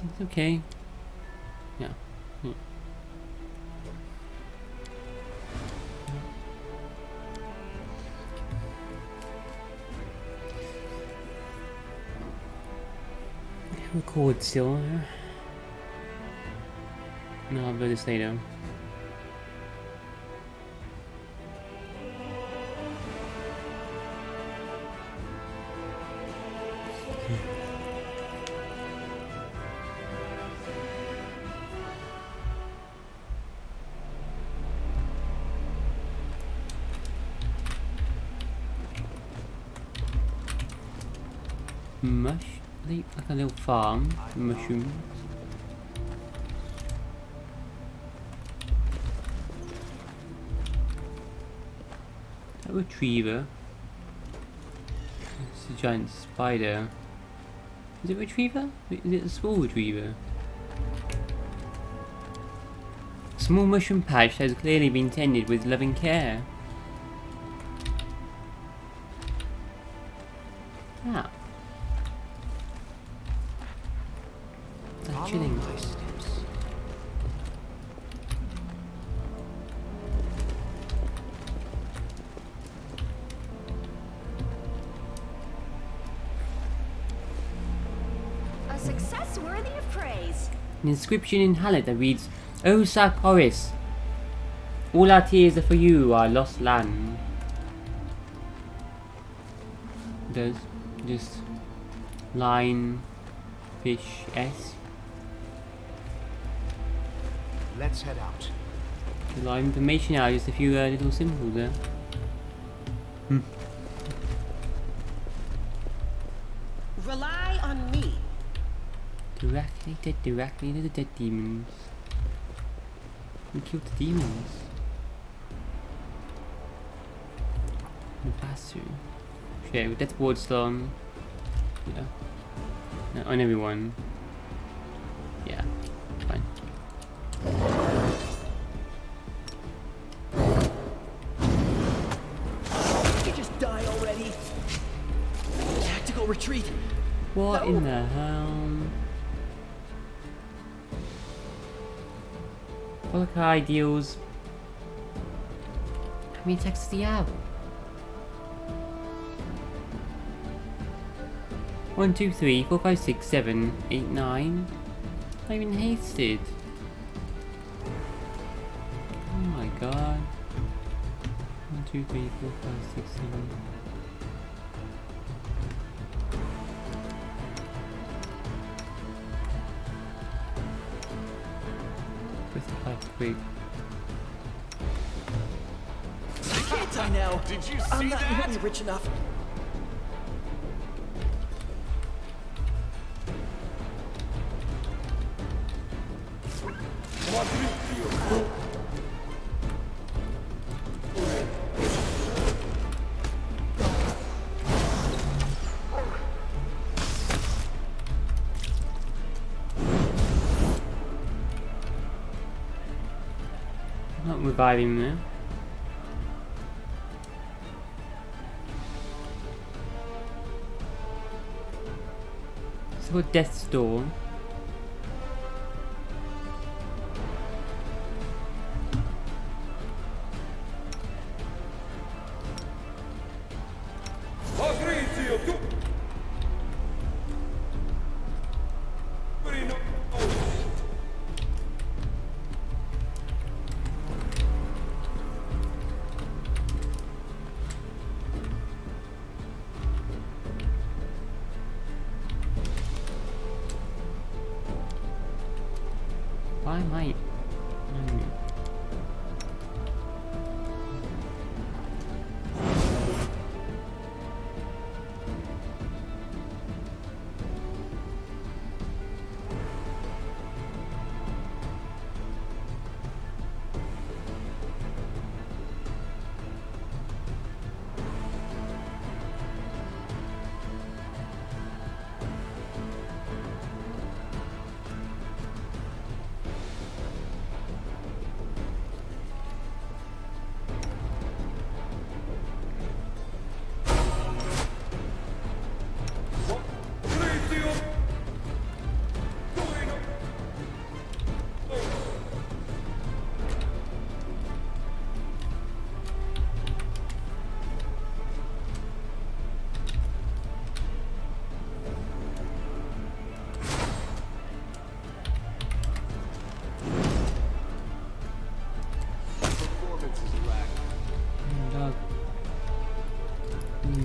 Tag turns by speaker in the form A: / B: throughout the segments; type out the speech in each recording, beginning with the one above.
A: It's okay. Yeah. Record still. No, I'll do this later. Mush, like a little farm, mushrooms. A retriever. It's a giant spider. Is it a retriever? Is it a small retriever? Small mushroom patch has clearly been tended with loving care. Ah. That's chilling.
B: A success worthy of praise.
A: An inscription in Hallet that reads, O Sac Horace, all our tears are for you, our lost land. It does. Just line fish S.
C: Let's head out.
A: A lot of information now, just a few little symbols there.
B: Rely on me.
A: Directly to the dead demons. We killed the demons. We pass through. Okay, with Death Ward Storm. Yeah. No, on everyone. Yeah, fine.
D: You just die already. Tactical retreat.
A: What
D: No.
A: in the hell? Polakai deals. How many attacks does he have? 1, 2, 3, 4, 5, 6, 7, 8, 9. Not even hasted. Oh my god. 1, 2, 3, 4, 5, 6, 7. Quick.
D: Can't I now?
C: Did you
D: I'm
C: see
D: not
C: that?
D: nearly rich enough.
A: Not reviving there. So what Death's Door? Why am I?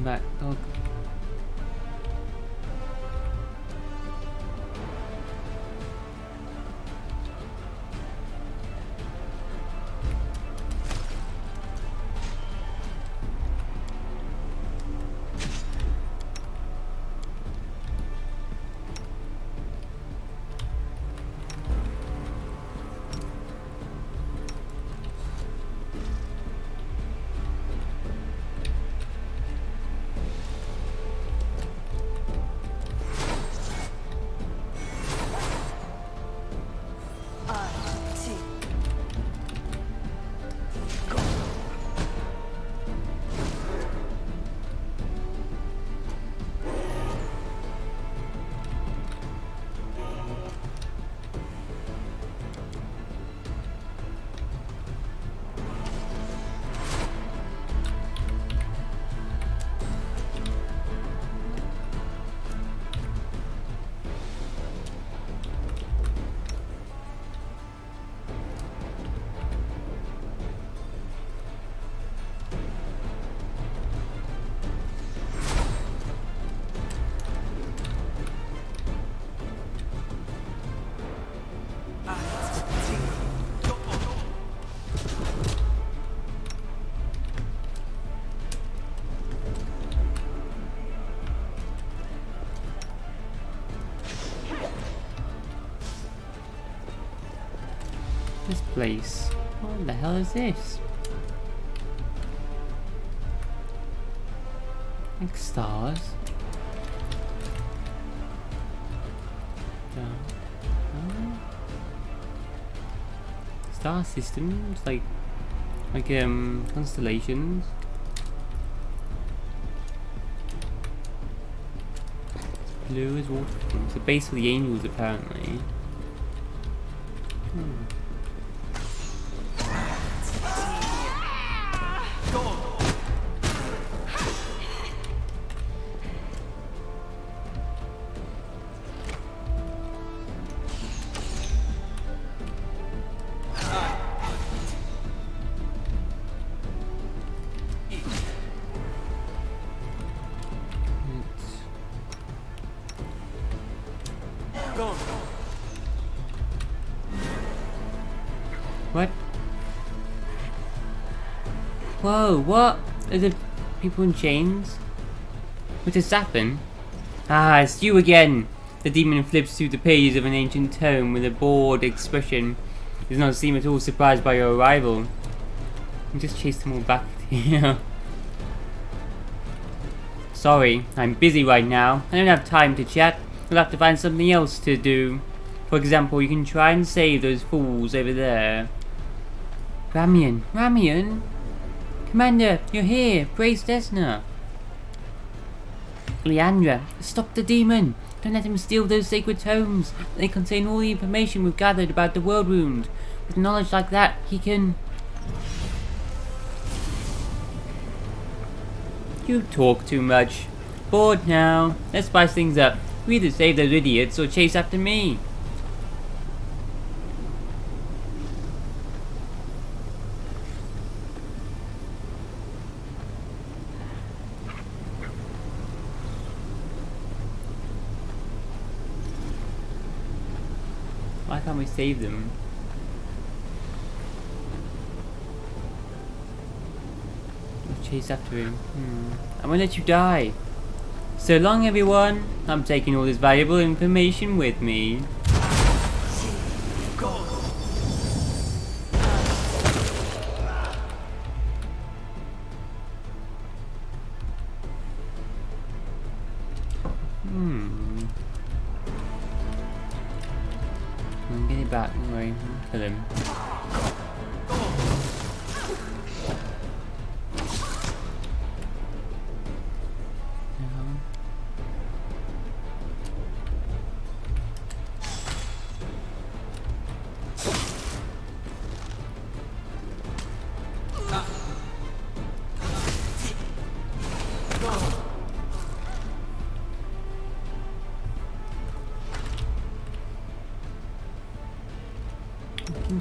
A: back, dog. This place. What the hell is this? Like stars. Star systems, like constellations. Blue is water. It's the base for the angels, apparently. What? Whoa, what? Are the people in chains? What has happened? Ah, it's you again! The demon flips through the pages of an ancient tome with a bored expression. He does not seem at all surprised by your arrival. You just chased them all back to you. Sorry, I'm busy right now. I don't have time to chat. We'll have to find something else to do. For example, you can try and save those fools over there. Ramian! Ramian! Commander, you're here! Praise Desna! Leandra, stop the demon! Don't let him steal those sacred tomes! They contain all the information we've gathered about the world wound. With knowledge like that, he can... You talk too much. Bored now. Let's spice things up. We either save those idiots or chase after me. Why can't we save them? We'll chase after him. I won't let you die. So long, everyone. I'm taking all this valuable information with me. Get it back. Don't worry. Kill him.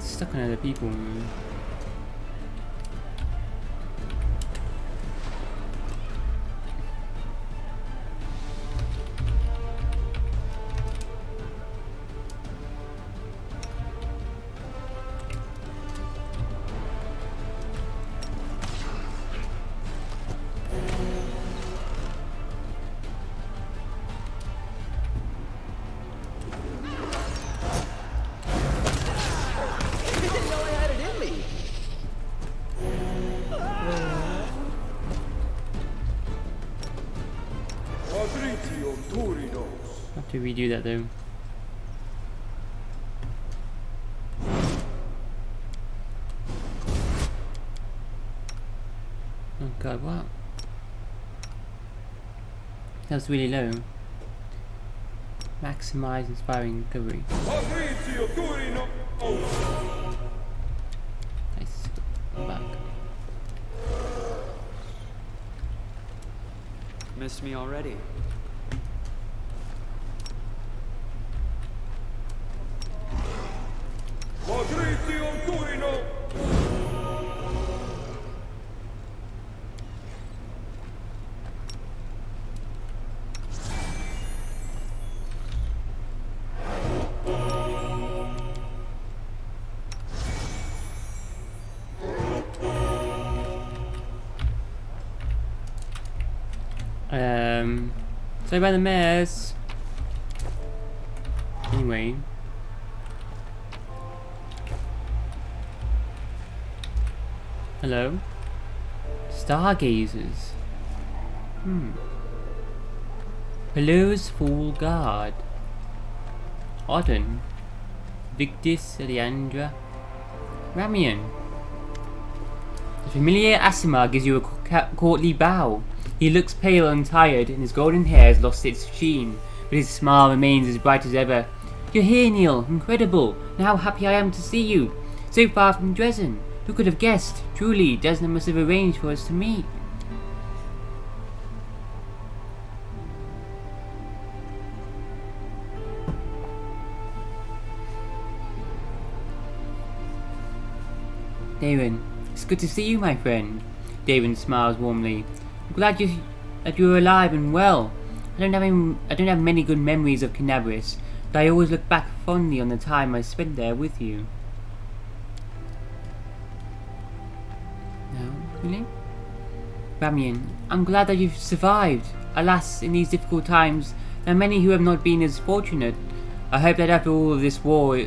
A: Stuck on other people. Have to redo that though. Oh god, what? That was really low. Maximize inspiring recovery. Nice. I'm back.
E: Missed me already.
A: Sorry about the mess. Anyway. Hello? Stargazers. Pillow's Full Guard. Odin. Victis Eliandra. Ramian. The familiar Asimar gives you a courtly bow. He looks pale and tired, and his golden hair has lost its sheen, but his smile remains as bright as ever. You're here, Neil. Incredible. And how happy I am to see you. So far from Dresden. Who could have guessed? Truly, Desna must have arranged for us to meet. Darren, it's good to see you, my friend. Darren smiles warmly. I'm glad that you're alive and well. I don't have many good memories of Canabris, but I always look back fondly on the time I spent there with you. No, really? Ramian, I'm glad that you've survived. Alas, in these difficult times, there are many who have not been as fortunate. I hope that after all of this war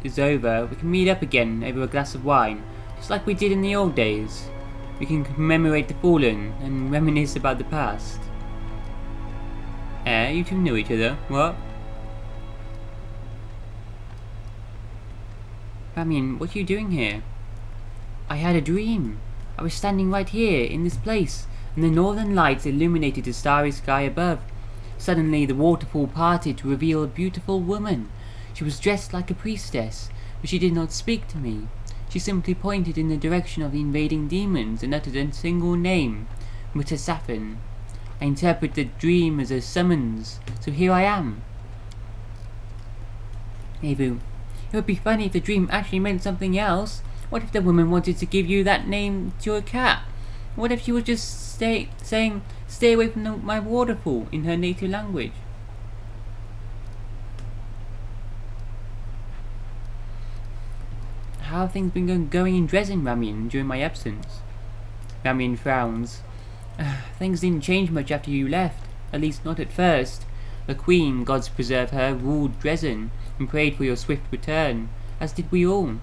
A: is over, we can meet up again over a glass of wine, just like we did in the old days. We can commemorate the fallen and reminisce about the past. You two know each other, what? Ramian, what are you doing here? I had a dream. I was standing right here, in this place, and the northern lights illuminated the starry sky above. Suddenly the waterfall parted to reveal a beautiful woman. She was dressed like a priestess, but she did not speak to me. She simply pointed in the direction of the invading demons and uttered a single name, Mutasafin. I interpret the dream as a summons, so here I am. Evu, it would be funny if the dream actually meant something else. What if the woman wanted to give you that name to your cat? What if she was just saying, stay away from my waterfall in her native language? How have things been going in Dresden, Ramian, during my absence? Ramian frowns. Things didn't change much after you left, at least not at first. The Queen, gods preserve her, ruled Dresden and prayed for your swift return, as did we all.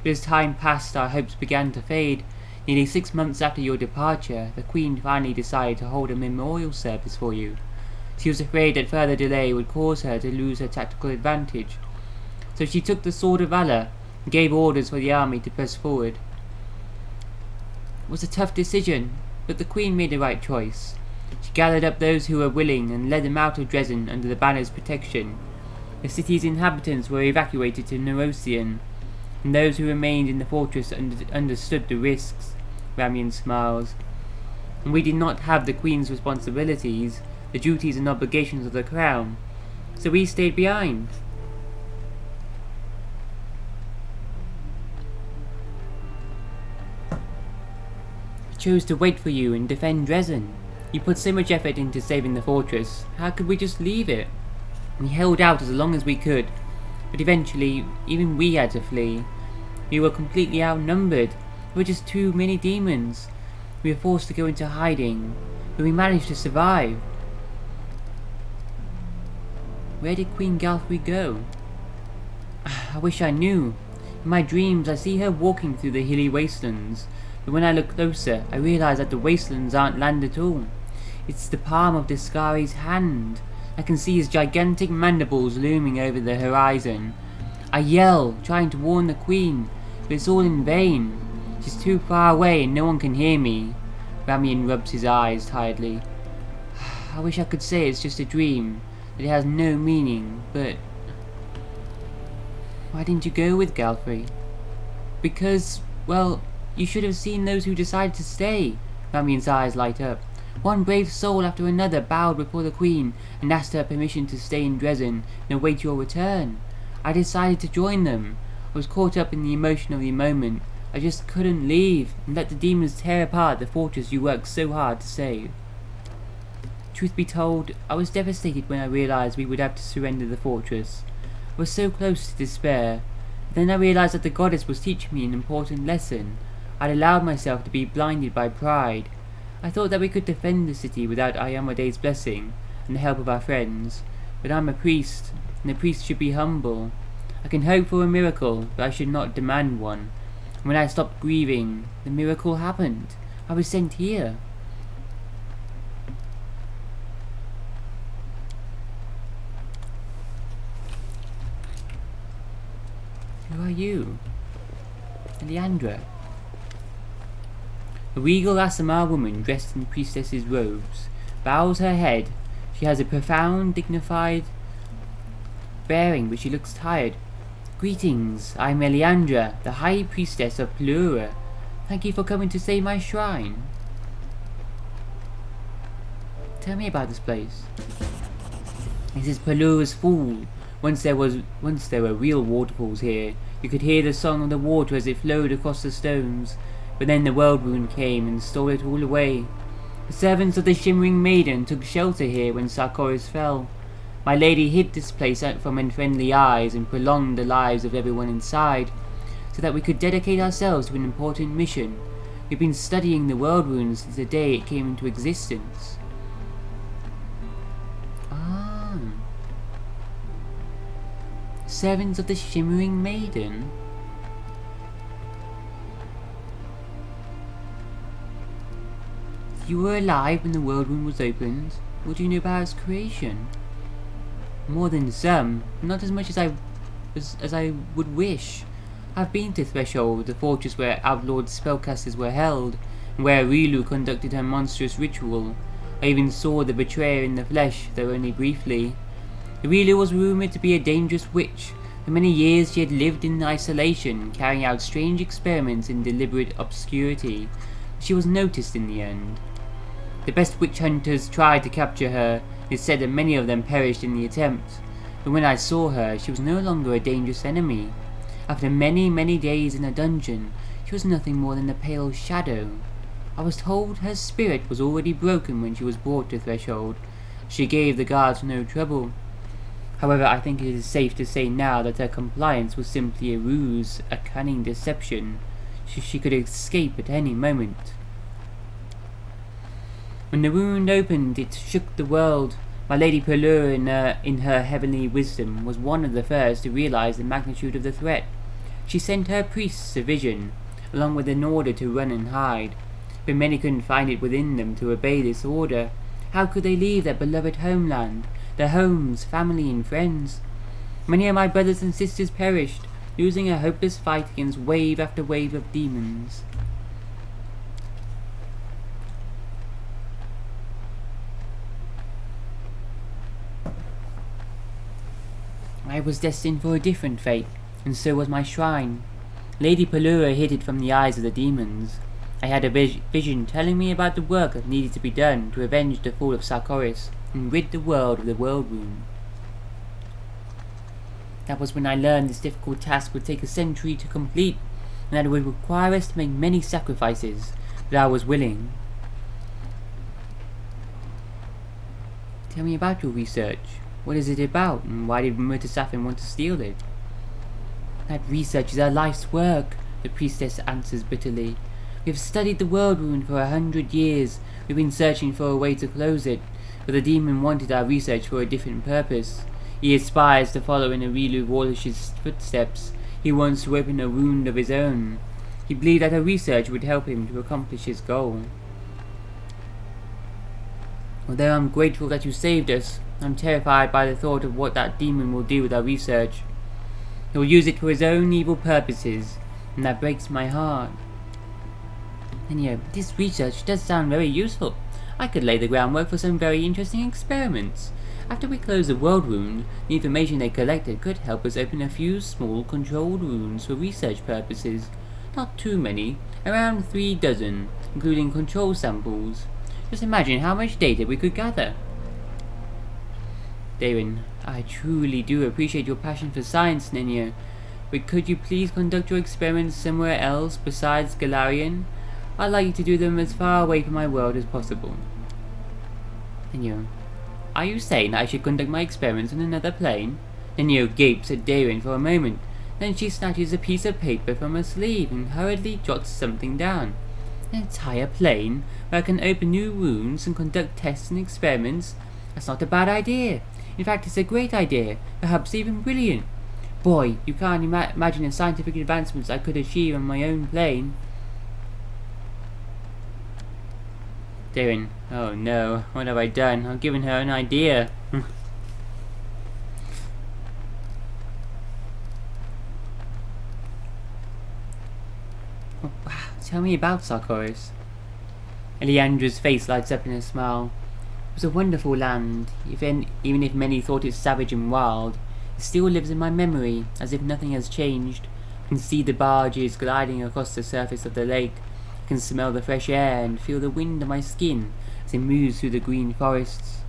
A: But as time passed, our hopes began to fade. Nearly 6 months after your departure, the Queen finally decided to hold a memorial service for you. She was afraid that further delay would cause her to lose her tactical advantage. So she took the Sword of Valor and gave orders for the army to press forward. It was a tough decision, but the Queen made the right choice. She gathered up those who were willing and led them out of Dresden under the banner's protection. The city's inhabitants were evacuated to Nerosian, and those who remained in the fortress understood the risks. Ramian smiles. And we did not have the Queen's responsibilities, the duties and obligations of the crown, so we stayed behind. Chose to wait for you and defend Dresden. You put so much effort into saving the fortress, how could we just leave it? We held out as long as we could, but eventually even we had to flee. We were completely outnumbered. There were just too many demons. We were forced to go into hiding, but we managed to survive. Where did Queen Galfrey go? I wish I knew. In my dreams I see her walking through the hilly wastelands. But when I look closer, I realize that the wastelands aren't land at all. It's the palm of Discari's hand. I can see his gigantic mandibles looming over the horizon. I yell, trying to warn the Queen, but it's all in vain. She's too far away and no one can hear me. Ramian rubs his eyes tiredly. I wish I could say it's just a dream, that it has no meaning, but... Why didn't you go with Galfrey? Because, well, you should have seen those who decided to stay. Ramian's eyes light up. One brave soul after another bowed before the Queen and asked her permission to stay in Dresden and await your return. I decided to join them. I was caught up in the emotion of the moment. I just couldn't leave and let the demons tear apart the fortress you worked so hard to save. Truth be told, I was devastated when I realized we would have to surrender the fortress. I was so close to despair. Then I realized that the goddess was teaching me an important lesson. I'd allowed myself to be blinded by pride. I thought that we could defend the city without Ayamode's blessing and the help of our friends, but I'm a priest, and a priest should be humble. I can hope for a miracle, but I should not demand one. And when I stopped grieving, the miracle happened. I was sent here. Who are you? Leandra. A regal Asamar woman dressed in priestess's robes bows her head. She has a profound, dignified bearing, but she looks tired. Greetings, I'm Eliandra, the High Priestess of Pelura. Thank you for coming to save my shrine. Tell me about this place. This is Pelura's Fall. Once there were real waterfalls here. You could hear the song of the water as it flowed across the stones. But then the world wound came and stole it all away. The servants of the Shimmering Maiden took shelter here when Sarkoris fell. My lady hid this place from unfriendly eyes and prolonged the lives of everyone inside, so that we could dedicate ourselves to an important mission. We've been studying the world wound since the day it came into existence. Ah. Servants of the Shimmering Maiden? You were alive when the world wound was opened. What do you know about its creation? More than some, not as much as I would wish. I've been to Threshold, the fortress where outlawed spellcasters were held, and where Rilu conducted her monstrous ritual. I even saw the betrayer in the flesh, though only briefly. Rilu was rumoured to be a dangerous witch. For many years she had lived in isolation, carrying out strange experiments in deliberate obscurity. She was noticed in the end. The best witch hunters tried to capture her. It is said that many of them perished in the attempt. But when I saw her, she was no longer a dangerous enemy. After many, many days in a dungeon, she was nothing more than a pale shadow. I was told her spirit was already broken when she was brought to Threshold. She gave the guards no trouble. However, I think it is safe to say now that her compliance was simply a ruse, a cunning deception. She could escape at any moment. When the wound opened, it shook the world. My Lady Pelura, in her heavenly wisdom, was one of the first to realize the magnitude of the threat. She sent her priests a vision, along with an order to run and hide. But many couldn't find it within them to obey this order. How could they leave their beloved homeland, their homes, family and friends? Many of my brothers and sisters perished, losing a hopeless fight against wave after wave of demons. I was destined for a different fate, and so was my shrine. Lady Pelura hid it from the eyes of the demons. I had a vision telling me about the work that needed to be done to avenge the fall of Sarkoris and rid the world of the world wound. That was when I learned this difficult task would take a century to complete, and that it would require us to make many sacrifices, but I was willing. Tell me about your research. What is it about, and why did Mutasafin want to steal it? That research is our life's work, the priestess answers bitterly. We have studied the world wound for 100 years. We've been searching for a way to close it, but the demon wanted our research for a different purpose. He aspires to follow in Arilu Warlish's footsteps. He wants to open a wound of his own. He believed that her research would help him to accomplish his goal. Although I'm grateful that you saved us, I'm terrified by the thought of what that demon will do with our research. He'll use it for his own evil purposes, and that breaks my heart. And this research does sound very useful. I could lay the groundwork for some very interesting experiments. After we close the world wound, the information they collected could help us open a few small controlled wounds for research purposes. Not too many, around 3 dozen, including control samples. Just imagine how much data we could gather. Darren, I truly do appreciate your passion for science, Nenio, but could you please conduct your experiments somewhere else besides Galarian? I'd like you to do them as far away from my world as possible. Nenio, are you saying that I should conduct my experiments on another plane? Nenio gapes at Darren for a moment, then she snatches a piece of paper from her sleeve and hurriedly jots something down. An entire plane where I can open new wounds and conduct tests and experiments? That's not a bad idea. In fact, it's a great idea, perhaps even brilliant. Boy, you can't imagine the scientific advancements I could achieve on my own plane. Darren, oh no, what have I done? I've given her an idea. Oh, wow, tell me about Sarkoris. Eliandra's face lights up in a smile. It was a wonderful land, even if many thought it savage and wild. It still lives in my memory, as if nothing has changed. I can see the barges gliding across the surface of the lake. I can smell the fresh air and feel the wind on my skin as it moves through the green forests.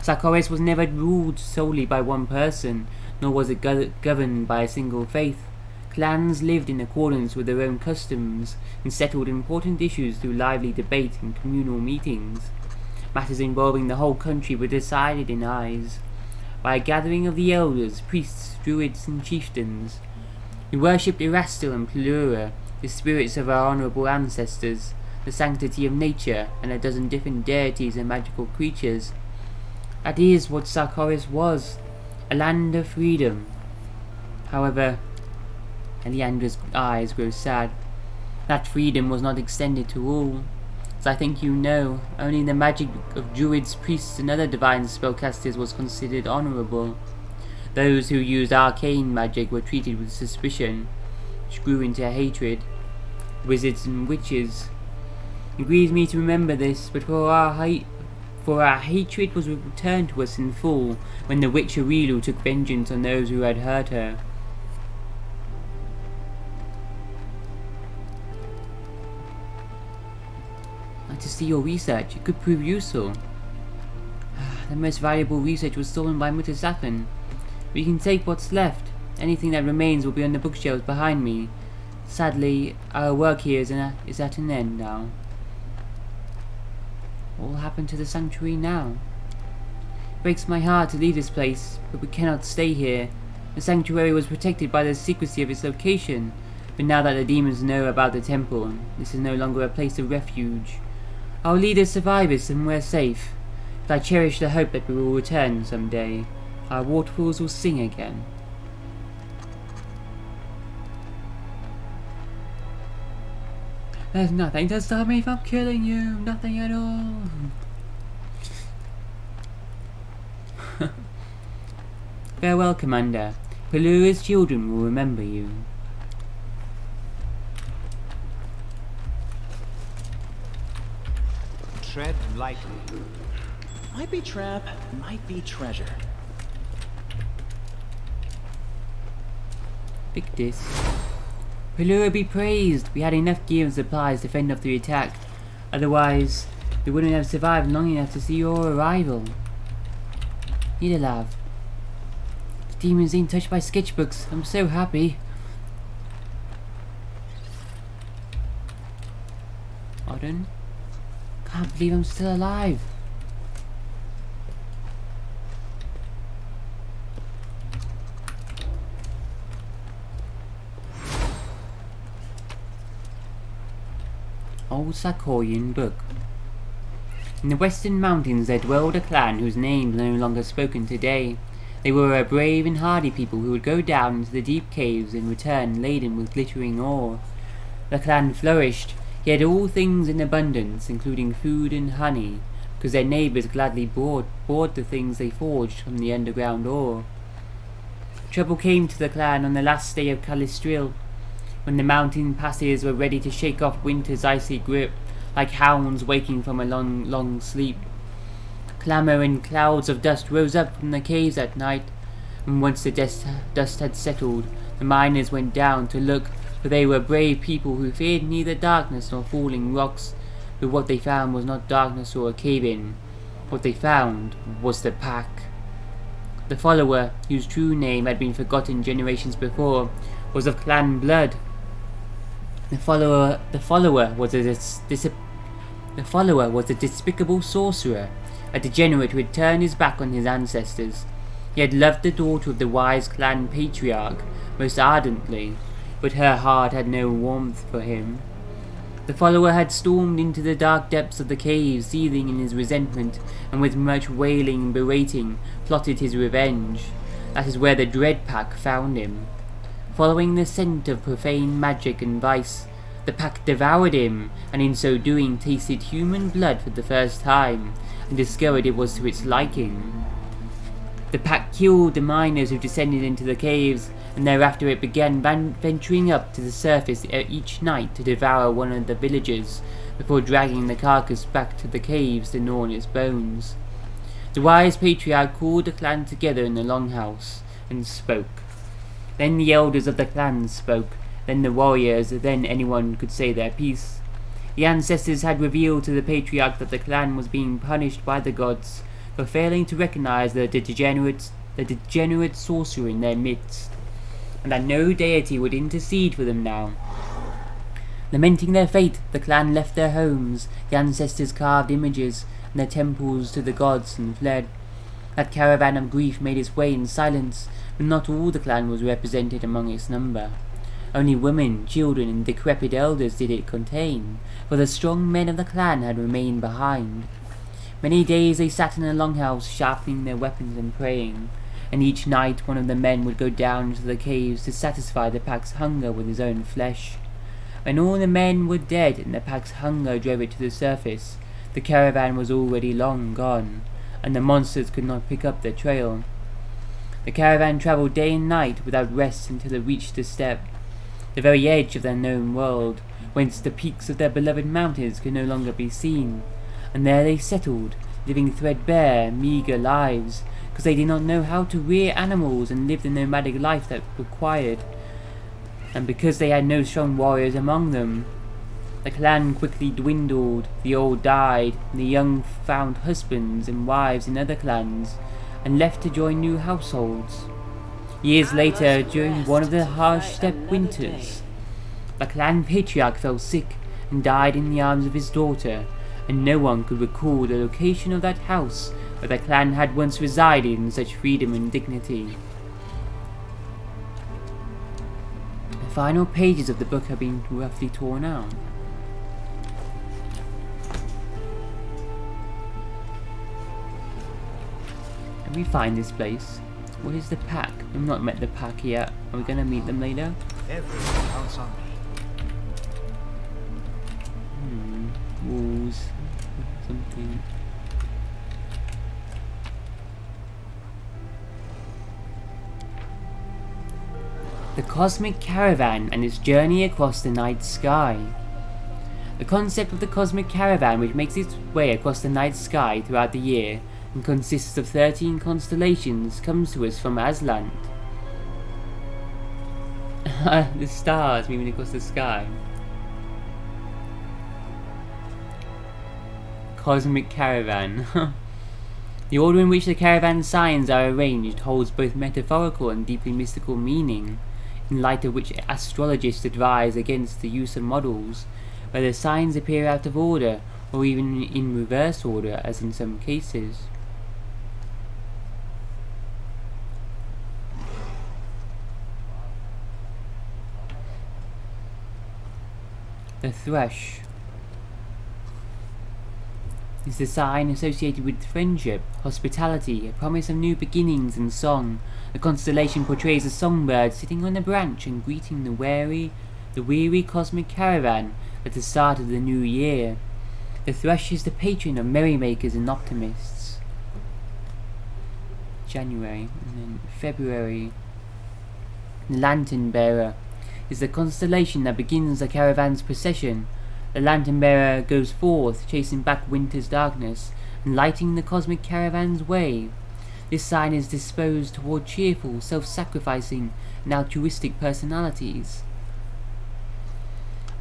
A: Sarkoris was never ruled solely by one person, nor was it governed by a single faith. Clans lived in accordance with their own customs and settled important issues through lively debate and communal meetings. Matters involving the whole country were decided in Eyes by a gathering of the elders, priests, druids, and chieftains. We worshipped Erastil and Plura, the spirits of our honourable ancestors, the sanctity of nature, and a dozen different deities and magical creatures. That is what Sarkoris was, a land of freedom. However, Eliandra's eyes grow sad. That freedom was not extended to all. As I think you know, only the magic of druids, priests, and other divine spellcasters was considered honourable. Those who used arcane magic were treated with suspicion, which grew into hatred. Wizards and witches. It grieves me to remember this, but for our hatred was returned to us in full when the witch Arilu took vengeance on those who had hurt her. To see your research, it could prove useful. The most valuable research was stolen by Mutasathan. We can take what's left. Anything that remains will be on the bookshelves behind me. Sadly, our work here is at an end now. What will happen to the sanctuary now? It breaks my heart to leave this place, but we cannot stay here. The sanctuary was protected by the secrecy of its location, but now that the demons know about the temple, this is no longer a place of refuge. I'll lead the survivors somewhere safe, but I cherish the hope that we will return someday. Our waterfalls will sing again. There's nothing to stop me from killing you, nothing at all. Farewell, Commander. Pelura's children will remember you.
C: Tread lightly.
D: Might be trap, might be treasure.
A: Victus. Pelura be praised. We had enough gear and supplies to fend off the attack. Otherwise, we wouldn't have survived long enough to see your arrival. Nidalav. The demons ain't touched by sketchbooks. I'm so happy. Auden? Can't believe I'm still alive. Old Sarkorian Book. In the western mountains there dwelled a clan whose name is no longer spoken today. They were a brave and hardy people who would go down into the deep caves and return laden with glittering ore. The clan flourished. He had all things in abundance, including food and honey. because their neighbours gladly bought the things they forged from the underground ore. Trouble came to the clan on the last day of Calistril, when the mountain passes were ready to shake off winter's icy grip, like hounds waking from a long sleep. Clamour and clouds of dust rose up from the caves at night, and once the dust had settled, the miners went down to look, for they were brave people who feared neither darkness nor falling rocks. But what they found was not darkness or a cave-in. What they found was the pack. The follower, whose true name had been forgotten generations before, was of clan blood. The follower was a despicable sorcerer, a degenerate who had turned his back on his ancestors. He had loved the daughter of the wise clan patriarch most ardently, but her heart had no warmth for him. The follower had stormed into the dark depths of the cave, seething in his resentment, and with much wailing and berating, plotted his revenge. That is where the Dread Pack found him. Following the scent of profane magic and vice, the pack devoured him, and in so doing tasted human blood for the first time, and discovered it was to its liking. The pack killed the miners who descended into the caves, and thereafter it began venturing up to the surface each night to devour one of the villagers, before dragging the carcass back to the caves to gnaw on its bones. The wise patriarch called the clan together in the longhouse, and spoke. Then the elders of the clan spoke, then the warriors, then anyone could say their piece. The ancestors had revealed to the patriarch that the clan was being punished by the gods for failing to recognize the degenerate sorcerer in their midst, and that no deity would intercede for them now. Lamenting their fate, the clan left their homes, the ancestors carved images, and their temples to the gods, and fled. That caravan of grief made its way in silence, but not all the clan was represented among its number. Only women, children, and decrepit elders did it contain, for the strong men of the clan had remained behind. Many days they sat in the longhouse, sharpening their weapons and praying, and each night one of the men would go down into the caves to satisfy the pack's hunger with his own flesh. When all the men were dead and the pack's hunger drove it to the surface, the caravan was already long gone, and the monsters could not pick up their trail. The caravan travelled day and night without rest until it reached the steppe, the very edge of their known world, whence the peaks of their beloved mountains could no longer be seen, and there they settled, living threadbare, meagre lives, because they did not know how to rear animals and live the nomadic life that required, and because they had no strong warriors among them. The clan quickly dwindled, the old died, and the young found husbands and wives in other clans, and left to join new households. Years later, during one of the harsh steppe winters, the clan patriarch fell sick and died in the arms of his daughter, and no one could recall the location of that house where the clan had once resided in such freedom and dignity. The final pages of the book have been roughly torn out. Can we find this place? What is the pack? We've not met the pack yet. Are we gonna meet them later?
C: Everyone counts on me.
A: Walls. Something. The Cosmic Caravan and its journey across the night sky. The concept of the Cosmic Caravan, which makes its way across the night sky throughout the year and consists of 13 constellations, comes to us from Aslan. The stars moving across the sky. Cosmic Caravan. The order in which the caravan signs are arranged holds both metaphorical and deeply mystical meaning, in light of which astrologists advise against the use of models, where the signs appear out of order, or even in reverse order, as in some cases. The Thrush is the sign associated with friendship, hospitality, a promise of new beginnings and song. The constellation portrays a songbird sitting on a branch and greeting the weary cosmic caravan at the start of the new year. The Thrush is the patron of merrymakers and optimists. January, and then February. The Lantern Bearer is the constellation that begins the caravan's procession. The Lantern Bearer goes forth, chasing back winter's darkness and lighting the cosmic caravan's way. This sign is disposed toward cheerful, self-sacrificing, and altruistic personalities.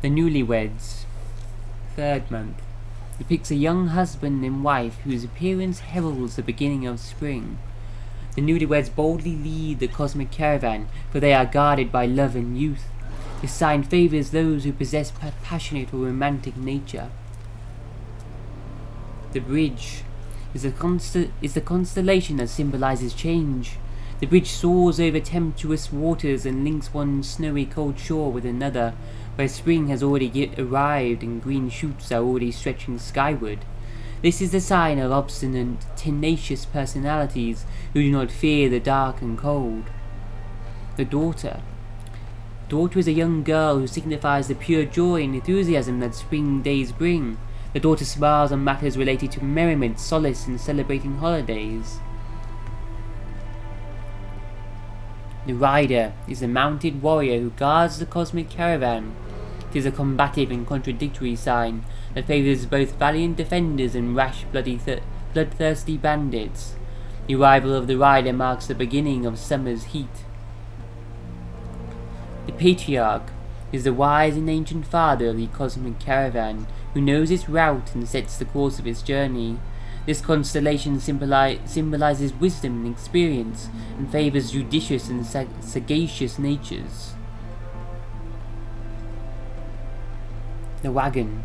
A: The Newlyweds, 3rd month, depicts a young husband and wife whose appearance heralds the beginning of spring. The Newlyweds boldly lead the cosmic caravan, for they are guarded by love and youth. This sign favors those who possess passionate or romantic nature. The Bridge is the constellation that symbolizes change. The bridge soars over tempestuous waters and links one snowy cold shore with another, where spring has already arrived and green shoots are already stretching skyward. This is the sign of obstinate, tenacious personalities who do not fear the dark and cold. The Daughter. Daughter is a young girl who signifies the pure joy and enthusiasm that spring days bring. The Daughter smiles on matters related to merriment, solace, and celebrating holidays. The Rider is a mounted warrior who guards the cosmic caravan. It is a combative and contradictory sign that favours both valiant defenders and rash, bloodthirsty bandits. The arrival of the Rider marks the beginning of summer's heat. The Patriarch is the wise and ancient father of the cosmic caravan, who knows its route and sets the course of its journey. This constellation symbolizes wisdom and experience, and favours judicious and sagacious natures. The Wagon.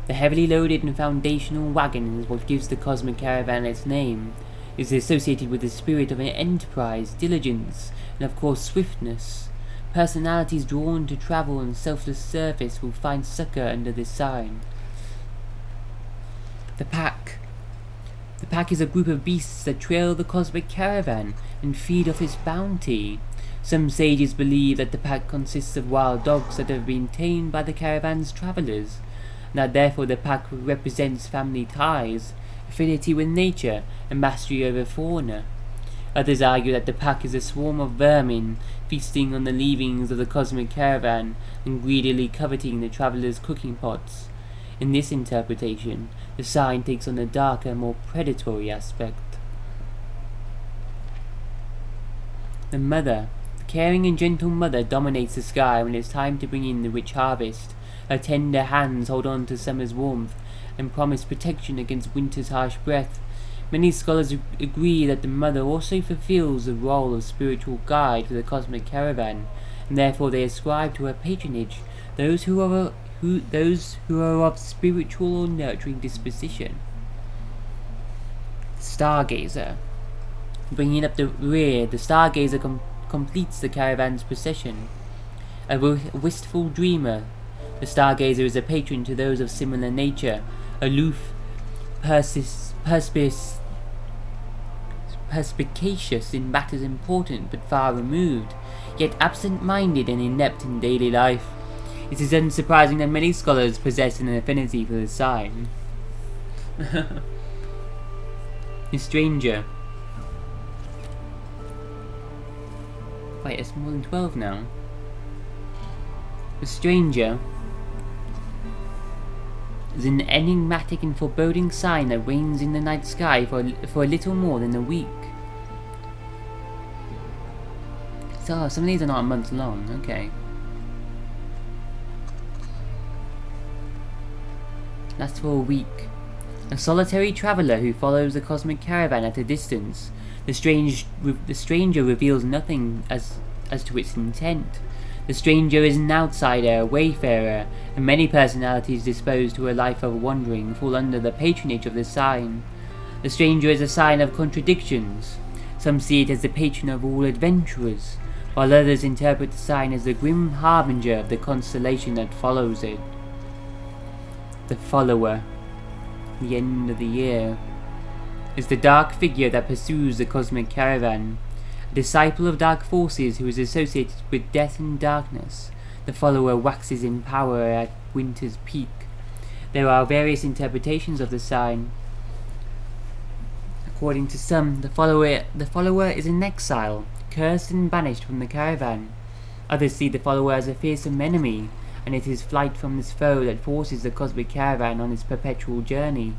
A: The heavily loaded and foundational wagon is what gives the cosmic caravan its name. It is associated with the spirit of enterprise, diligence, and of course swiftness. Personalities drawn to travel and selfless service will find succor under this sign. The Pack. The Pack is a group of beasts that trail the cosmic caravan and feed off its bounty. Some sages believe that the Pack consists of wild dogs that have been tamed by the caravan's travellers, and that therefore the Pack represents family ties, affinity with nature, and mastery over fauna. Others argue that the Pack is a swarm of vermin, feasting on the leavings of the cosmic caravan and greedily coveting the travellers' cooking pots. In this interpretation, the sign takes on a darker, more predatory aspect. The Mother. The caring and gentle mother dominates the sky when it's time to bring in the rich harvest. Her tender hands hold on to summer's warmth and promise protection against winter's harsh breath. Many scholars agree that the Mother also fulfills the role of spiritual guide for the cosmic caravan, and therefore they ascribe to her patronage those who are of spiritual or nurturing disposition. Stargazer. Bringing up the rear, the Stargazer completes the caravan's procession. A wistful dreamer, the Stargazer is a patron to those of similar nature, aloof, perspicacious in matters important but far removed, yet absent-minded and inept in daily life. It is unsurprising that many scholars possess an affinity for this sign. The Stranger. Wait, it's more than 12 now. The Stranger is an enigmatic and foreboding sign that reigns in the night sky for a little more than a week. So, some of these are not a month long, okay. Lasts for a week. A solitary traveller who follows the cosmic caravan at a distance. The stranger reveals nothing as to its intent. The stranger is an outsider, a wayfarer, and many personalities disposed to a life of wandering fall under the patronage of the sign. The stranger is a sign of contradictions. Some see it as the patron of all adventurers, while others interpret the sign as the grim harbinger of the constellation that follows it. The Follower. The end of the year is the dark figure that pursues the cosmic caravan. A disciple of dark forces who is associated with death and darkness, the Follower waxes in power at winter's peak. There are various interpretations of the sign. According to some, the follower is in exile, cursed and banished from the Caravan. Others see the follower as a fearsome enemy, and it is flight from this foe that forces the cosmic caravan on its perpetual journey.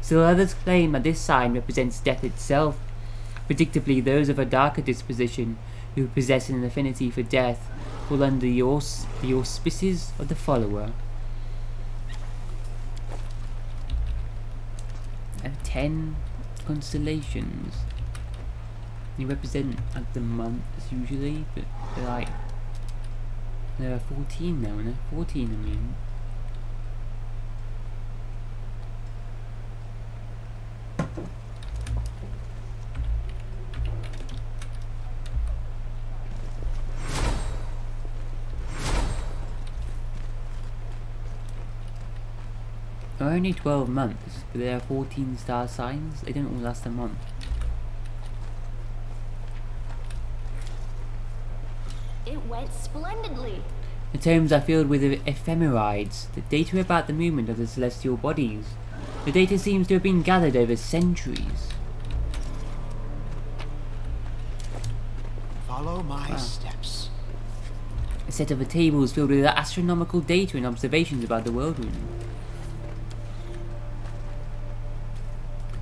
A: Still others claim that this sign represents death itself. Predictably, those of a darker disposition, who possess an affinity for death, fall under the auspices of the follower. 10 constellations. They represent like the months usually, but they're like, there are 14 now, and 14 I mean. There are only 12 months, but there are 14 star signs. They don't all last a month.
B: It went splendidly.
A: The tomes are filled with ephemerides, the data about the movement of the celestial bodies. The data seems to have been gathered over centuries.
C: Follow my steps.
A: A set of tables filled with astronomical data and observations about the world room.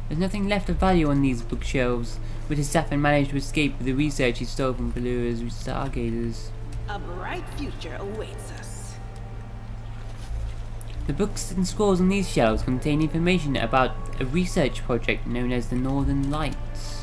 A: There's nothing left of value on these bookshelves, but Sylvan managed to escape with the research he stole from Pelura's Stargazers.
B: A bright future awaits us.
A: The books and scrolls on these shelves contain information about a research project known as the Northern Lights.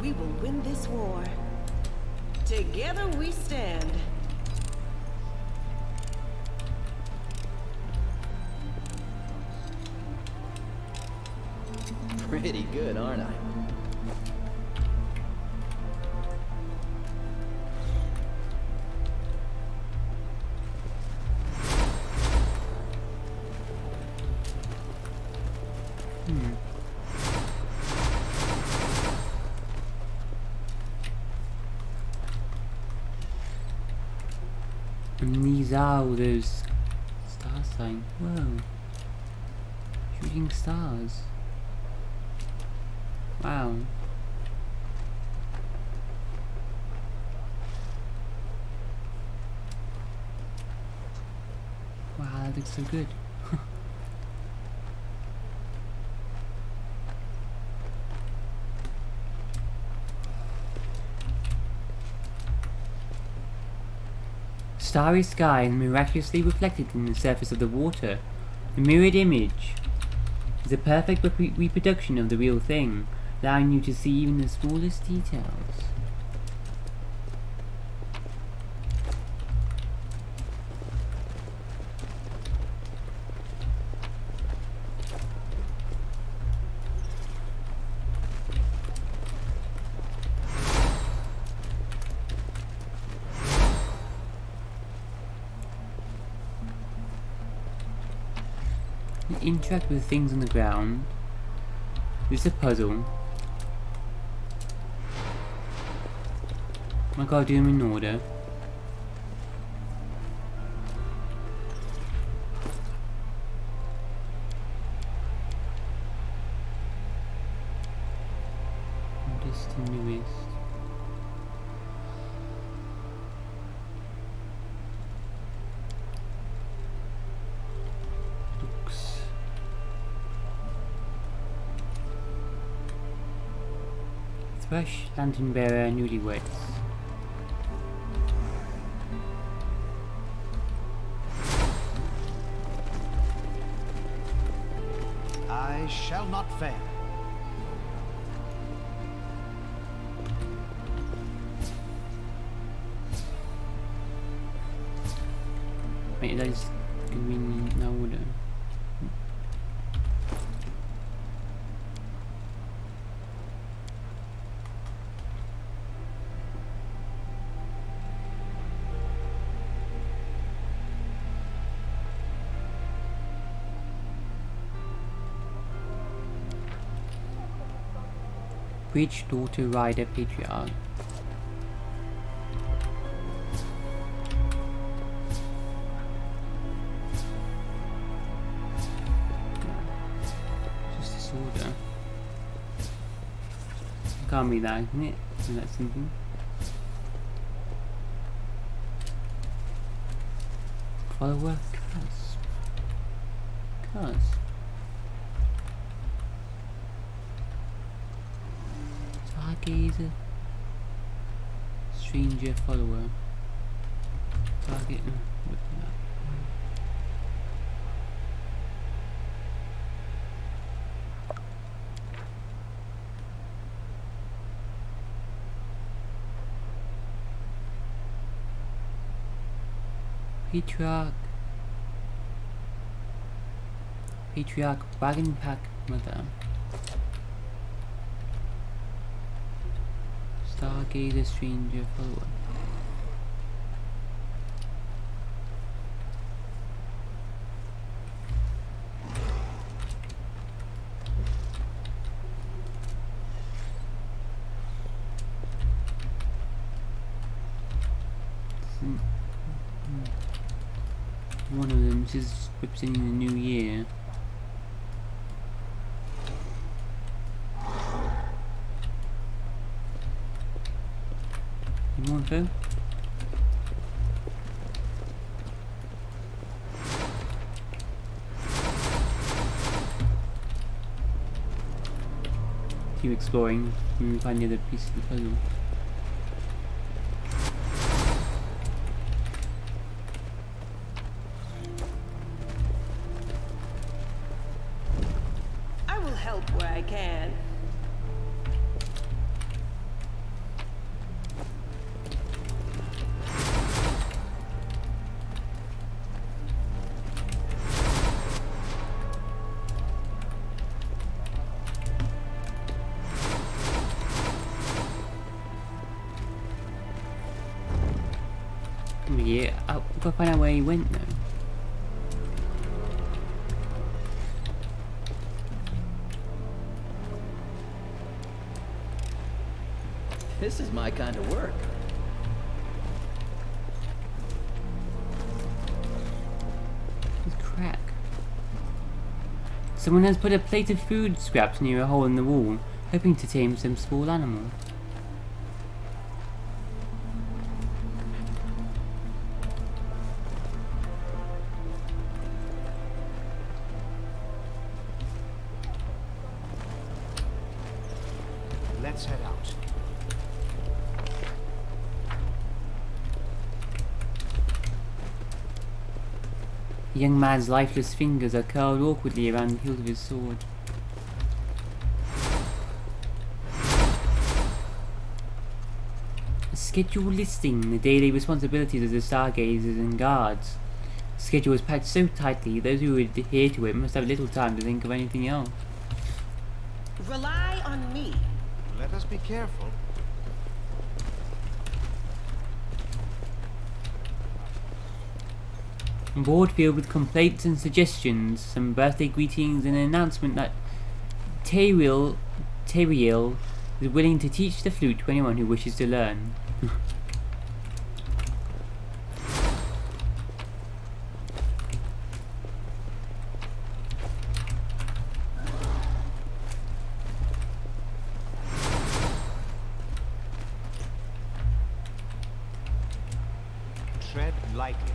B: We will win this war. Together we stand.
D: Pretty good, aren't I?
A: And these are all those star signs. Whoa. Shooting stars. Wow. Wow, that looks so good. Starry sky and miraculously reflected in the surface of the water. The mirrored image is a perfect reproduction of the real thing, allowing you to see even the smallest details. Interact with things on the ground. This is a puzzle. I gotta do them in order. Oldest to newest. Thrush, Lantern Bearer, Newlyweds.
C: I shall not fail.
A: Wait, that is gonna be in order. Bridge Daughter Rider Patriarch. Just disorder. Can't be that, can it? Isn't that simple? Follower curse. Curse. Stargazer. Stranger follower. Target. Patriarch Wagon Pack Mother. Stargazer Stranger Follower. One of them is representing the new year. Any more info? Keep exploring and find the other piece of the puzzle.
B: I will help where I can.
A: Yeah, I've got to find out where he went though.
D: This is my kind of work.
A: It's crack. Someone has put a plate of food scraps near a hole in the wall, hoping to tame some small animal.
C: Let's head out.
A: The young man's lifeless fingers are curled awkwardly around the hilt of his sword. A schedule listing the daily responsibilities of the Stargazers and guards. The schedule is packed so tightly, those who adhere to it must have little time to think of anything else.
B: Rely on me.
C: Let us be careful.
A: A board filled with complaints and suggestions, some birthday greetings, and an announcement that Teriel is willing to teach the flute to anyone who wishes to learn.
C: Tread lightly.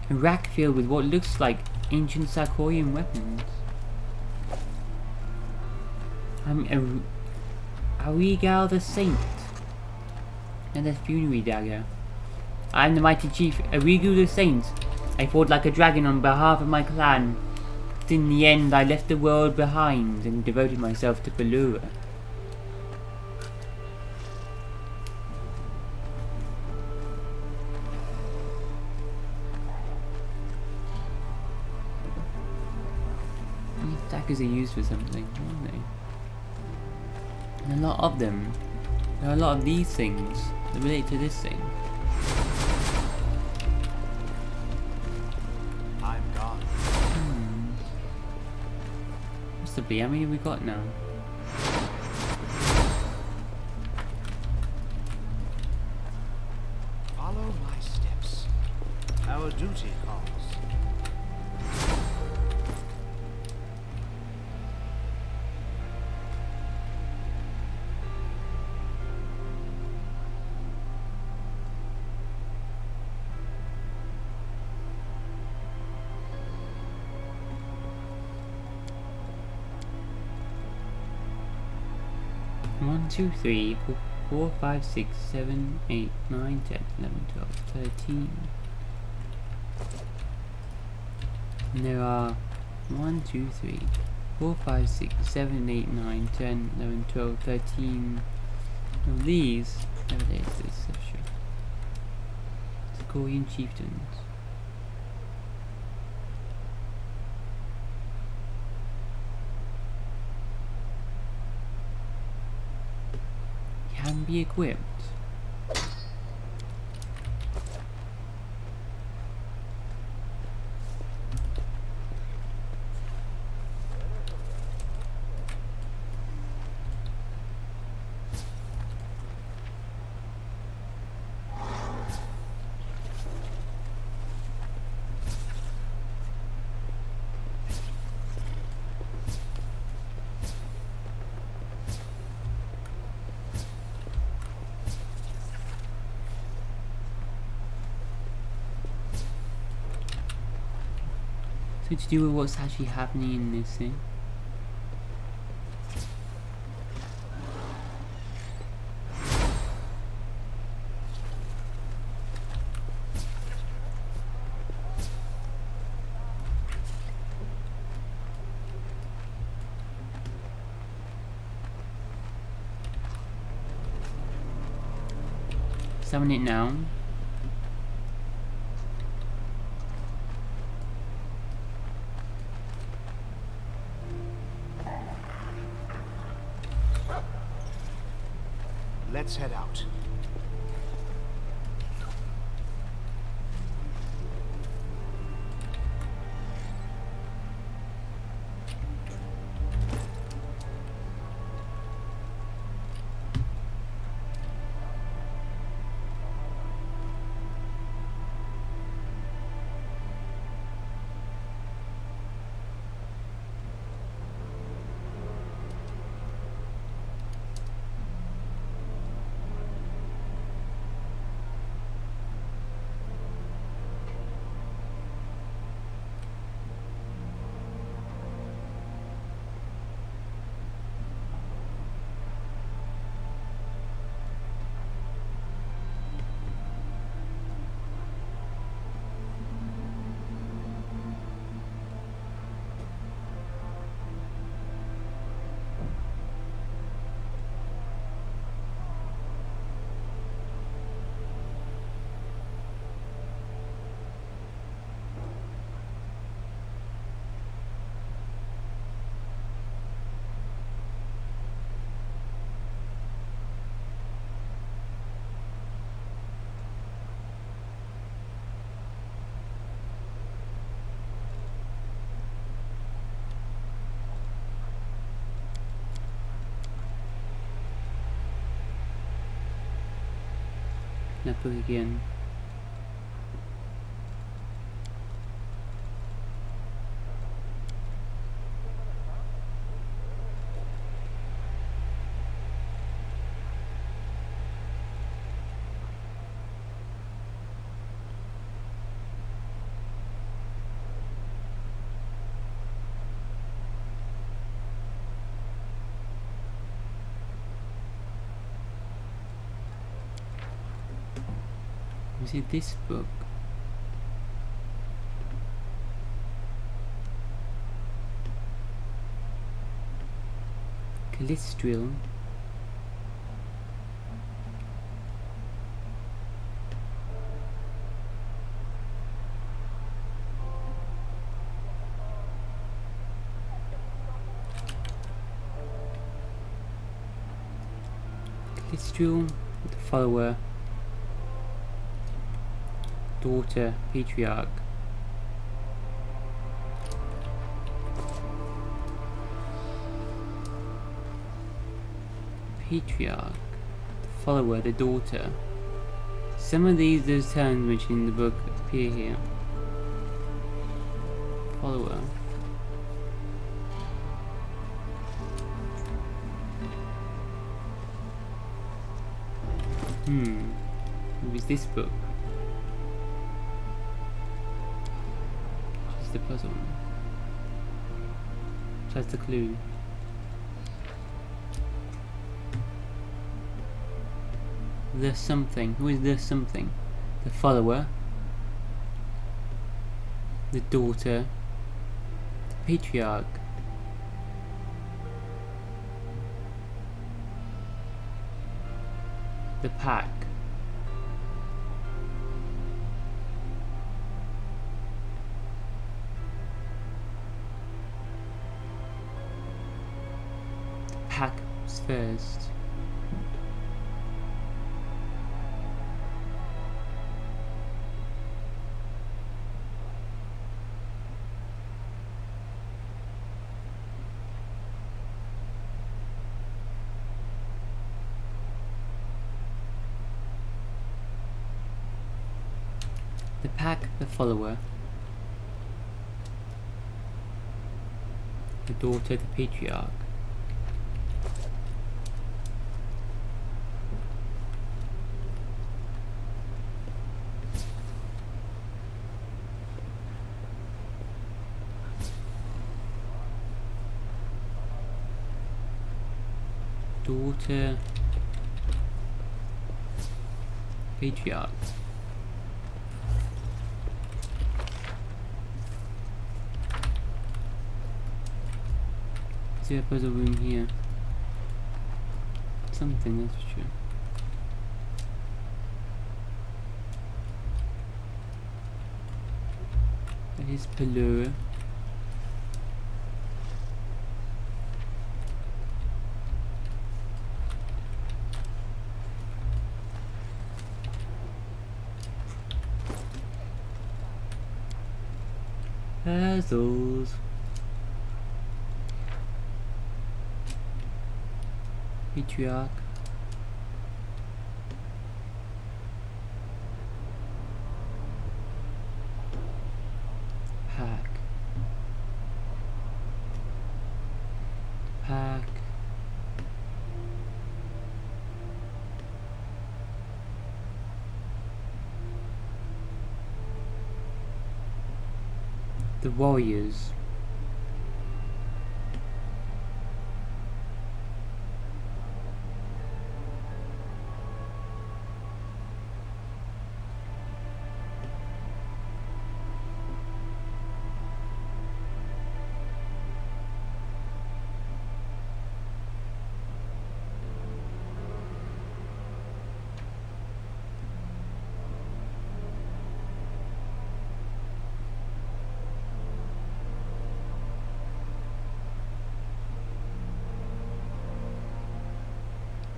A: A rack filled with what looks like ancient Sarkorian weapons. I'm Arigal the Saint and a funerary dagger. I am the mighty chief Arigu the Saint. I fought like a dragon on behalf of my clan, but in the end I left the world behind and devoted myself to Pelura. These daggers are used for something, aren't they? And a lot of them. There are a lot of these things that relate to this thing.
C: I'm gone.
A: What's the B? How many have we got now?
C: Follow my steps. Our duty calls.
A: One, two, three, 4, 5, 6, 7, 8, 9, 10, 11, 12, 13. And there are 1, 2, 3, 4, 5, 6, 7, 8, 9, 10, 11, 12, 13 of these. There it is, this sure. Korean chieftains. Can be equipped. So to do with what's actually happening in this thing. Summon it now.
C: Let's head out.
A: Knuckle again. Was it this book? Callistril. Histrial, the follower, daughter, patriarch. Patriarch, the follower, the daughter. Some of those terms mentioned in the book appear here. Follower. What is this book? Just the puzzle. That's the clue. The something. Who is the something? The follower. The daughter. The patriarch. The pack. The pack was first. The pack, the follower, the daughter, the patriarch. Daughter, patriarch. Is there a puzzle room here? Something, that's for sure. That is Pelura. Puzzles. Patriarch. Pack. Pack. The warriors.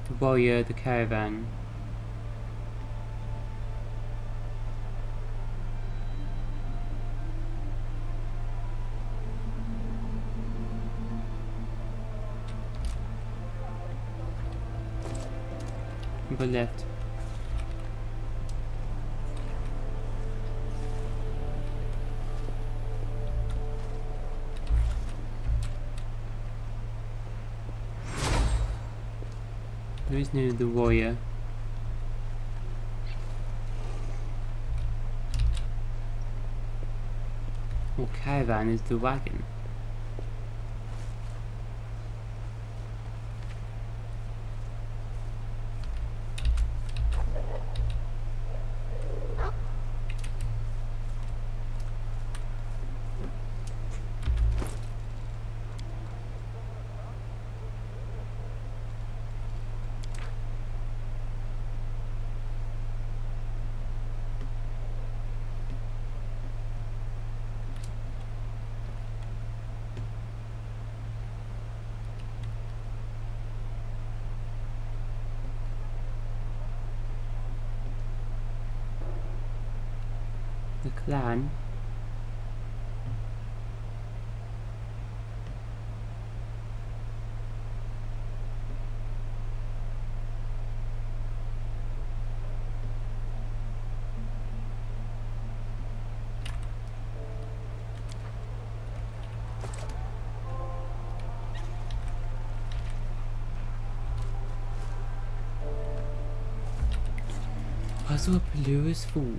A: The warrior, the caravan. Go left. There is no the warrior. Or caravan is the wagon. Clan. Puzzle of Lewis Fool.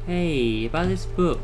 A: Hey, about this book.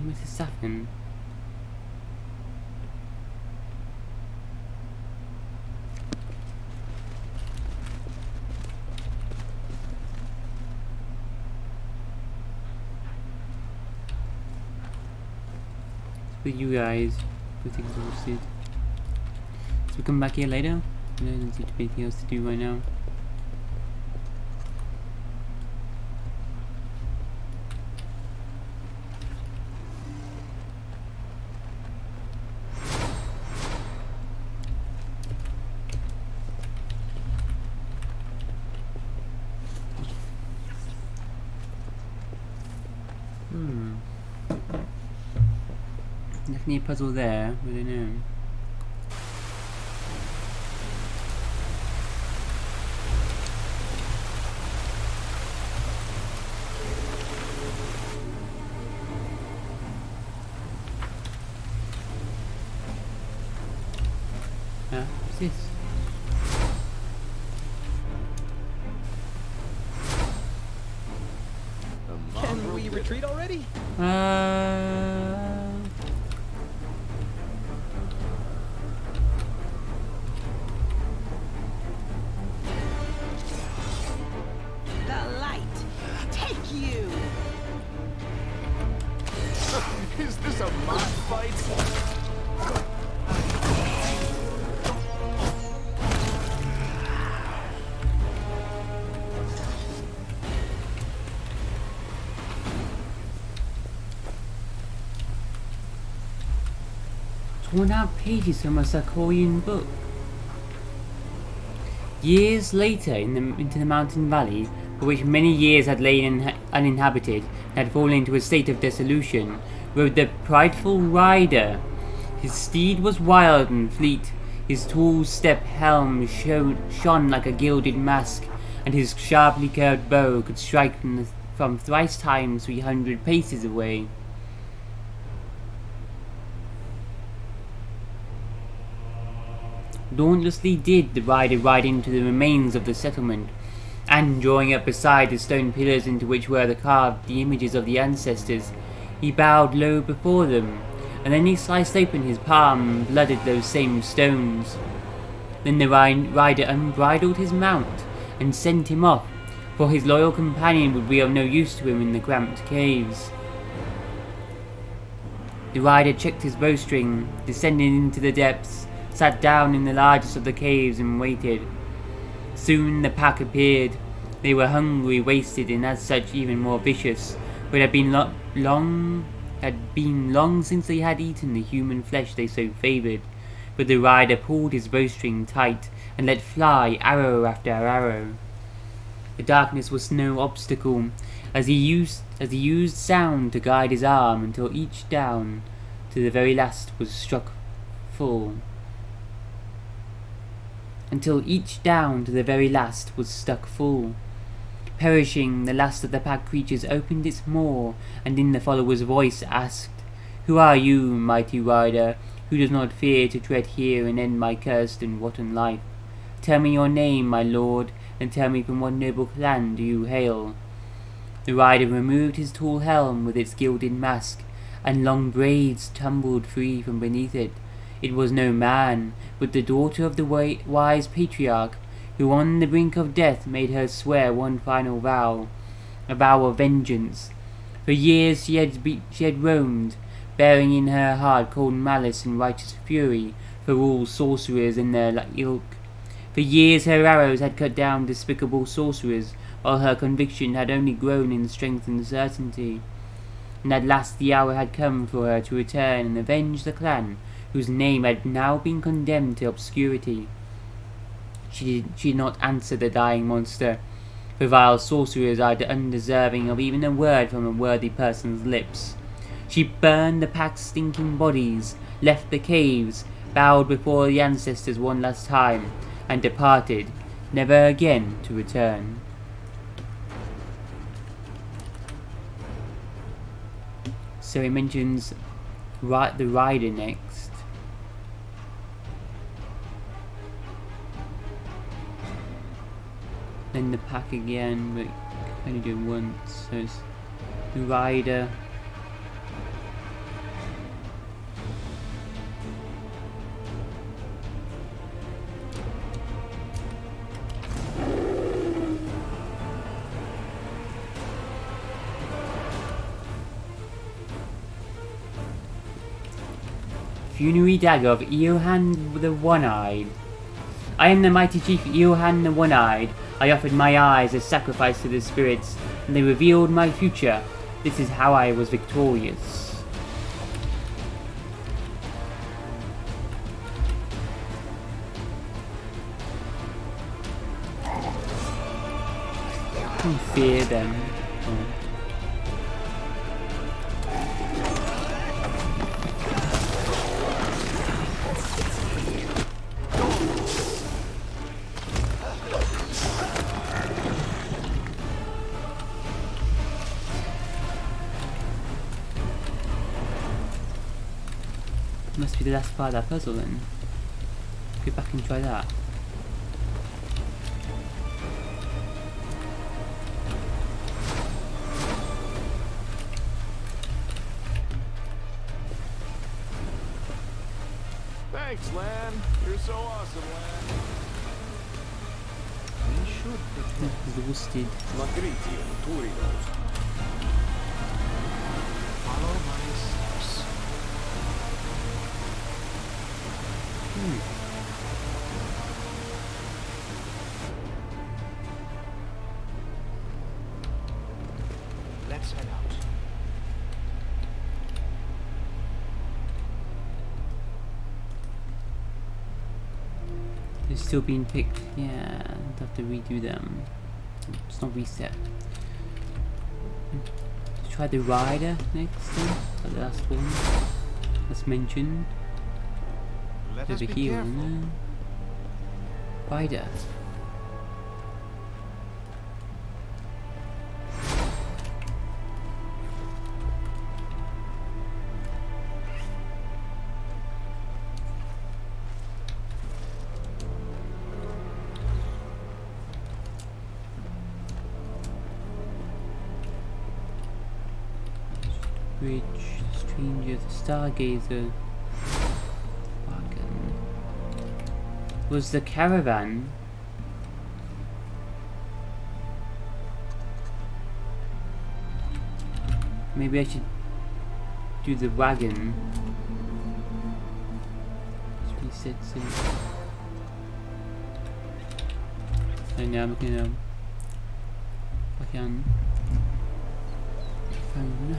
A: Mrs. Sylvan. With you guys, with exhausted. So we come back here later. I don't seem to be anything else to do right now. Definitely a puzzle there, I don't know. What's this?
D: Can we retreat already?
B: The light. Take you.
C: Is this a mock fight?
A: Torn out pages from a Sarkorian book. Years later, into the mountain valley, for which many years had lain uninhabited and had fallen into a state of dissolution, rode the prideful rider. His steed was wild and fleet, his tall step helm shone like a gilded mask, and his sharply curved bow could strike from thrice times 300 paces away. Dauntlessly did the rider ride into the remains of the settlement, and drawing up beside the stone pillars into which were carved the images of the ancestors, he bowed low before them, and then he sliced open his palm and blooded those same stones. Then the rider unbridled his mount and sent him off, for his loyal companion would be of no use to him in the cramped caves. The rider checked his bowstring, descended into the depths, sat down in the largest of the caves and waited. Soon the pack appeared. They were hungry, wasted, and as such even more vicious, for it had been long since they had eaten the human flesh they so favoured. But the rider pulled his bowstring tight and let fly arrow after arrow. The darkness was no obstacle, as he used sound to guide his arm until each down to the very last was struck full. Perishing, the last of the pack creatures opened its maw, and in the follower's voice asked, "Who are you, mighty rider, who does not fear to tread here and end my cursed and rotten life? Tell me your name, my lord, and tell me from what noble clan do you hail?" The rider removed his tall helm with its gilded mask, and long braids tumbled free from beneath it. It was no man, but the daughter of the wise patriarch, who on the brink of death made her swear one final vow, a vow of vengeance. For years she had roamed, bearing in her heart cold malice and righteous fury for all sorcerers and their ilk. For years her arrows had cut down despicable sorcerers, while her conviction had only grown in strength and certainty. And at last the hour had come for her to return and avenge the clan whose name had now been condemned to obscurity. She did not answer the dying monster, for vile sorcerers are undeserving of even a word from a worthy person's lips. She burned the pack's stinking bodies, left the caves, bowed before the ancestors one last time, and departed, never again to return. So he mentions the rider next. Then the pack again, but only do it once. So it's the rider. Funerary dagger of Eohan the One-Eyed. I am the mighty chief Eohan the One-Eyed. I offered my eyes as sacrifice to the spirits, and they revealed my future. This is how I was victorious. Don't fear them. Oh. Must be the last part of that puzzle then. Go back and try that.
E: Thanks, Lan. You're so awesome, Lan. We should protect
A: Exhausted.
E: Magritte and Turinos. Follow my steps. Let's head out.
A: They're still being picked. Yeah, I'll have to redo them. It's not reset. Let's try the rider next then. The last one. That's mentioned.
E: Let us
A: Over
E: be
A: here,
E: careful.
A: no. Rider. Bridge, stranger, the Stargazer. Wagon. Was the Caravan? Maybe I should do the wagon. Let's reset it. So now I'm gonna back on phone.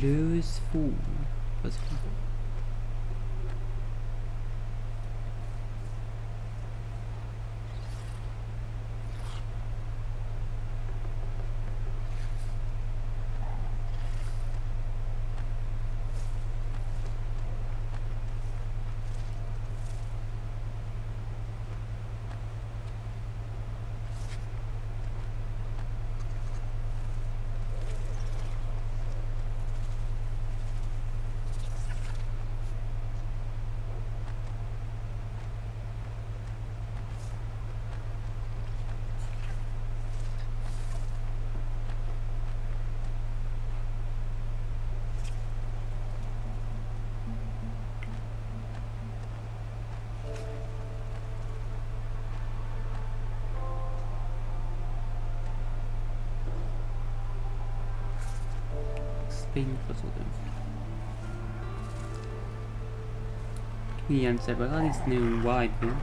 A: Lose fool. What's it? Explain the puzzle then. The answer, but at least know why though.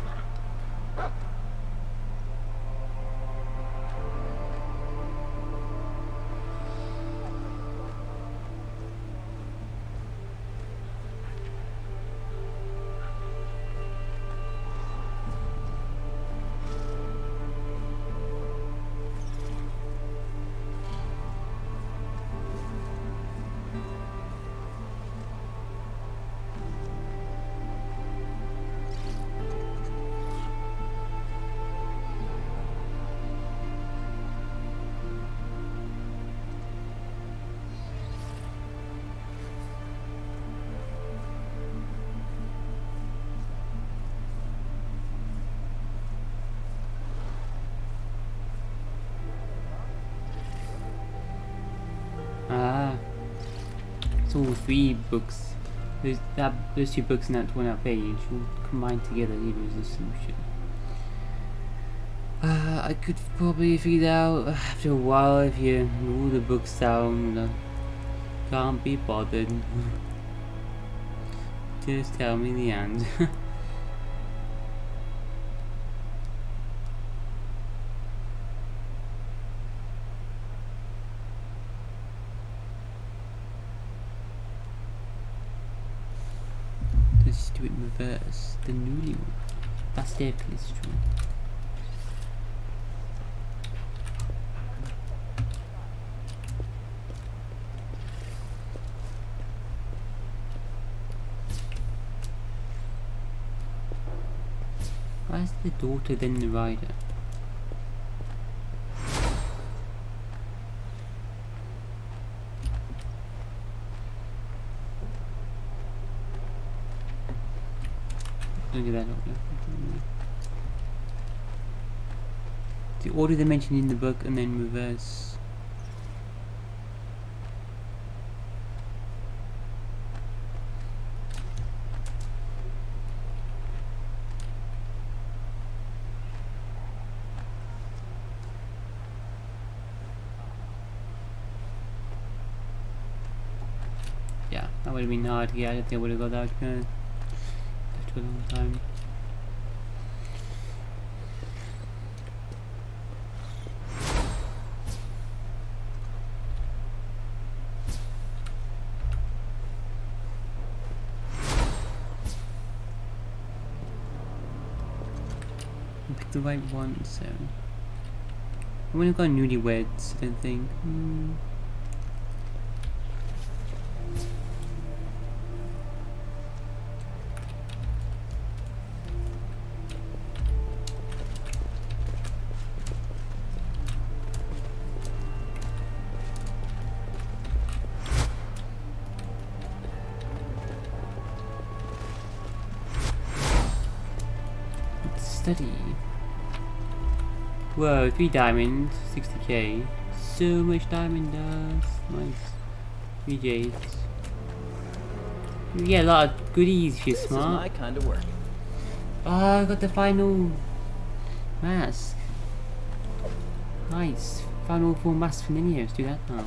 A: Ah, it's all three books. Those two books and that one out page all combined together to give us a solution. I could probably figure it out after a while if you rule the books down. Can't be bothered. Just tell me the end. Let's do it in reverse. The newly one. That's definitely true. Why is the daughter then the rider? Look at that. The order they mentioned in the book and then reverse. Yeah, that would have been hard to get. I don't think I would have got that good. After a long time. I picked the right one, so I wouldn't have got newlyweds, I don't think. study. Whoa, 3 diamonds, 60k. So much diamond dust. Nice. 3 jades. You get a lot of goodies if you're
D: This
A: smart.
D: is my kind of work.
A: Oh, I got the final mask. Nice. Final full mask from Ninja. Let's do that now.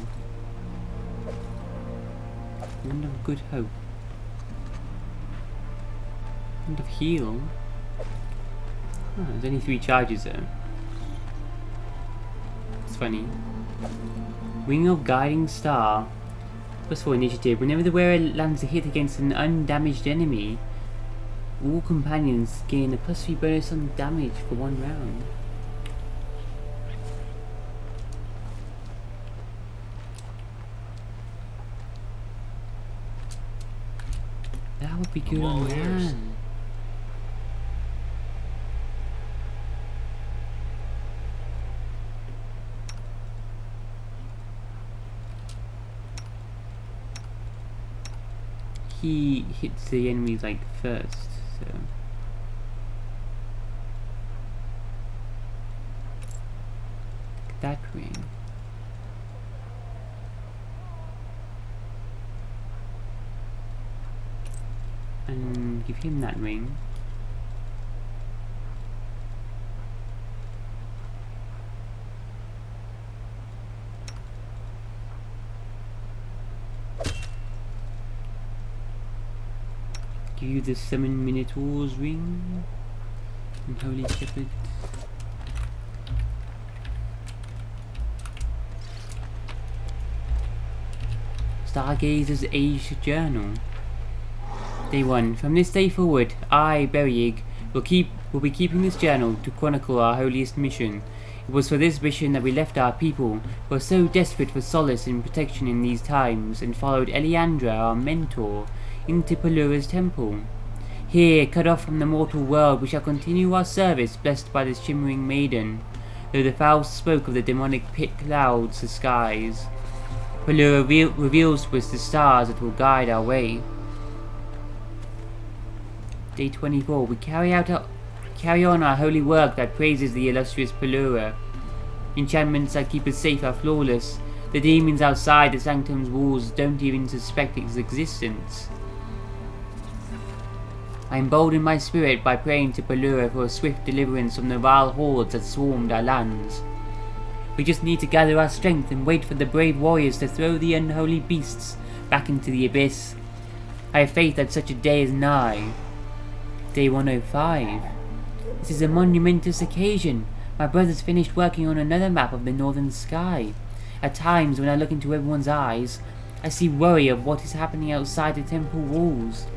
A: Wand of Good Hope. Wand of Heal. Oh, there's only 3 charges though. It's funny. Wing of Guiding Star. Plus 4 initiative. Whenever the wearer lands a hit against an undamaged enemy, all companions gain a +3 bonus on damage for 1 round. That would be good on land. He hits the enemies like first, so that ring. And give him that ring. Give you the Summon Minotaur's ring and Holy Shepherd. Stargazer's Age Journal. Day 1. From this day forward, I, Berryig, will be keeping this journal to chronicle our holiest mission. It was for this mission that we left our people, who are so desperate for solace and protection in these times, and followed Eliandra, our mentor, into Pelura's temple. Here, cut off from the mortal world, we shall continue our service, blessed by this shimmering maiden, though the foul smoke of the demonic pit clouds the skies. Pelura reveals to us the stars that will guide our way. Day 24. We carry on our holy work that praises the illustrious Pelura. Enchantments that keep us safe are flawless. The demons outside the sanctum's walls don't even suspect its existence. I embolden my spirit by praying to Pelura for a swift deliverance from the vile hordes that swarmed our lands. We just need to gather our strength and wait for the brave warriors to throw the unholy beasts back into the abyss. I have faith that such a day is nigh. Day 105. This is a monumentous occasion. My brother's finished working on another map of the northern sky. At times, when I look into everyone's eyes, I see worry of what is happening outside the temple walls.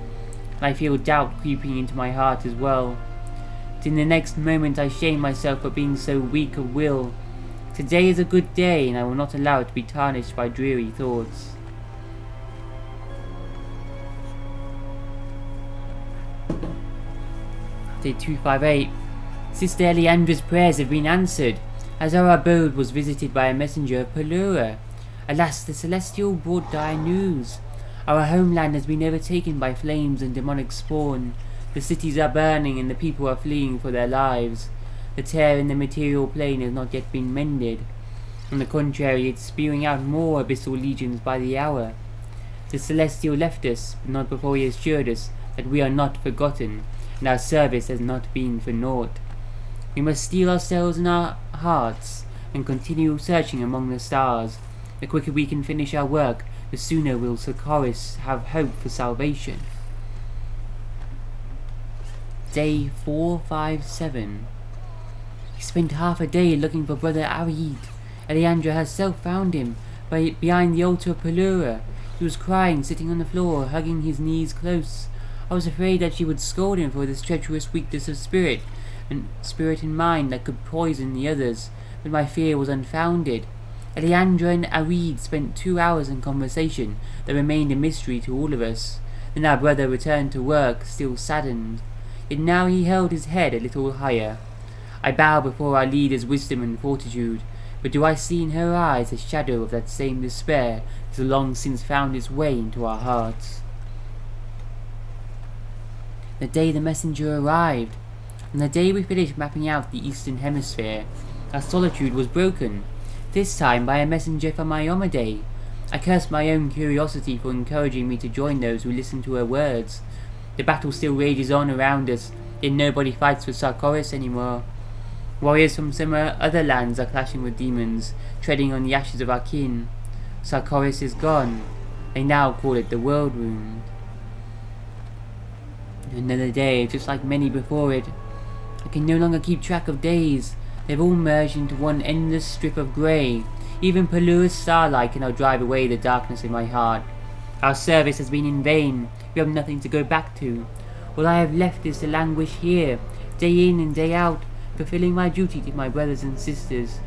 A: And I feel doubt creeping into my heart as well. But in the next moment I shame myself for being so weak of will. Today is a good day, and I will not allow it to be tarnished by dreary thoughts. Day 258. Sister Eliandra's prayers have been answered, as our abode was visited by a messenger of Pelura. Alas, the Celestial brought dire news. Our homeland has been overtaken by flames and demonic spawn. The cities are burning and the people are fleeing for their lives. The tear in the material plane has not yet been mended. On the contrary, it's spewing out more abyssal legions by the hour. The Celestial left us, but not before he assured us that we are not forgotten, and our service has not been for naught. We must steel ourselves in our hearts and continue searching among the stars. The quicker we can finish our work, the sooner will Sorcerer have hope for salvation. Day 457. We spent half a day looking for Brother Arid. Eliandra herself found him behind the altar of Pelura. He was crying, sitting on the floor, hugging his knees close. I was afraid that she would scold him for this treacherous weakness of spirit and mind that could poison the others, but my fear was unfounded. Eliandra and Arid spent 2 hours in conversation that remained a mystery to all of us. Then our brother returned to work, still saddened. Yet now he held his head a little higher. I bow before our leader's wisdom and fortitude, but do I see in her eyes a shadow of that same despair that has long since found its way into our hearts? The day the messenger arrived, On the day we finished mapping out the Eastern Hemisphere, our solitude was broken, this time by a messenger from Iomade. I cursed my own curiosity for encouraging me to join those who listen to her words. The battle still rages on around us, yet nobody fights for Sarkoris anymore. Warriors from some other lands are clashing with demons, treading on the ashes of our kin. Sarkoris is gone. They now call it the World Wound. Another day, just like many before it. I can no longer keep track of days. They've all merged into one endless strip of grey. Even Pellua's starlight cannot drive away the darkness in my heart. Our service has been in vain. We have nothing to go back to. All I have left is to languish here, day in and day out, fulfilling my duty to my brothers and sisters.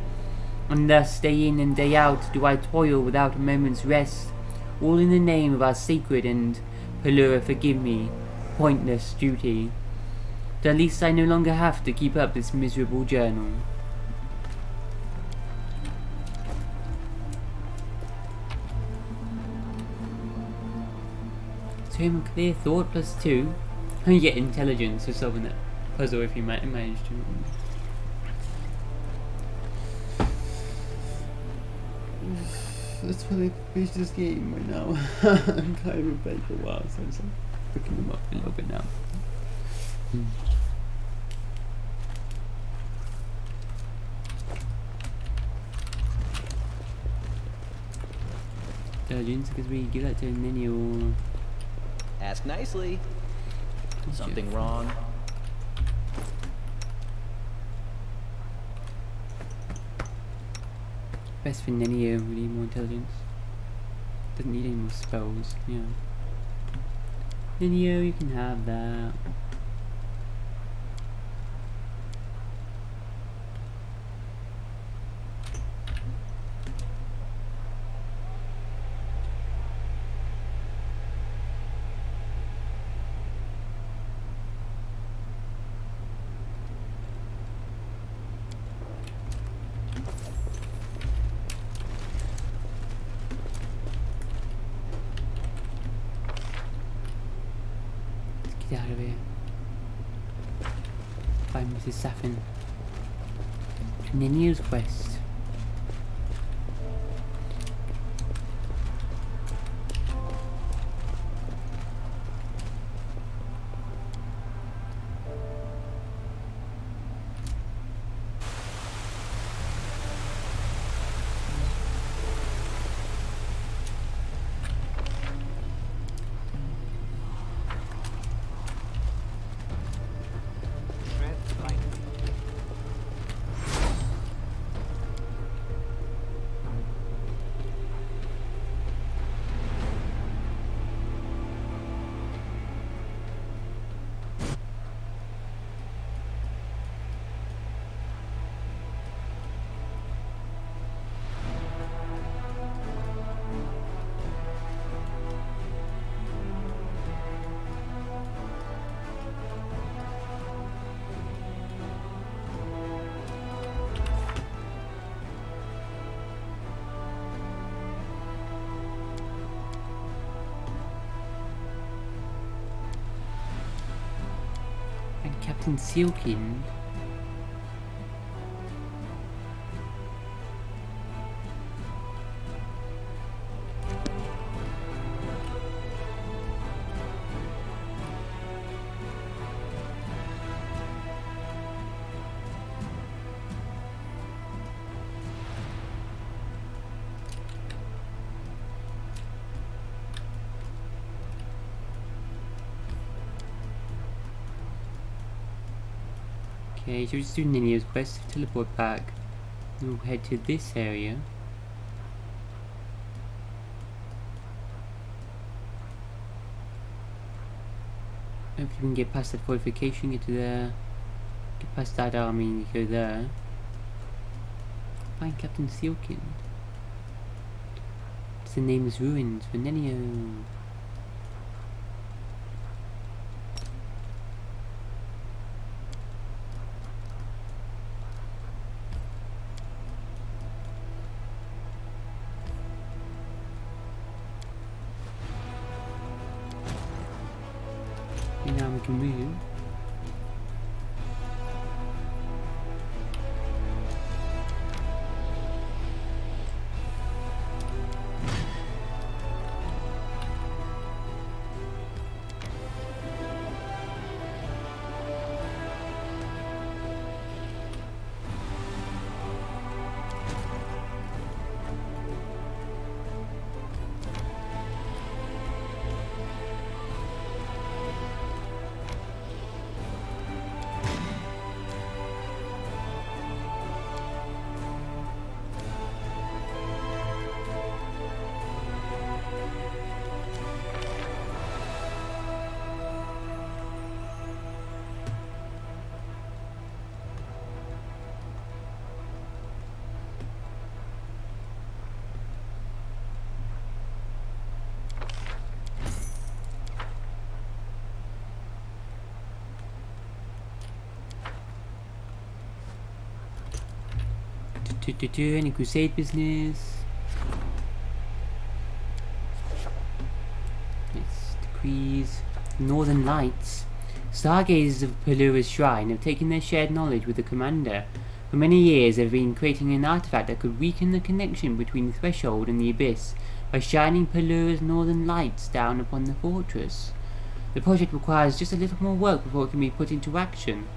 A: And thus, day in and day out, do I toil without a moment's rest, all in the name of our sacred and, Pellua, forgive me, pointless duty. But at least I no longer have to keep up this miserable journal. So I'm a clear thought +2. And you get intelligence for solving that puzzle if you manage to. That's why they finished this game right now. I can't even play for a while, so I'm just picking them up a little bit now. Intelligence, because we give that to Nini or...
D: Ask nicely. Something wrong?
A: Best for Nenio, we need more intelligence. Doesn't need any more spells, yeah. Nenio, you can have that. Get out of here. Find Mrs. Safin. Ninio's quest. Captain Sealkin. Okay, so we'll just do Ninio's quest, teleport back. We'll head to this area. Hopefully we can get past that fortification, get to there. Get past that army and go there. Find Captain Sealkin. It's the nameless ruins for Ninio. Now we can move. Any crusade business? It's decrees. Northern Lights. Stargazers of Pelura's Shrine have taken their shared knowledge with the commander. For many years they've been creating an artifact that could weaken the connection between the Threshold and the Abyss by shining Pelura's northern lights down upon the fortress. The project requires just a little more work before it can be put into action.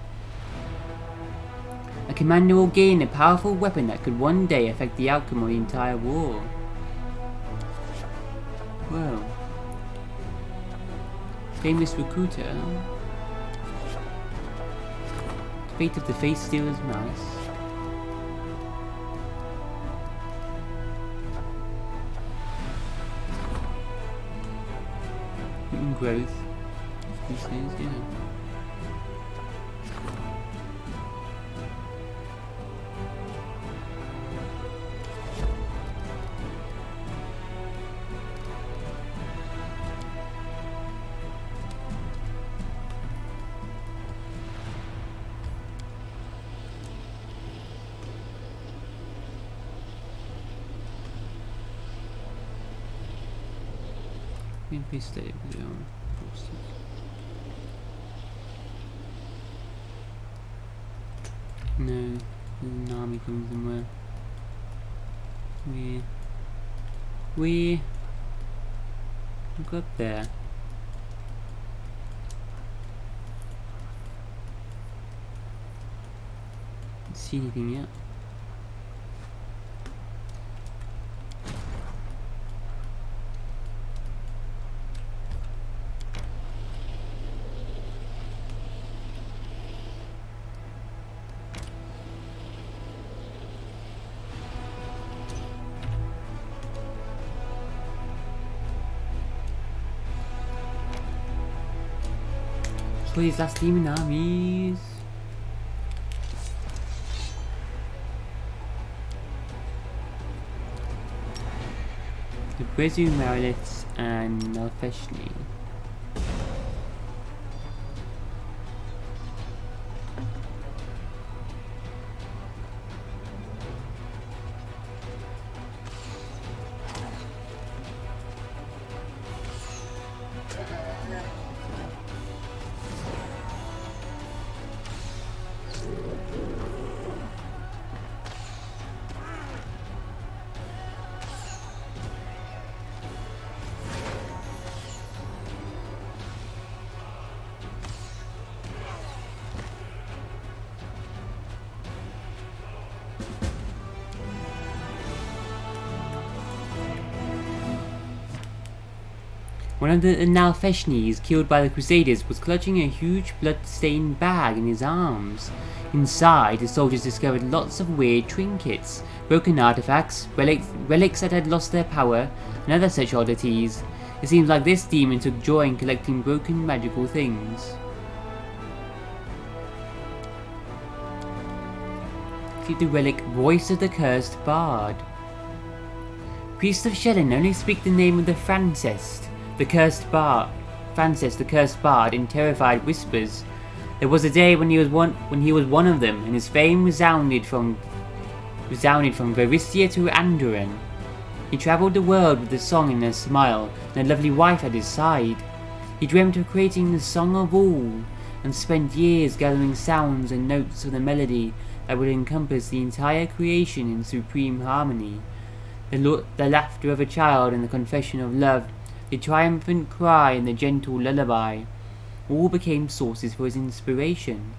A: A commander will gain a powerful weapon that could one day affect the outcome of the entire war. Whoa. Famous recruiter. Fate of the Face Stealer's Mouse. Mutant growth. These things, yeah. Paste that video. No, there's an army coming somewhere. We go up there. Don't see anything yet. These last demon armies. The Brezu Mariliths and Nalfeshni. One of the Nalfeshnis killed by the Crusaders was clutching a huge blood-stained bag in his arms. Inside, the soldiers discovered lots of weird trinkets, broken artifacts, relics that had lost their power, and other such oddities. It seems like this demon took joy in collecting broken magical things. See the relic Voice of the Cursed Bard. Priests of Shelyn only speak the name of the Frances, the Cursed Bard, in terrified whispers. There was a day when he was one of them, and his fame resounded from Varistia to Andoran. He travelled the world with a song in a smile, and a lovely wife at his side. He dreamt of creating the Song of All, and spent years gathering sounds and notes of the melody that would encompass the entire creation in supreme harmony. The laughter of a child and the confession of love, the triumphant cry and the gentle lullaby, all became sources for his inspiration.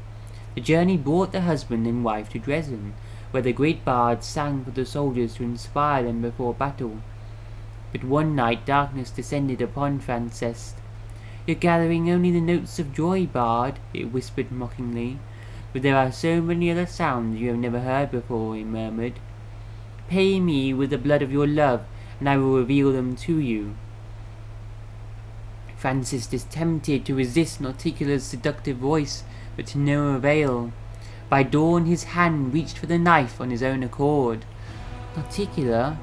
A: The journey brought the husband and wife to Dresden, where the great bard sang for the soldiers to inspire them before battle. But one night darkness descended upon Frances. "You're gathering only the notes of joy, bard," it whispered mockingly. "But there are so many other sounds you have never heard before," he murmured. "Pay me with the blood of your love, and I will reveal them to you." Francis is tempted to resist Nauticula's seductive voice, but to no avail. By dawn his hand reached for the knife on his own accord. Nauticula?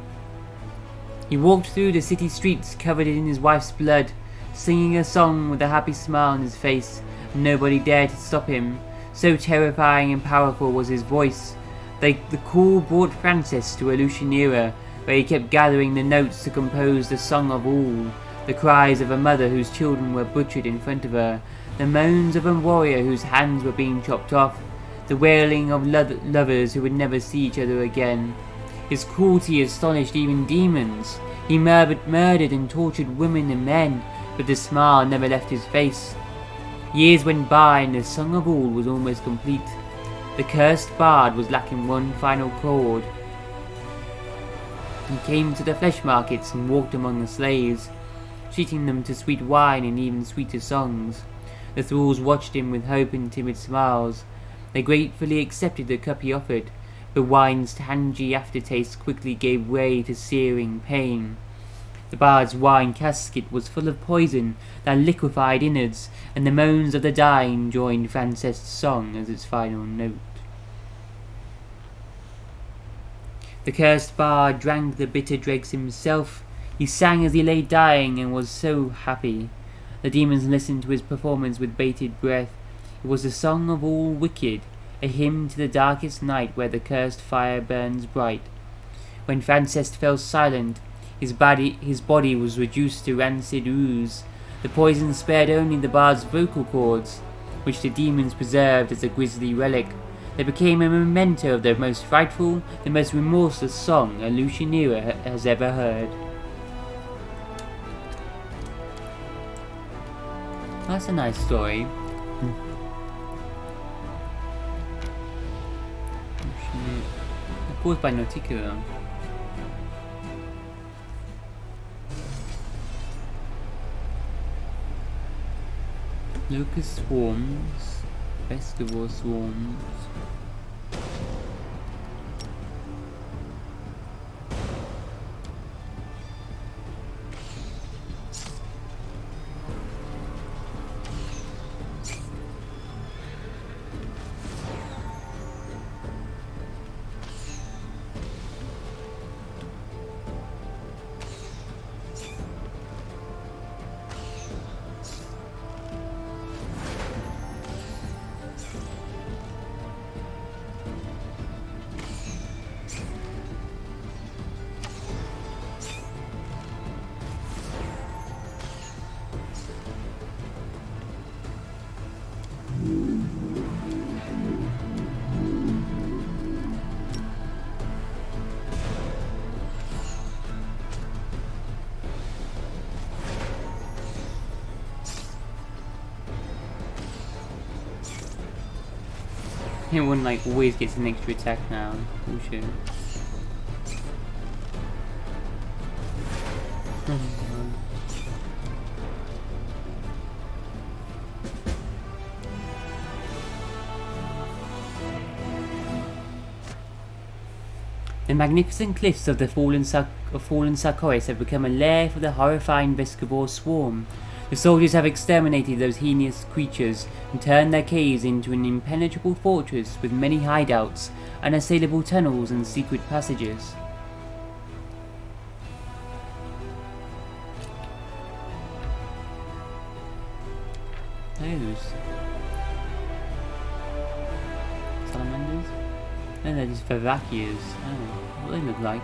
A: He walked through the city streets covered in his wife's blood, singing a song with a happy smile on his face, and nobody dared to stop him. So terrifying and powerful was his voice. The call brought Francis to Elutionera, where he kept gathering the notes to compose the Song of All, the cries of a mother whose children were butchered in front of her, the moans of a warrior whose hands were being chopped off, the wailing of lovers who would never see each other again. His cruelty astonished even demons. He murdered and tortured women and men, but the smile never left his face. Years went by and the Song of All was almost complete. The cursed bard was lacking one final chord. He came to the flesh markets and walked among the slaves, treating them to sweet wine and even sweeter songs. The thralls watched him with hope and timid smiles. They gratefully accepted the cup he offered, but wine's tangy aftertaste quickly gave way to searing pain. The bard's wine casket was full of poison that liquefied innards, and the moans of the dying joined Frances' song as its final note. The cursed bard drank the bitter dregs himself. He sang as he lay dying and was so happy. The demons listened to his performance with bated breath. It was the song of all wicked, a hymn to the darkest night where the cursed fire burns bright. When Frances fell silent, his body was reduced to rancid ooze. The poison spared only the bard's vocal cords, which the demons preserved as a grisly relic. They became a memento of the most frightful, the most remorseless song Elutionera has ever heard. That's a nice story. Caused by Nautica. Locust swarms, festival swarms. Everyone like always gets an extra attack now. Bullshit. The magnificent cliffs of the fallen Sarkoris have become a lair for the horrifying Vescivore swarm. The soldiers have exterminated those heinous creatures and turned their caves into an impenetrable fortress with many hideouts, unassailable tunnels and secret passages. Those salamanders? No, they're just Vavakias. I don't know what they look like.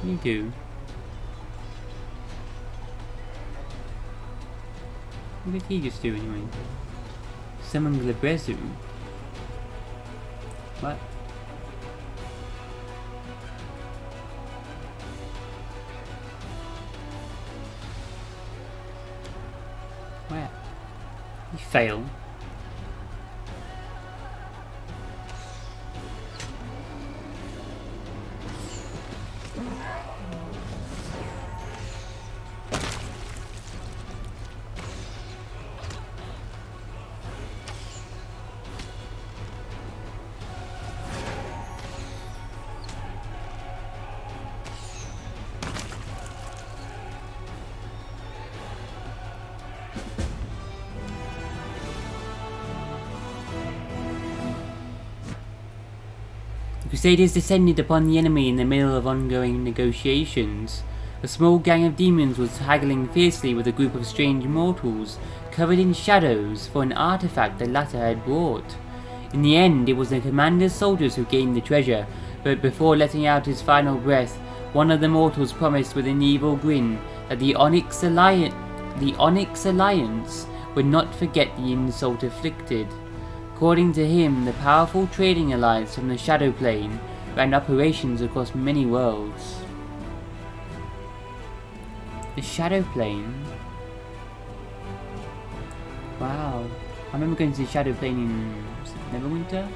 A: You do. What did he just do anyway? Summon Glabrezu. What? Where? You fail. Crusaders descended upon the enemy in the middle of ongoing negotiations. A small gang of demons was haggling fiercely with a group of strange mortals, covered in shadows, for an artifact the latter had brought. In the end, it was the commander's soldiers who gained the treasure, but before letting out his final breath, one of the mortals promised with an evil grin that the Onyx Alliance would not forget the insult afflicted. According to him, the powerful trading alliance from the Shadow Plane ran operations across many worlds. The Shadow Plane? Wow. I remember going to the Shadow Plane in Neverwinter?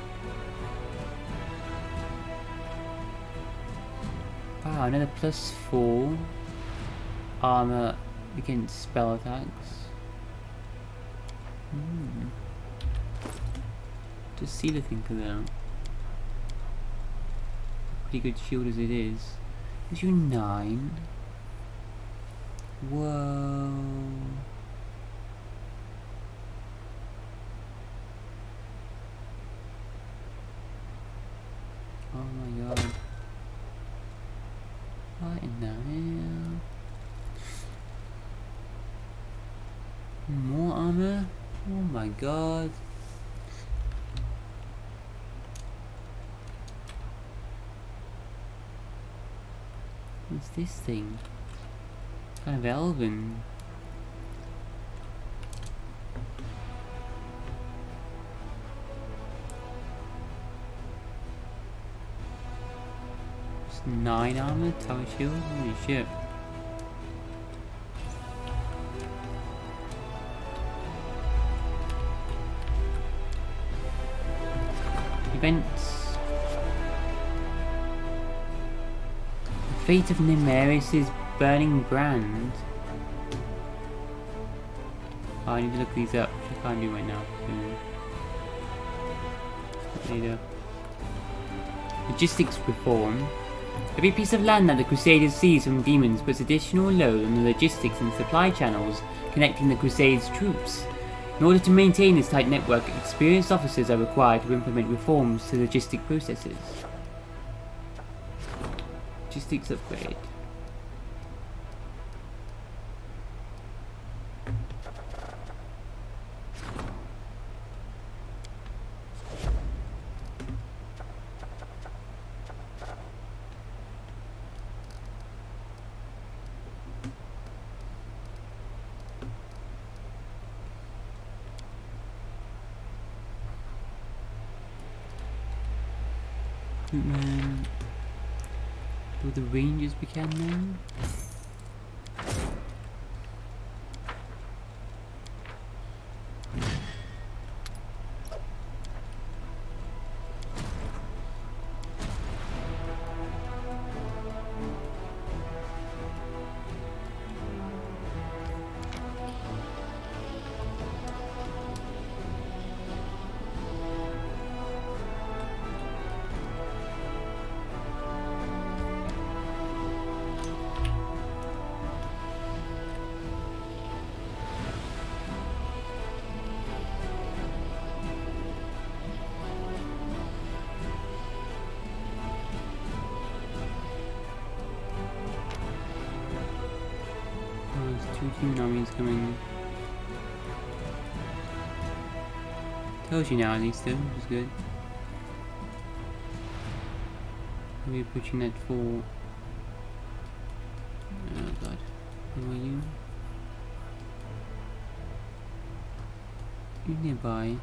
A: Wow, another +4 armor against spell attacks. Just see the thinker though. Pretty good shield as it is. Gives you 9. Whoa. Oh my god. What in the hell? More armor? Oh my god. What's this thing? Kind of elven. Just 9 armor, tower shield, holy shit. Events. The fate of Nemeris' burning brand. Oh, I need to look these up, which I can't do right now. So. Later. Logistics reform. Every piece of land that the Crusaders seize from demons puts additional load on the logistics and supply channels connecting the Crusades' troops. In order to maintain this tight network, experienced officers are required to implement reforms to logistic processes. Logistics upgrade. Do the rangers we can now? Two armies coming. Tells you now at least though, which is good. We're pushing that for. Oh god. Who are you? You nearby.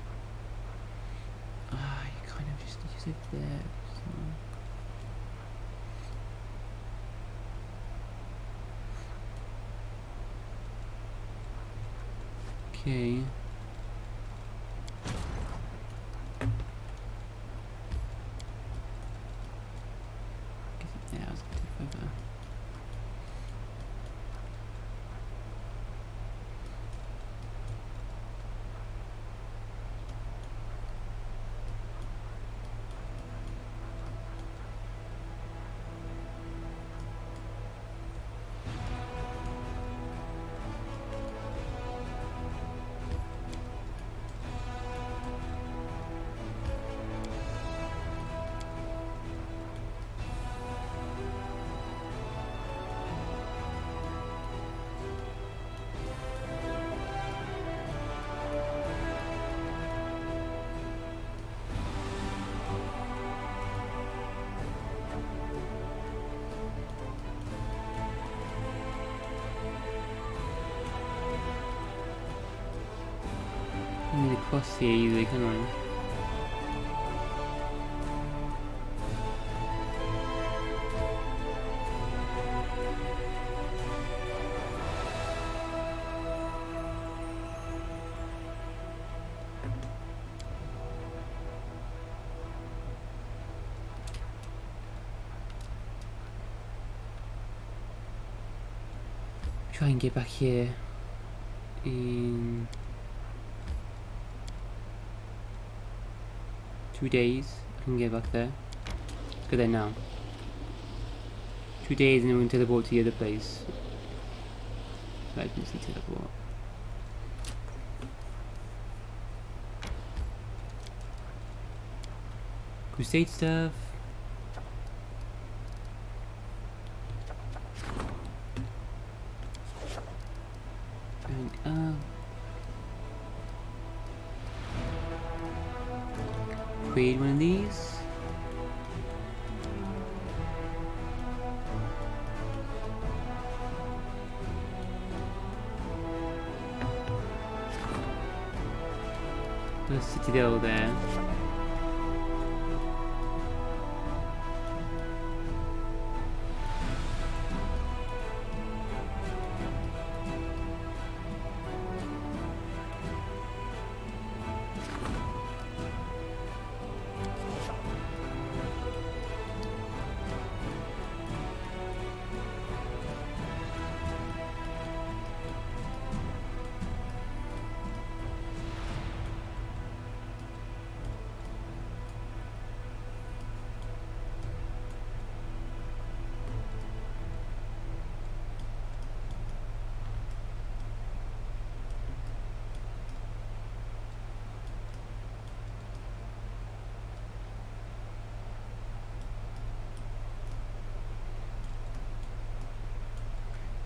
A: Ah, you kind of just use it there. So. Okay. Yeah, I was gonna take over. can't get across here either, can I? Try and get back here in 2 days. I can get back there. Go there now. 2 days and then we can teleport to the other place. Emergency teleport. Crusade stuff. Create one of these. Put a citadel there.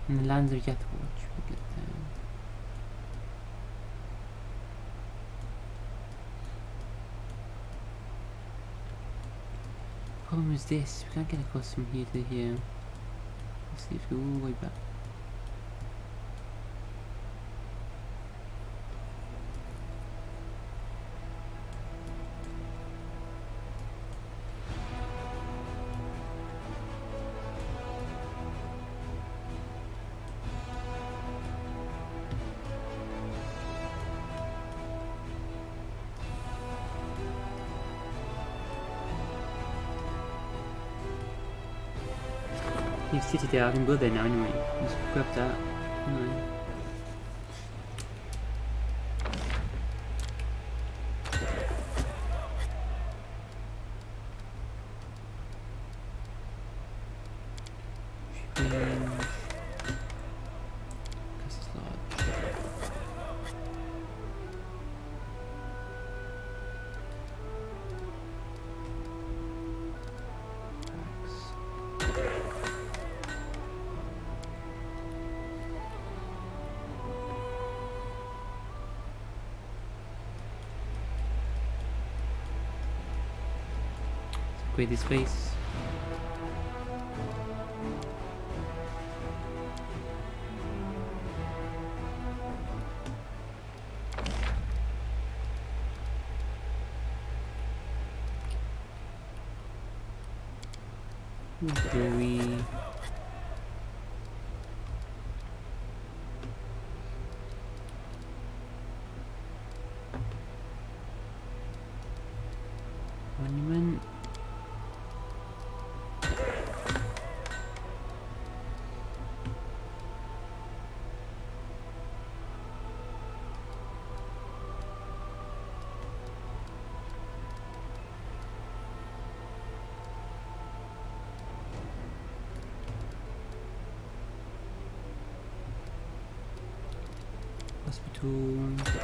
A: In the lands of Yathwatch, we get there. The problem is this, we can't get across from here to here. Let's see if we go all the way back. You've sitted there, I can go there now anyway. Just grab that. No. Upgrade this base. Do we? Monument. Hospital.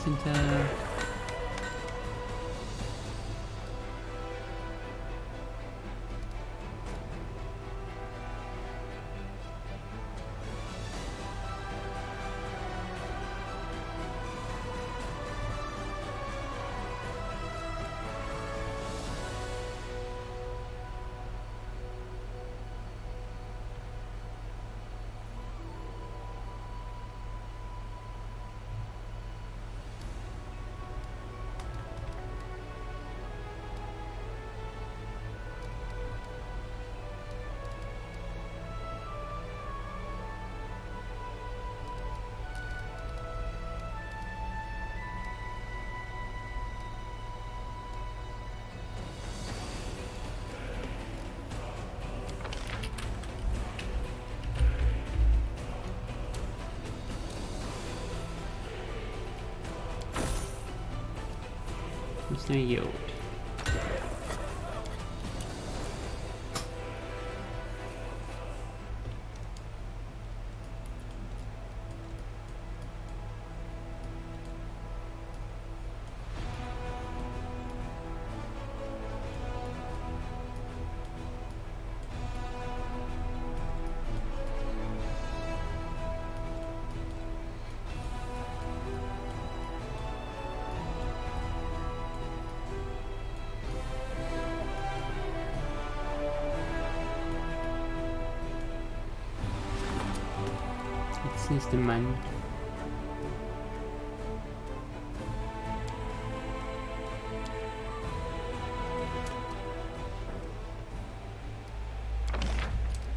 A: Center. Mercenary Guild. It's demand.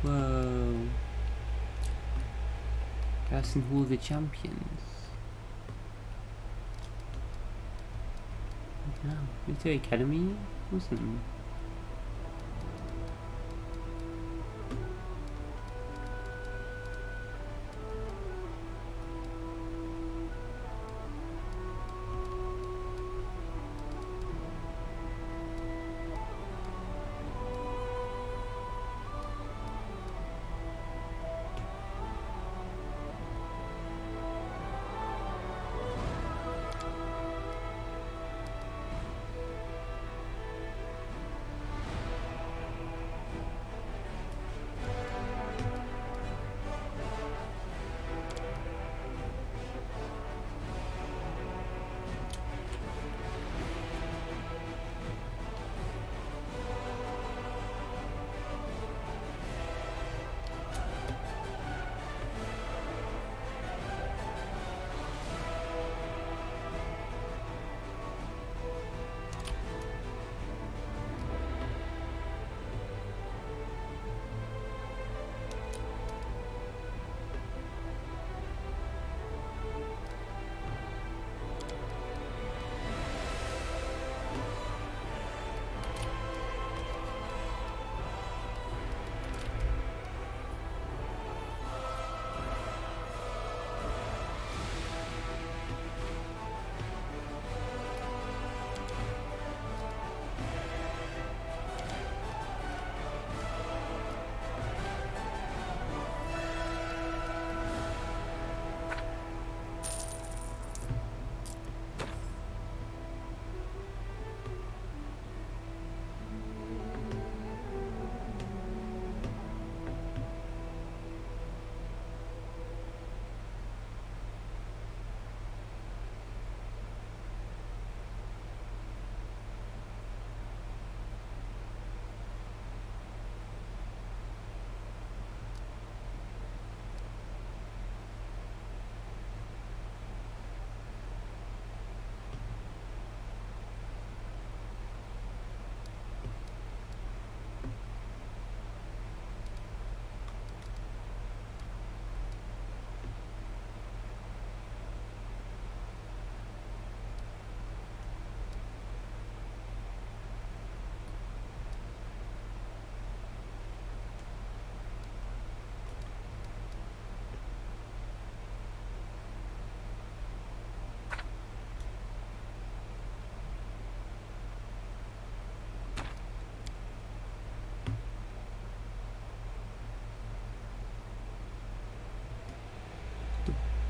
A: Whoa. Garrison Hall of the Champions. No, military academy? Awesome.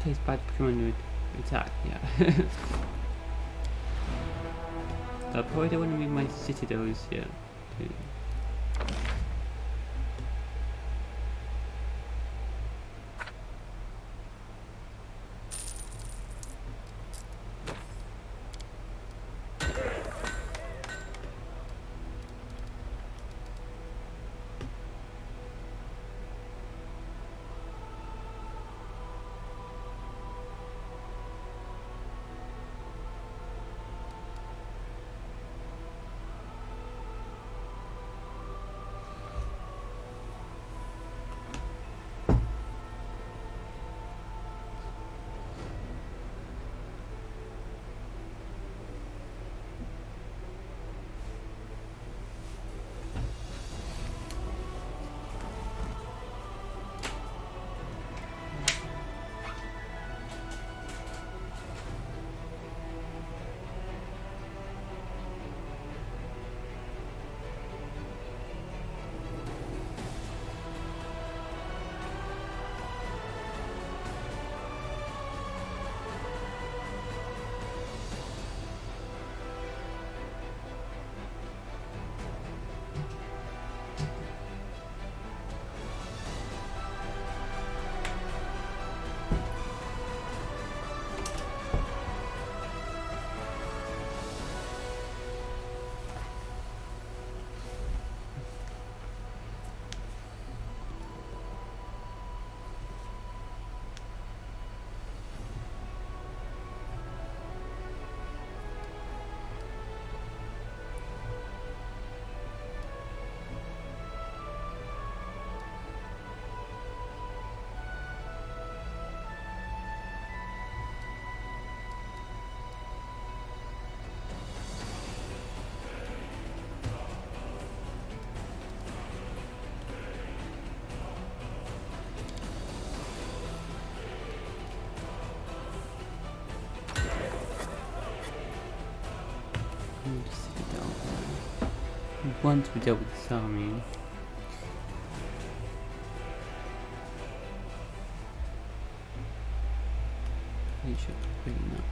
A: Tastes bad to come under attack, yeah. I probably don't want to move my citadels yet. once we dealt with this army. They should bring that.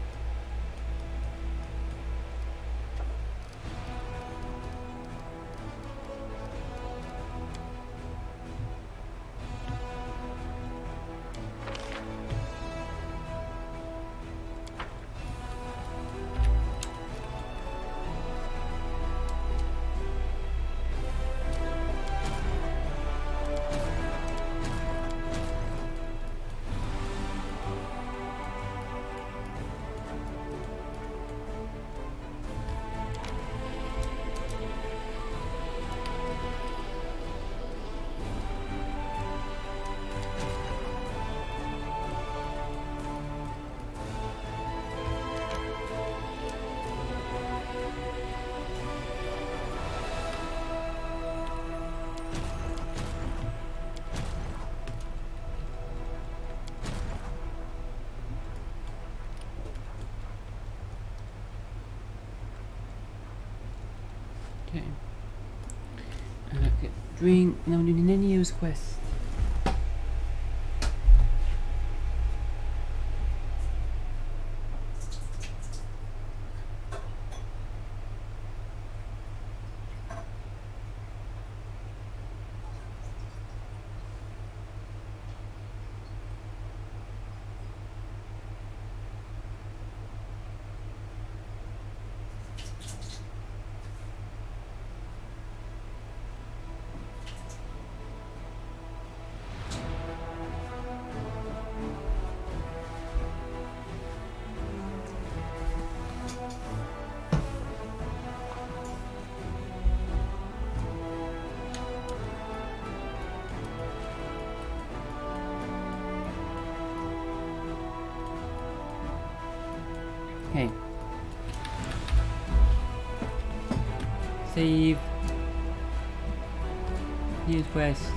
A: Okay. Drink. Now we're doing an Neo's quest. Okay. Save. Use quest.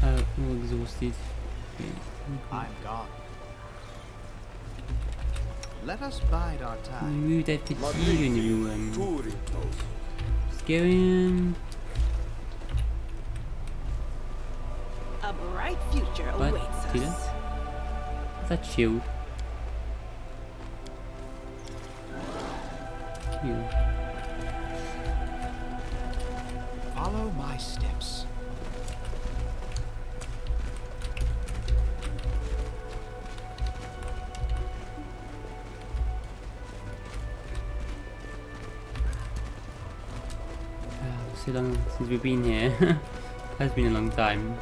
A: Oh, I'm exhausted. Okay.
C: I'm gone. Let us bide our time.
A: Remove that fatigue in everyone. Just go in.
B: A bright future
A: What?
B: awaits
A: See
B: us.
A: that? That's a shield. Here.
C: Follow my steps.
A: So long since we've been here. Has been a long time.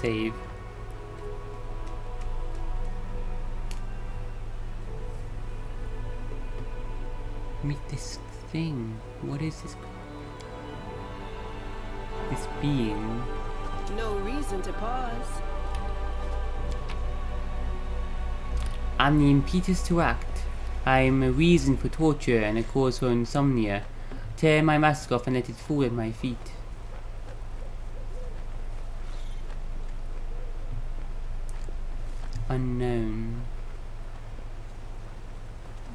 A: Save. Meet this thing. What is this? This being.
B: No reason to pause.
A: I'm the impetus to act. I'm a reason for torture and a cause for insomnia. Tear my mask off and let it fall at my feet. Unknown.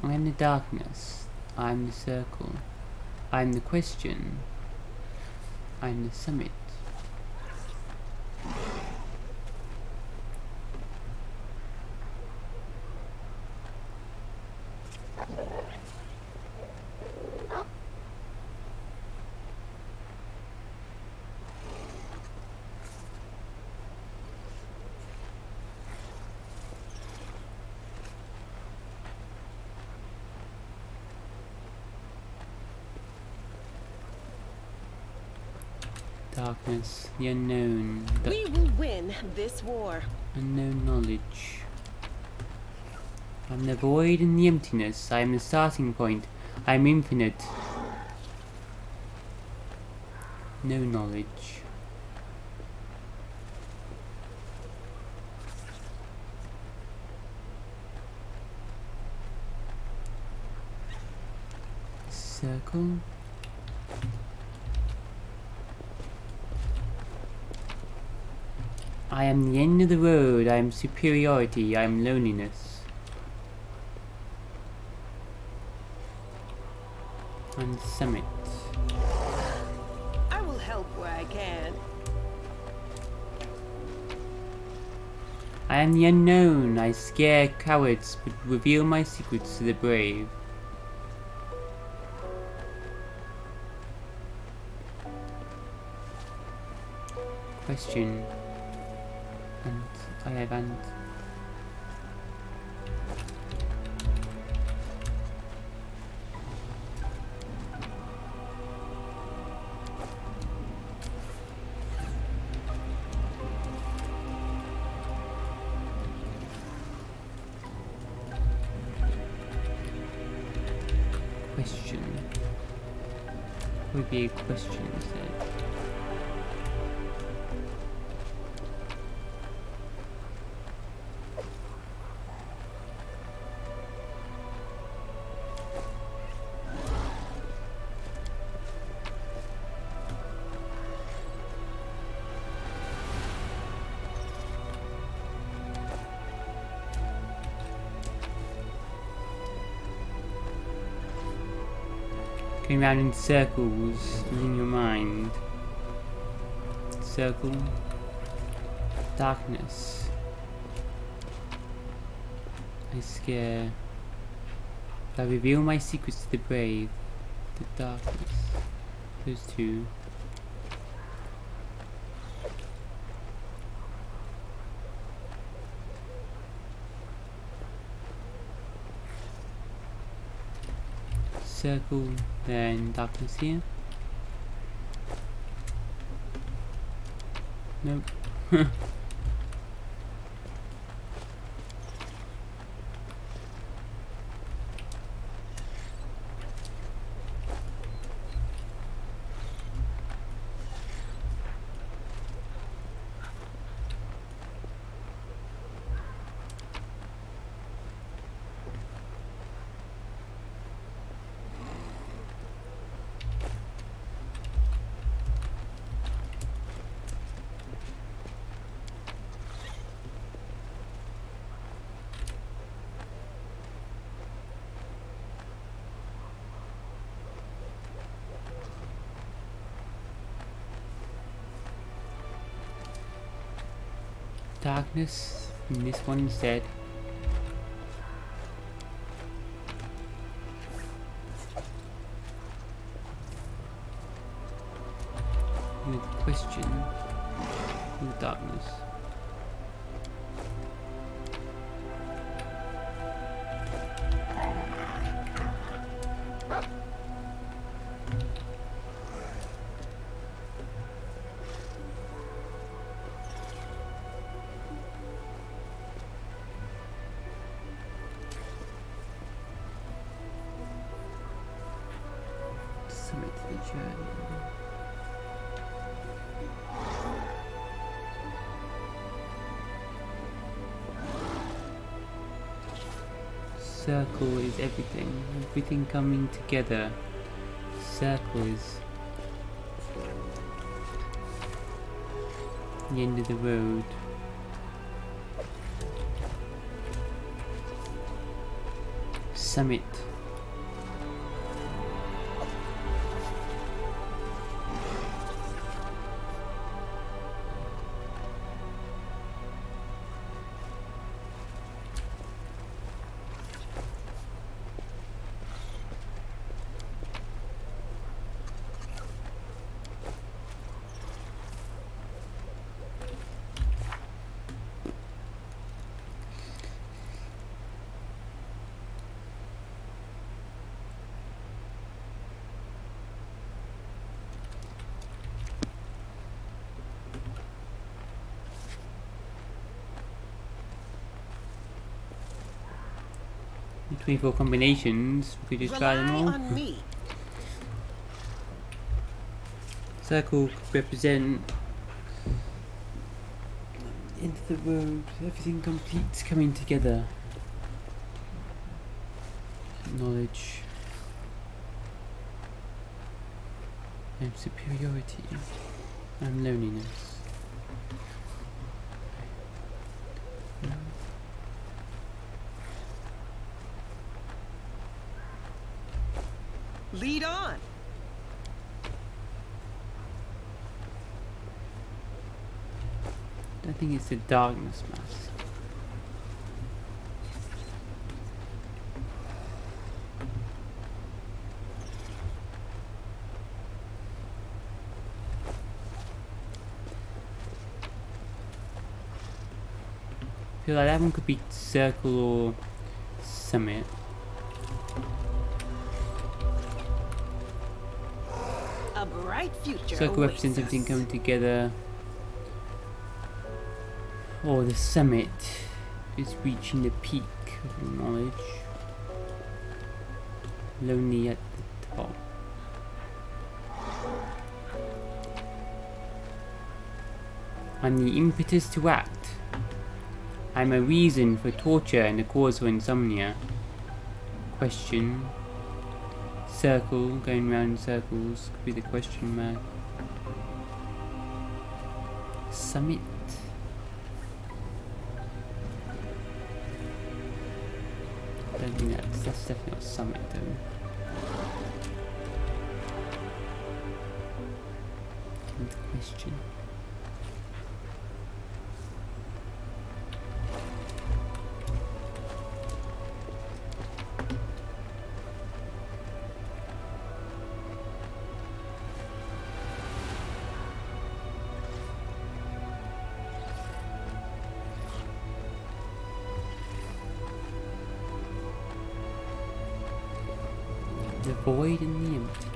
A: I'm the darkness. I'm the circle. I'm the question. I'm the summit. Darkness, the unknown,
B: We will win this war.
A: unknown knowledge. I'm the void and the emptiness. I am the starting point. I am infinite. No knowledge. Circle. I am the end of the road, I am superiority, I am loneliness. And summit.
B: I will help where I can.
A: I am the unknown, I scare cowards but reveal my secrets to the brave. Question. And I have and. Question. Would be a question instead. Going round in circles in your mind. Circle. Darkness. I scare. I reveal my secrets to the brave. The darkness. Those two. Circle, then darkness here. Nope. Darkness in this one instead. With question. With darkness. Summit the journey. Circle is everything. Everything coming together. Circle is the end of the road. Summit. The 24 combinations, we could just try them all.
B: On me.
A: Circle could represent into the road, everything completes coming together. Knowledge and superiority and loneliness.
B: Lead on.
A: I think it's the darkness mask. I feel like that one could be circle or summit.
B: A bright future
A: Circle
B: awaits
A: represents everything
B: us.
A: coming together. Or the summit is reaching the peak of knowledge. Lonely at the top. I'm the impetus to act. I'm a reason for torture and the cause for insomnia. Question. Circle, going round in circles, could be the question mark. Summit. I don't think that's definitely not summit though. Good question. The void and the empty.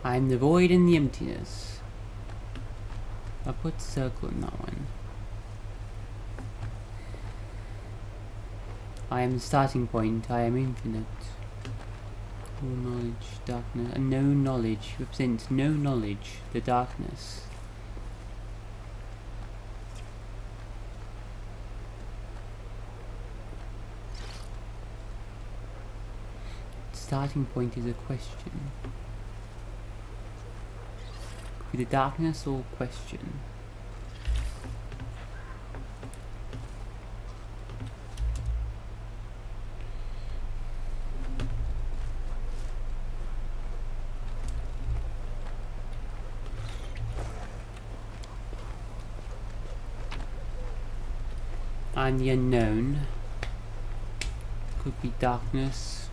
A: I'm the void and the emptiness. I'll put circle in that one. I am the starting point. I am infinite. All knowledge, darkness, and no knowledge represents no knowledge, the darkness. Starting point is a question. Could be the darkness or question. And the unknown could be darkness.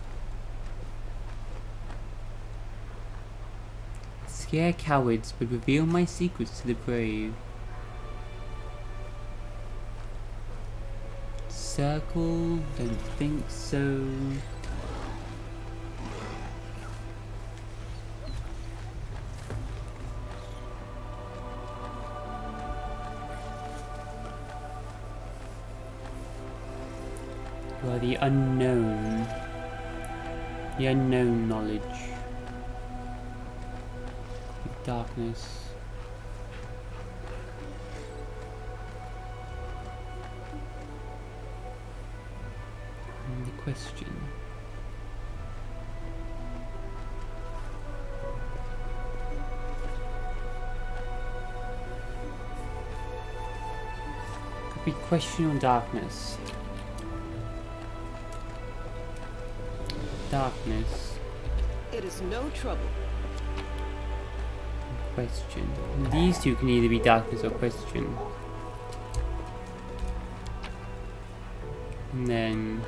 A: Scare cowards but reveal my secrets to the brave. Circle, don't think so. Well, the unknown knowledge, darkness. And the question. Could be question or darkness. Darkness.
B: It is no trouble.
A: Question. These two can either be darkness or question. And then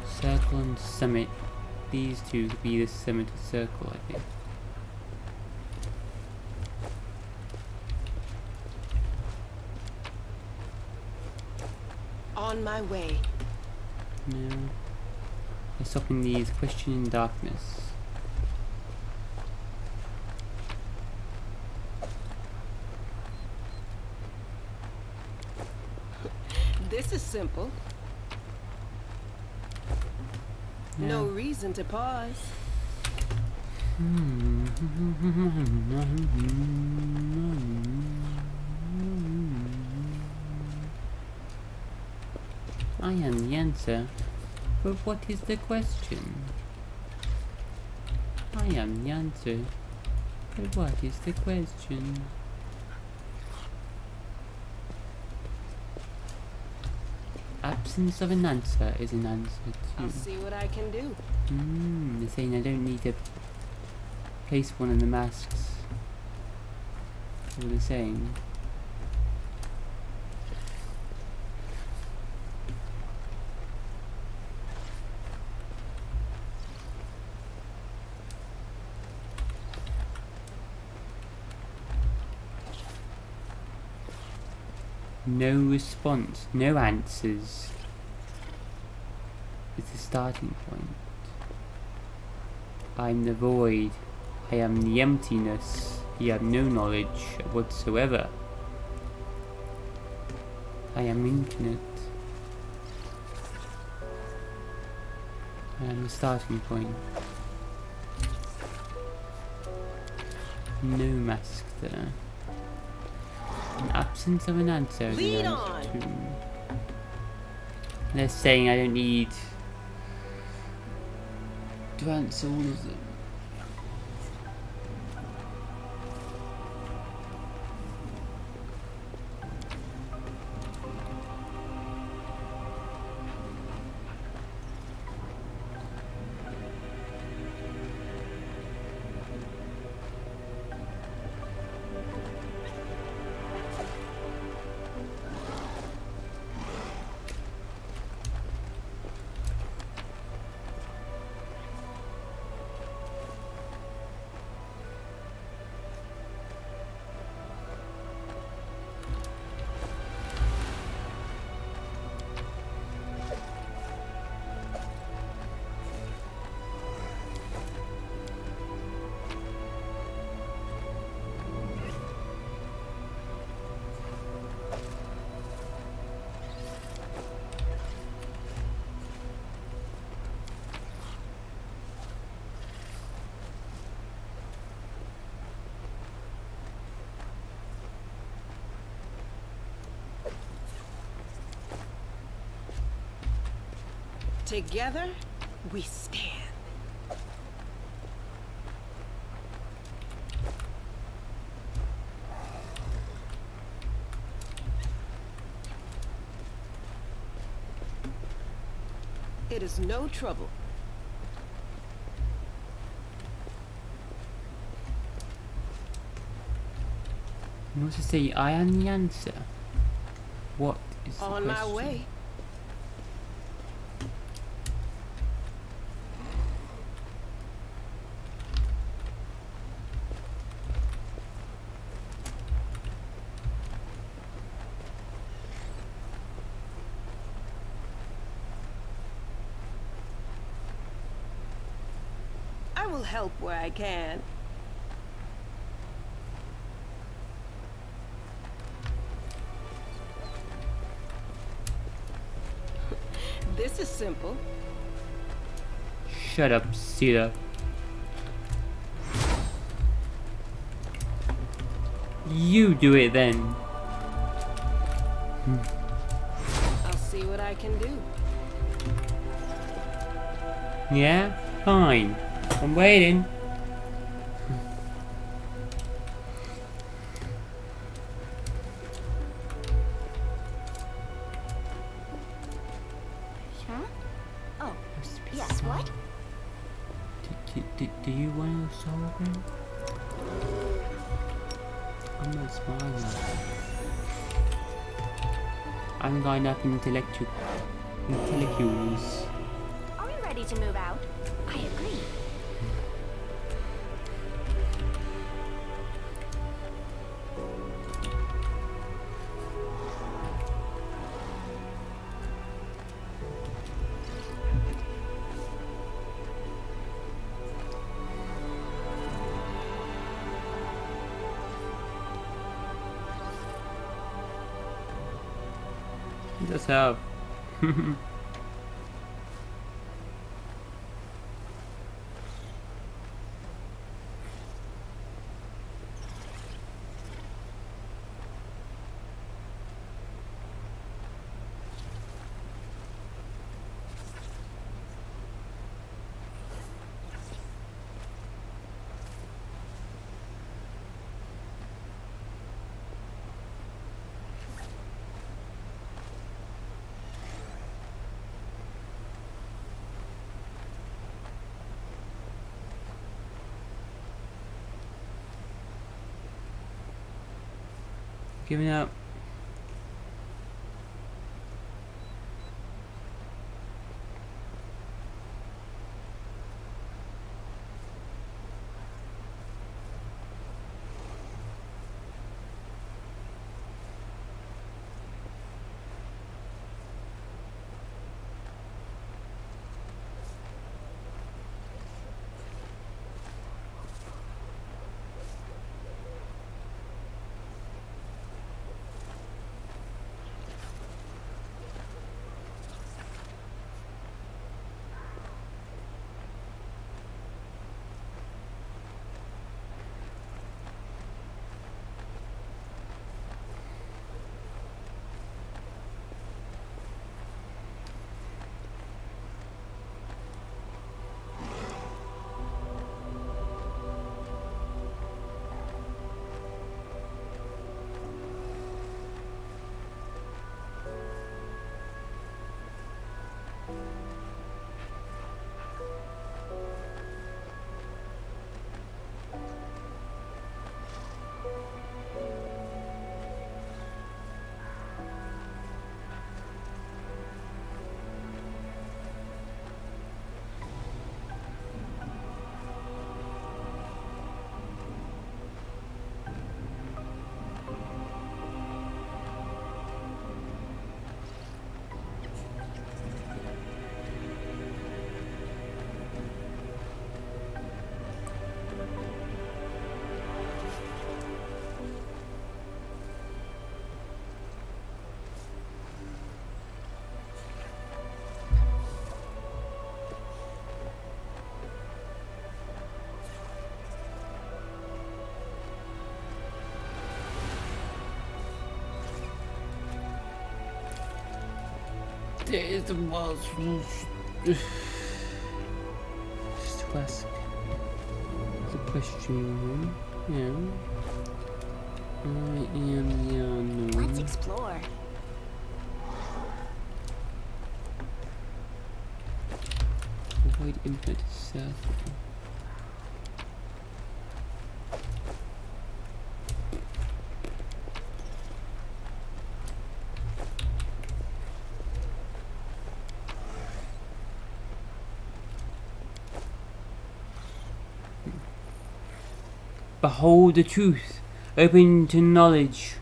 A: circle and summit. These two could be the summit or circle, I think.
B: On my way.
A: No. They're stopping these questioning darkness.
B: This is simple. No reason to pause.
A: I am the answer, but what is the question? I am the answer, but what is the question? Absence of an answer is an answer
B: I'll
A: too.
B: see what I can do.
A: They're saying I don't need to place one of the masks. What they're saying. No response, no answers. It's the starting point. I'm the void. I am the emptiness. You have no knowledge whatsoever. I am infinite. I am the starting point. No mask there. An absence of an answer is
B: Lead
A: an
B: on.
A: answer too. They're saying I don't need to answer all of them.
B: Together, we stand. It is no trouble.
A: You want to say I am the answer? What is the
B: On
A: question?
B: my way. I will help where I can. This is simple.
A: Shut up, Sita. You do it then.
B: I'll see what I can do.
A: Yeah? Fine. I'm waiting.
F: Huh? Oh, yes, what?
A: Do you want to solve it? I'm not smart enough. I haven't got enough intellectuals.
F: Are we ready to move out? I agree.
A: Let's have. Giving up. There is the walls. Just classic. The question. Yeah. I am the unknown.
F: Let's explore.
A: Avoid infinite self. Behold the truth. Open to knowledge.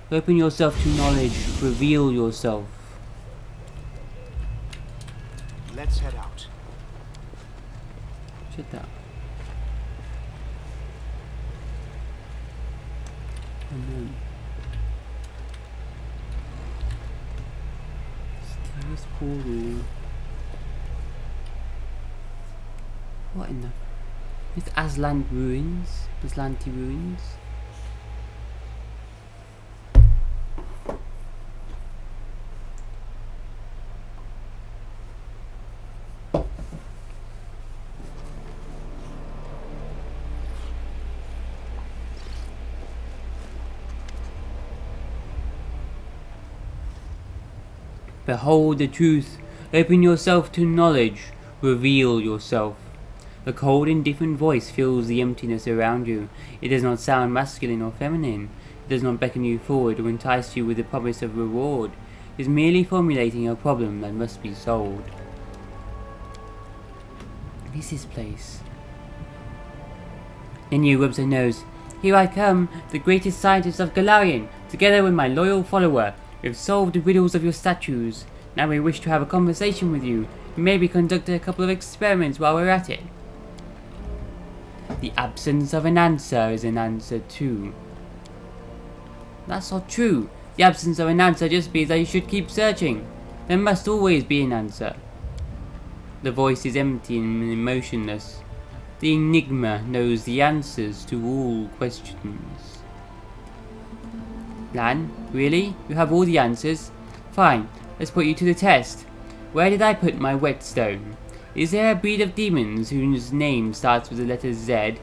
A: Open yourself to knowledge. Reveal yourself.
C: Let's head out.
A: Shut that. Amen. Mysterious portal. What in the? It's Aslan ruins. Aslanti ruins. Behold the truth. Open yourself to knowledge. Reveal yourself. A cold, indifferent voice fills the emptiness around you. It does not sound masculine or feminine. It does not beckon you forward or entice you with the promise of reward. It is merely formulating a problem that must be solved. What is this place? Then you rubs her nose. Here I come, the greatest scientist of Galarian, together with my loyal follower. We have solved the riddles of your statues. Now we wish to have a conversation with you. Maybe conduct a couple of experiments while we're at it. The absence of an answer is an answer too. That's not true. The absence of an answer just means that you should keep searching. There must always be an answer. The voice is empty and emotionless. The enigma knows the answers to all questions. Lan, really? You have all the answers? Fine, let's put you to the test. Where did I put my whetstone? Is there a breed of demons whose name starts with the letter Z?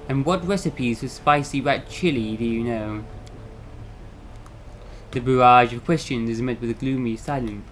A: And what recipes for spicy rat chili do you know? The barrage of questions is met with a gloomy silence.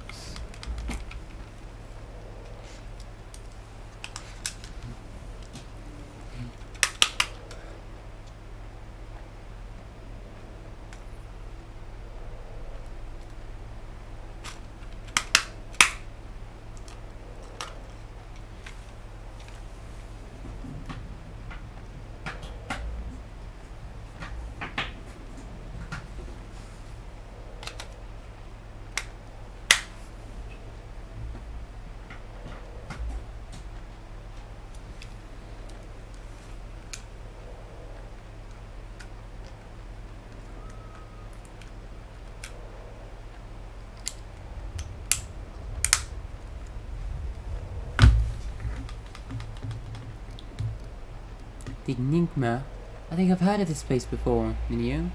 A: The enigma? I think I've heard of this place before, didn't you?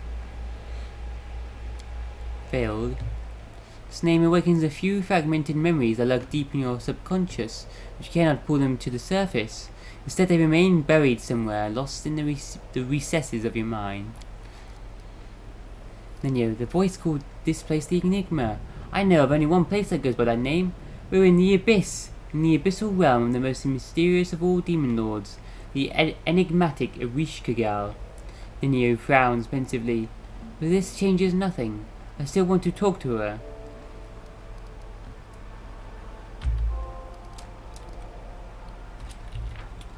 A: Failed. This name awakens a few fragmented memories that lurk deep in your subconscious, but you cannot pull them to the surface. Instead they remain buried somewhere, lost in the recesses of your mind. The voice called this place the Enigma. I know of only one place that goes by that name. We're in the Abyss, in the abyssal realm of the most mysterious of all demon lords, the enigmatic Erishkigal. Nenio frowns pensively. But this changes nothing. I still want to talk to her.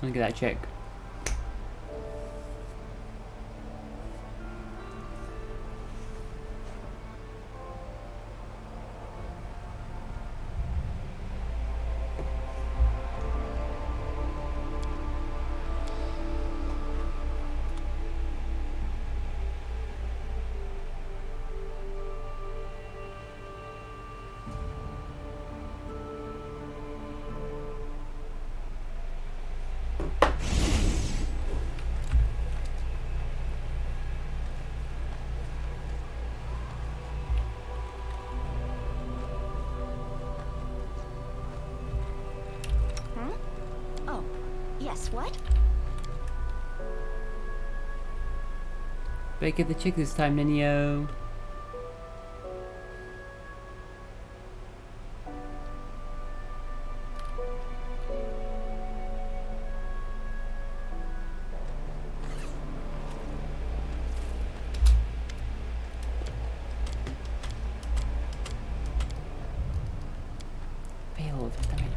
A: Look at that check.
F: Yes, what?
A: Better get the chick this time, Nenio. Failed, damn it.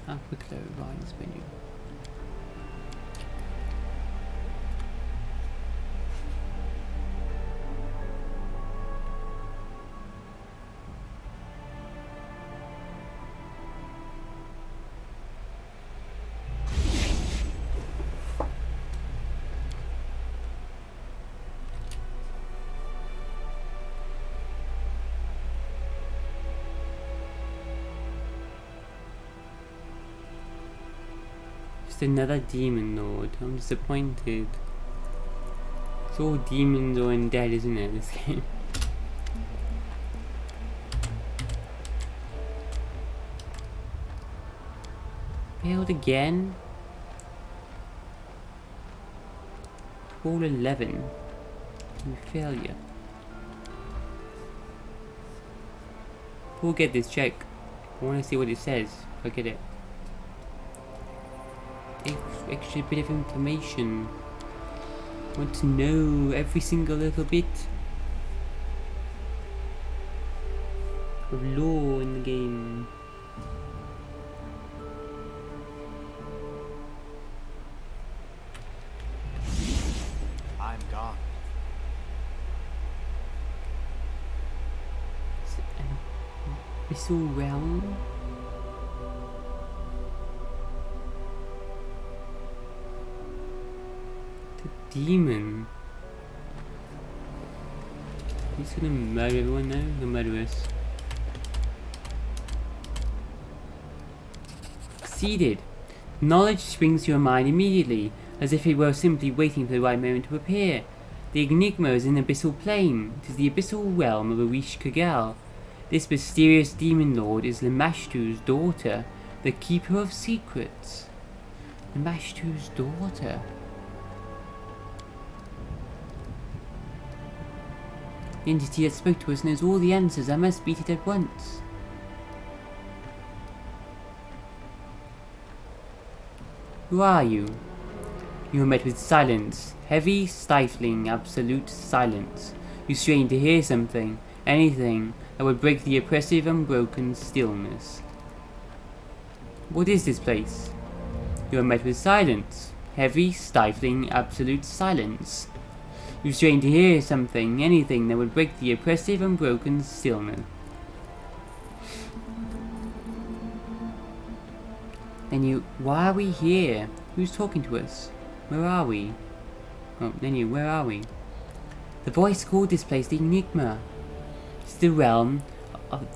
A: How quickly I run this menu. Just another demon lord. I'm disappointed. It's all demons or undead, isn't it, this game? Failed again? All 11. Failure. We'll get this check. I want to see what it says if I get it. Extra bit of information. I want to know every single little bit of lore in the game.
C: I'm gone.
A: Abyssal realm? demon. He's gonna murder everyone now? He'll murder us. Succeeded. Knowledge springs to your mind immediately, as if it were simply waiting for the right moment to appear. The enigma is an abyssal plane. It is the abyssal realm of Arish Kagal. This mysterious demon lord is Lamashtu's daughter, the keeper of secrets. Lamashtu's daughter. The entity that spoke to us knows all the answers. I must beat it at once. Who are you? You are met with silence. Heavy, stifling, absolute silence. You strain to hear something, anything, that would break the oppressive, unbroken stillness. What is this place? You are met with silence. Heavy, stifling, absolute silence. You strain to hear something, anything that would break the oppressive, unbroken stillness. Then you, why are we here? Who's talking to us? Where are we? Oh, then you, where are we? The voice called this place the Enigma. It's the realm of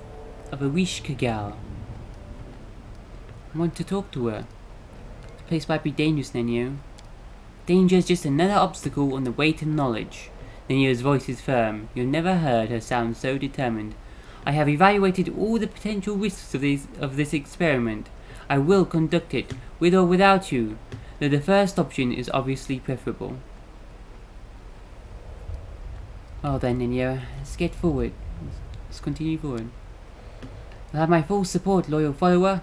A: Arish Kagal. I want to talk to her. The place might be dangerous, Nenio. Danger is just another obstacle on the way to knowledge. Nenio's voice is firm. You've never heard her sound so determined. I have evaluated all the potential risks of this experiment. I will conduct it, with or without you, though the first option is obviously preferable. Well then, Nenio, let's get forward. Let's continue forward. You'll have my full support, loyal follower.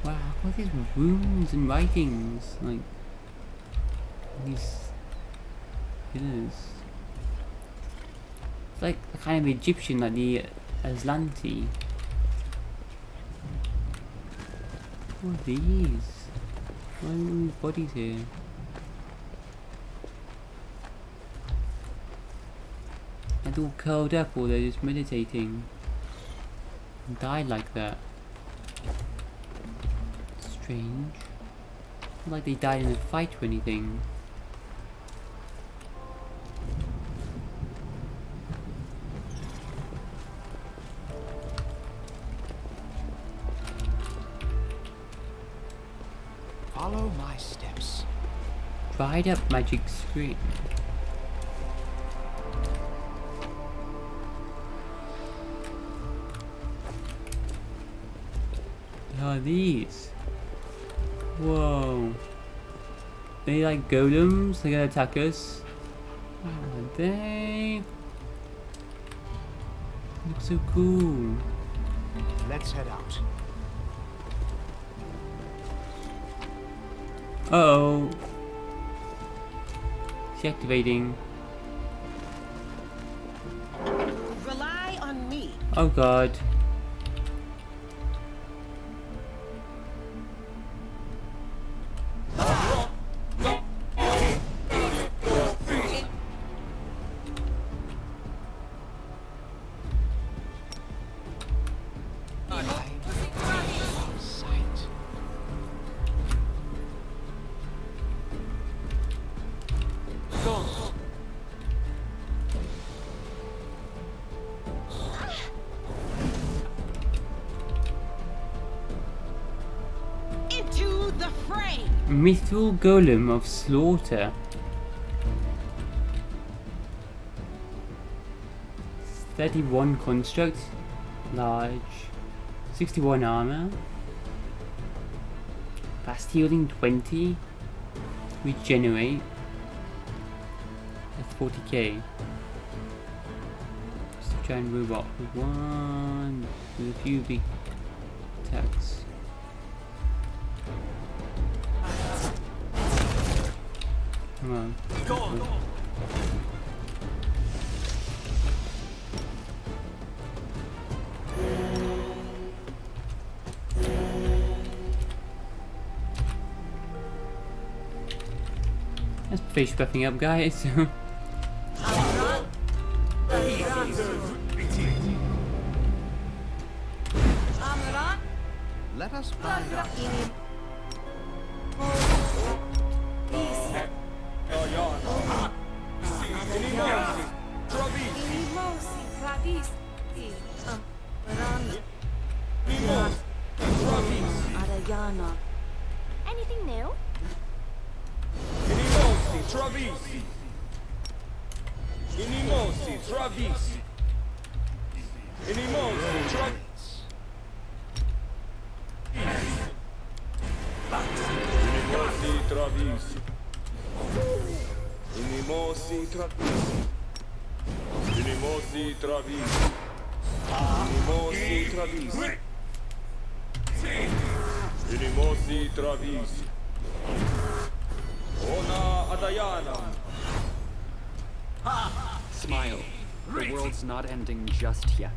A: Wow, what are these runes and writings? Like, these pillars. It's like a kind of Egyptian, like the Aslanti. What are these? Why are all these bodies here? They're all curled up or they're just meditating. And died like that. Strange. Not like they died in a fight or anything.
C: Follow my steps.
A: Dried up magic screen. What are these? Whoa. They like golems? They're gonna attack us? Are they? Look so cool.
C: Let's head out.
A: Uh-oh. She's activating.
B: Rely on me.
A: Oh god. Mithril Golem of Slaughter. 31 construct, large, 61 armor, fast healing 20, regenerate, that's 40k. Just a giant robot with a few big attacks. Come on. Go on, go on. Let's finish wrapping up, guys.
F: Anything new?
G: Smile. The world's not ending just yet.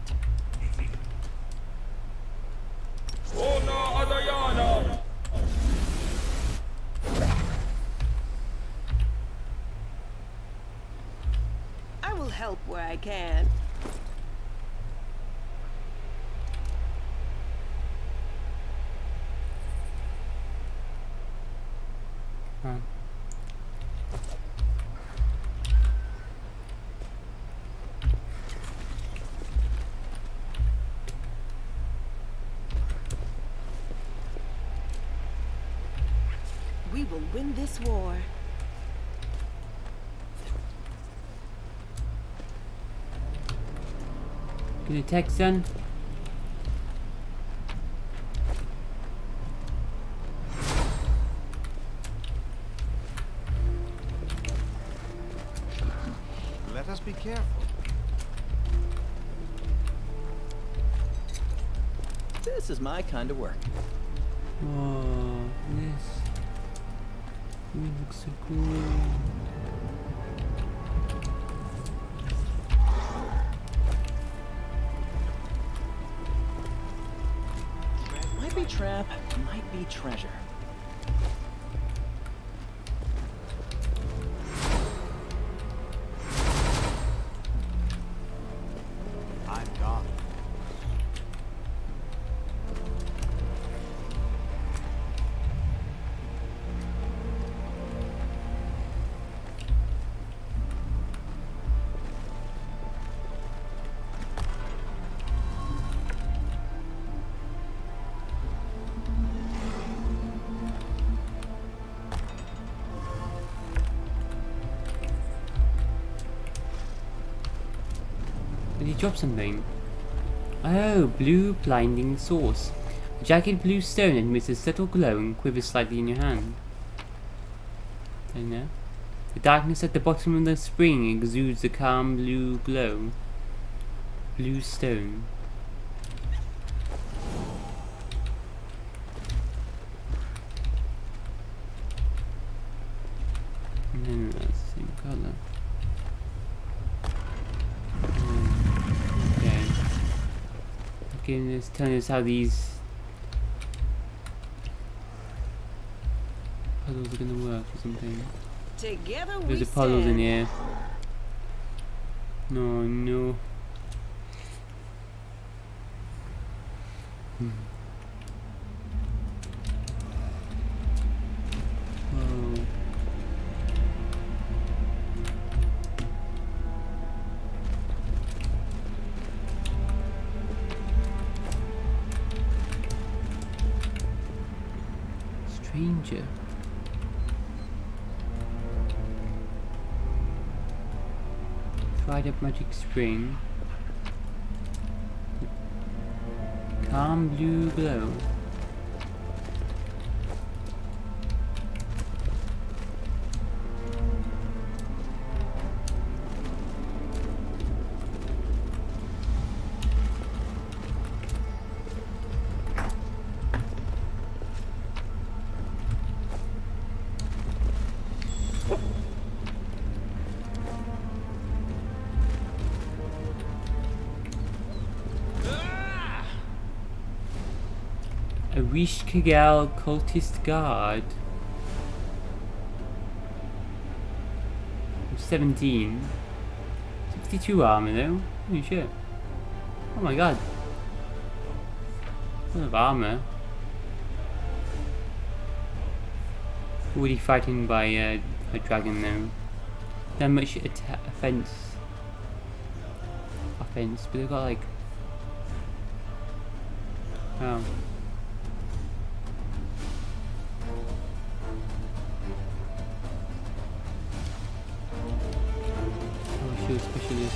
B: I will help where I can.
A: Huh.
B: We will win this war.
A: Get a text done.
C: Let us be careful.
D: This is my kind of work.
A: Oh, this. It looks so cool.
D: Might be trap, might be treasure.
C: I'm gone.
A: Did he drop something? Oh, blue blinding source. A jagged blue stone emits a subtle glow and quivers slightly in your hand. Don't know. The darkness at the bottom of the spring exudes a calm blue glow. Blue stone. No, that's the same colour. Okay, it's telling us how these puzzles are gonna work or something.
B: Together we
A: There's a puzzle in
B: stand.
A: here. No, no. Whoa. Stranger. Dried up magic spring. Calm blue glow. A Wish Kigal cultist guard. 17. 62 armor though. Holy shit. Oh my god. A lot of armor. already fighting by a dragon though. Not much offense, but they've got like, oh. Oh, shield specialist.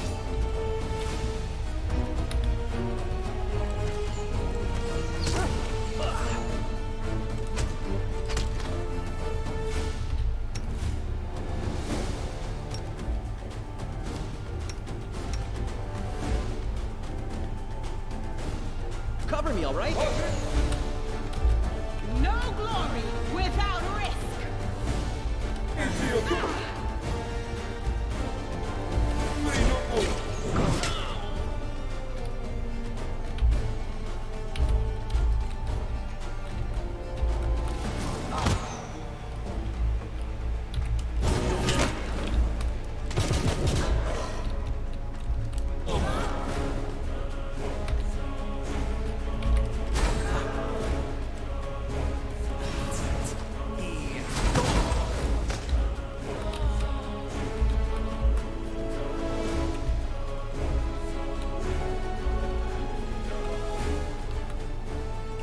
D: Cover me, all right?
B: No glory without risk.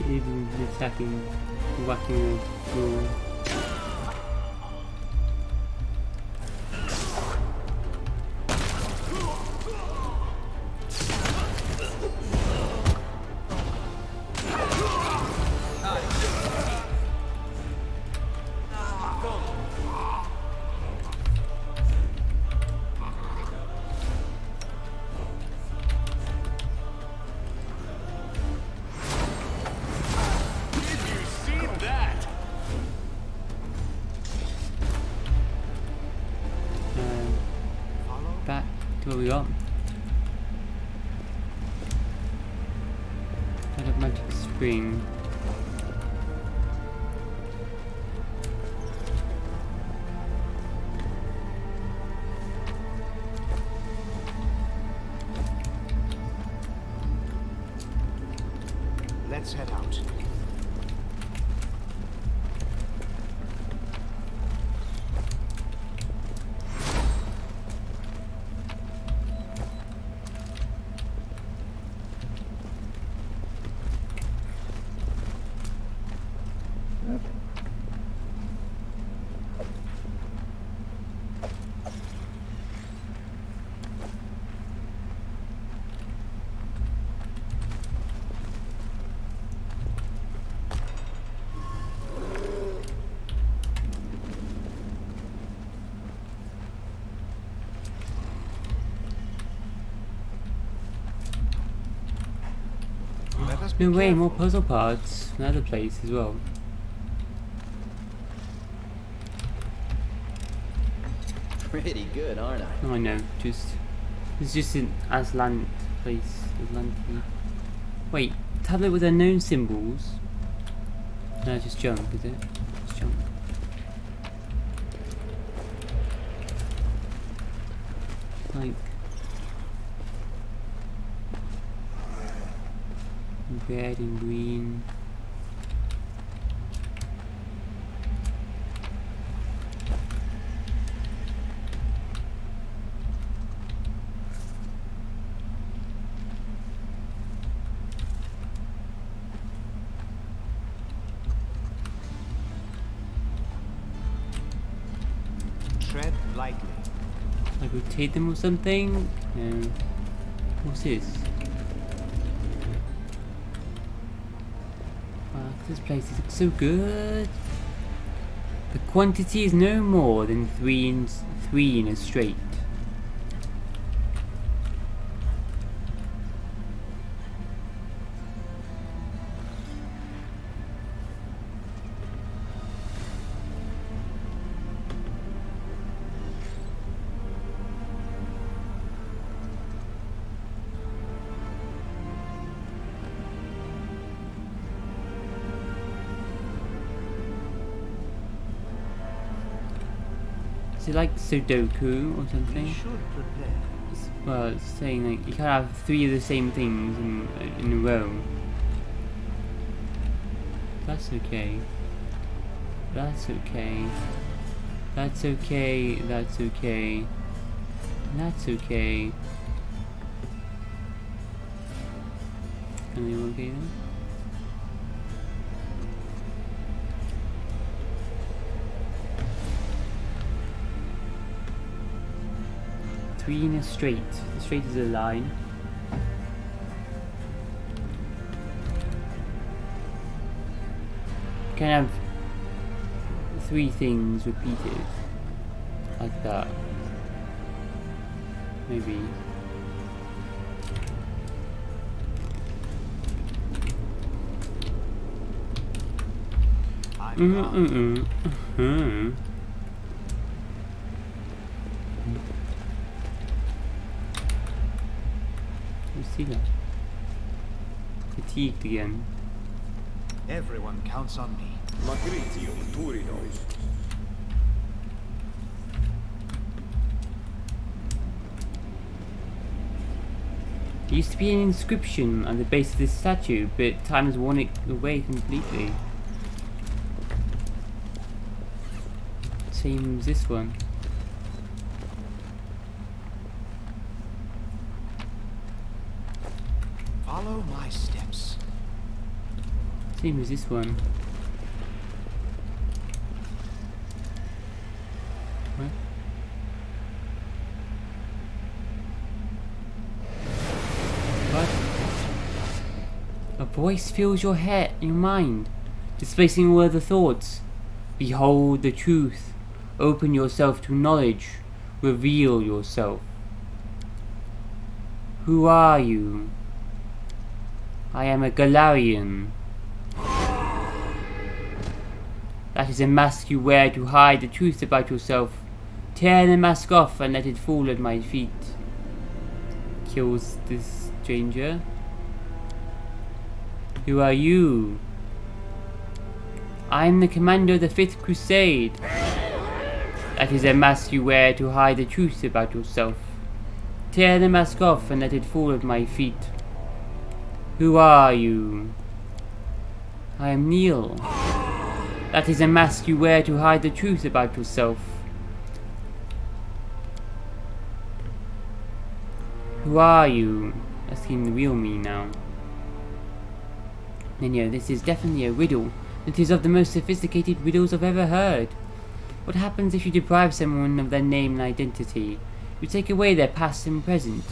A: Even attacking, whacking the floor. Back to where we got. I got magic spring.
C: Let's head out. Let us be
A: No way,
C: careful.
A: more puzzle parts. Another place as well.
D: Pretty good, aren't I?
A: Oh, I know. It's just an Aslan place. Aslan. Wait, tablet with unknown symbols. No, just jump, is it? Just jump. Like red and green.
C: Tread lightly.
A: Like rotate them or something? No. What's this? Wow, this place is so good. The quantity is no more than three in a straight. Is it like Sudoku or
C: We
A: something?
C: should prepare.
A: Well, it's saying like you can't have three of the same things in a row. That's okay. That's okay. That's okay. That's okay. That's okay. Are you okay then? Three in a straight. The straight is a line. Can have three things repeated like that. Maybe. Let's see that. Fatigued again.
C: Everyone counts on me.
E: Magritium Turinos.
A: There used to be an inscription on the base of this statue, but time has worn it away completely. Same as this one.
C: Follow my steps.
A: Same as this one. What? What? A voice fills your head, your mind, displacing all other thoughts. Behold the truth. Open yourself to knowledge. Reveal yourself. Who are you? I am a Galarian. That is a mask you wear to hide the truth about yourself. Tear the mask off and let it fall at my feet. Kills this stranger. Who are you? I am the commander of the 5th Crusade. That is a mask you wear to hide the truth about yourself. Tear the mask off and let it fall at my feet. Who are you? I am Neil. That is a mask you wear to hide the truth about yourself. Who are you? Asking the real me now. And yeah, this is definitely a riddle. It is of the most sophisticated riddles I've ever heard. What happens if you deprive someone of their name and identity? You take away their past and present.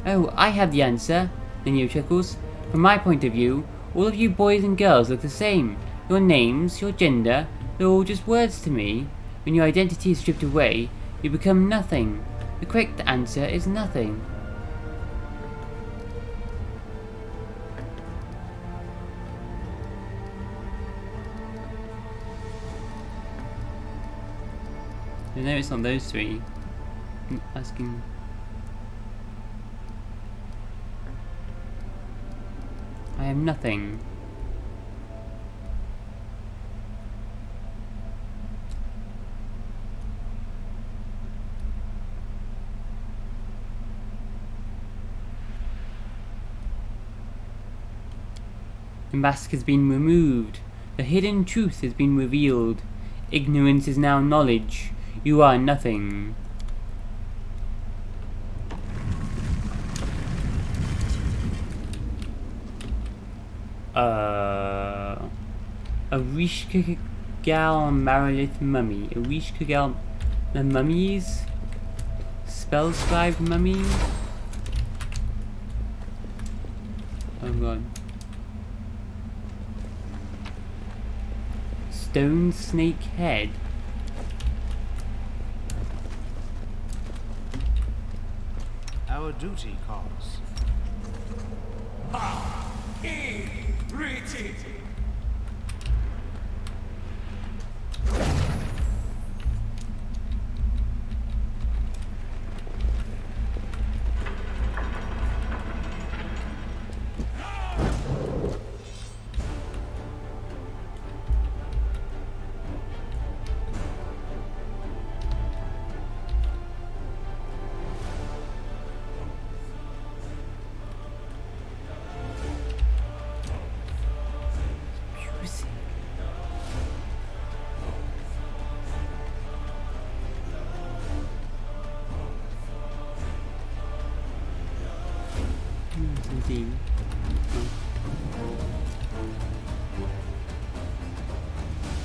A: Oh, I have the answer, the Neo chuckles. From my point of view, all of you boys and girls look the same. Your names, your gender, they're all just words to me. When your identity is stripped away, you become nothing. The correct answer is nothing. I know it's not those three. I'm asking. I am nothing. The mask has been removed. The hidden truth has been revealed. Ignorance is now knowledge. You are nothing. A Rishkagal Marilith mummy. A Rishkagal the mummies? Spell-scribed mummy? Oh god. Stone snake head.
C: Our duty calls.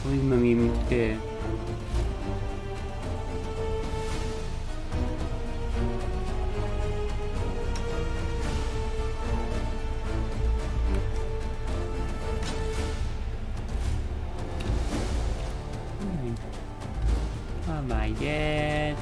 A: What is mummy even do? Oh my god.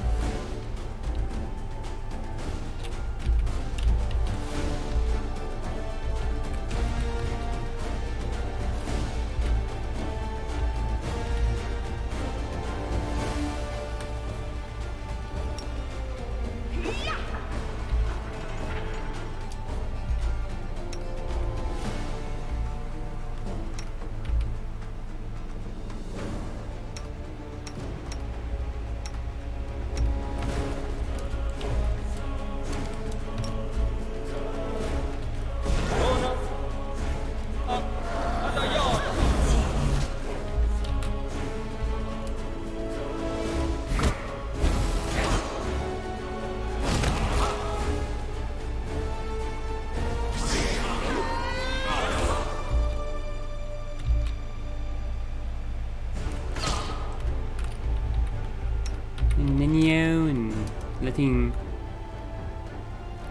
A: Minio and letting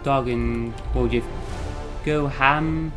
A: Dog and Wojif go ham.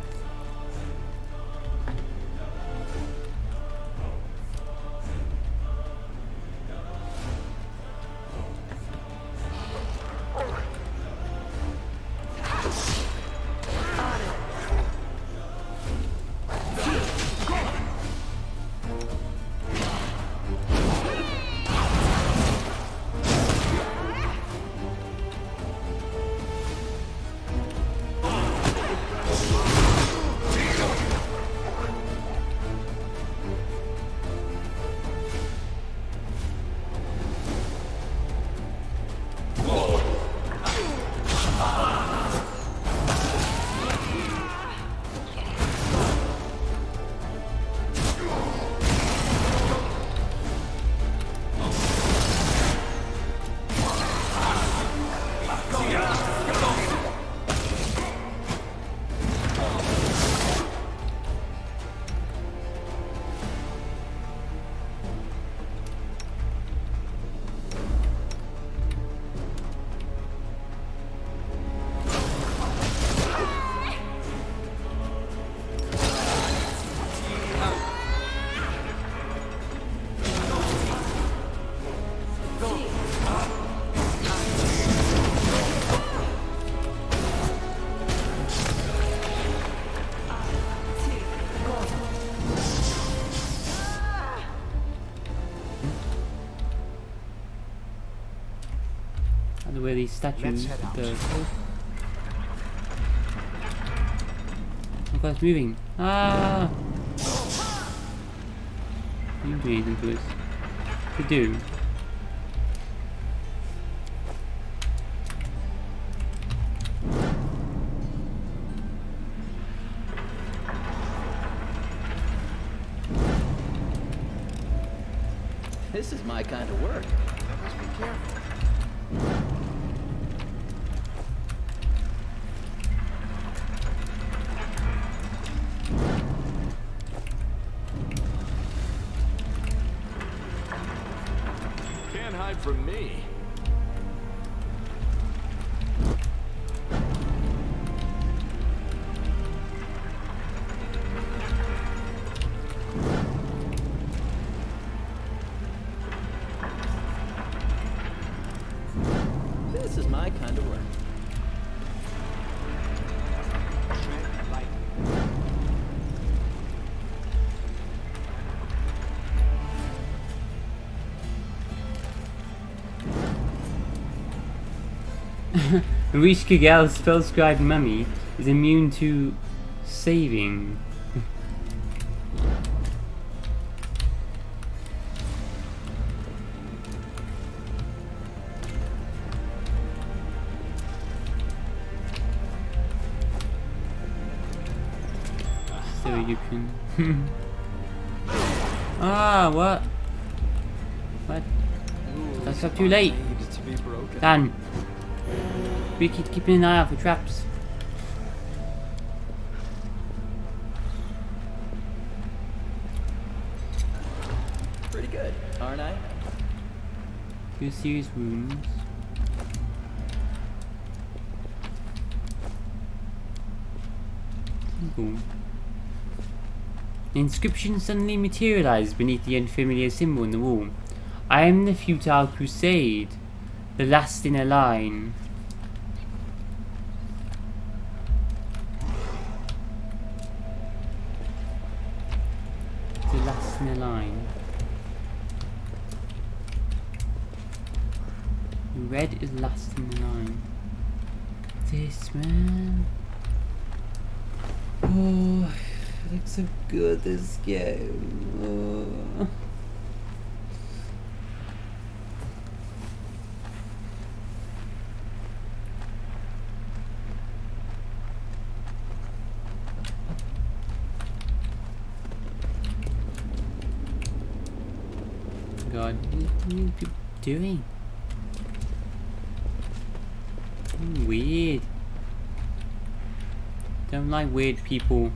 A: Where these statues, the oh god, it's moving. Ah! You do anything to this? To do.
D: This is my kind of work.
C: Let's be careful.
E: Can't hide from me.
D: This is my kind of work.
A: Reach Kigel's spell-scribed mummy is immune to saving. So you can. Ah, what? What? That's not too late.
C: Needs to be broken.
A: Dan. We keep keeping an eye out for traps.
D: good, aren't I?
A: Few serious wounds. Symbol. An inscription suddenly materialized beneath the unfamiliar symbol on the wall. I am the futile crusade, the last in a line. The last in a line. Red is last in the line. This, man. Oh, it looks so good, this game. Oh. God, what are you people doing? Weird. Don't like weird people.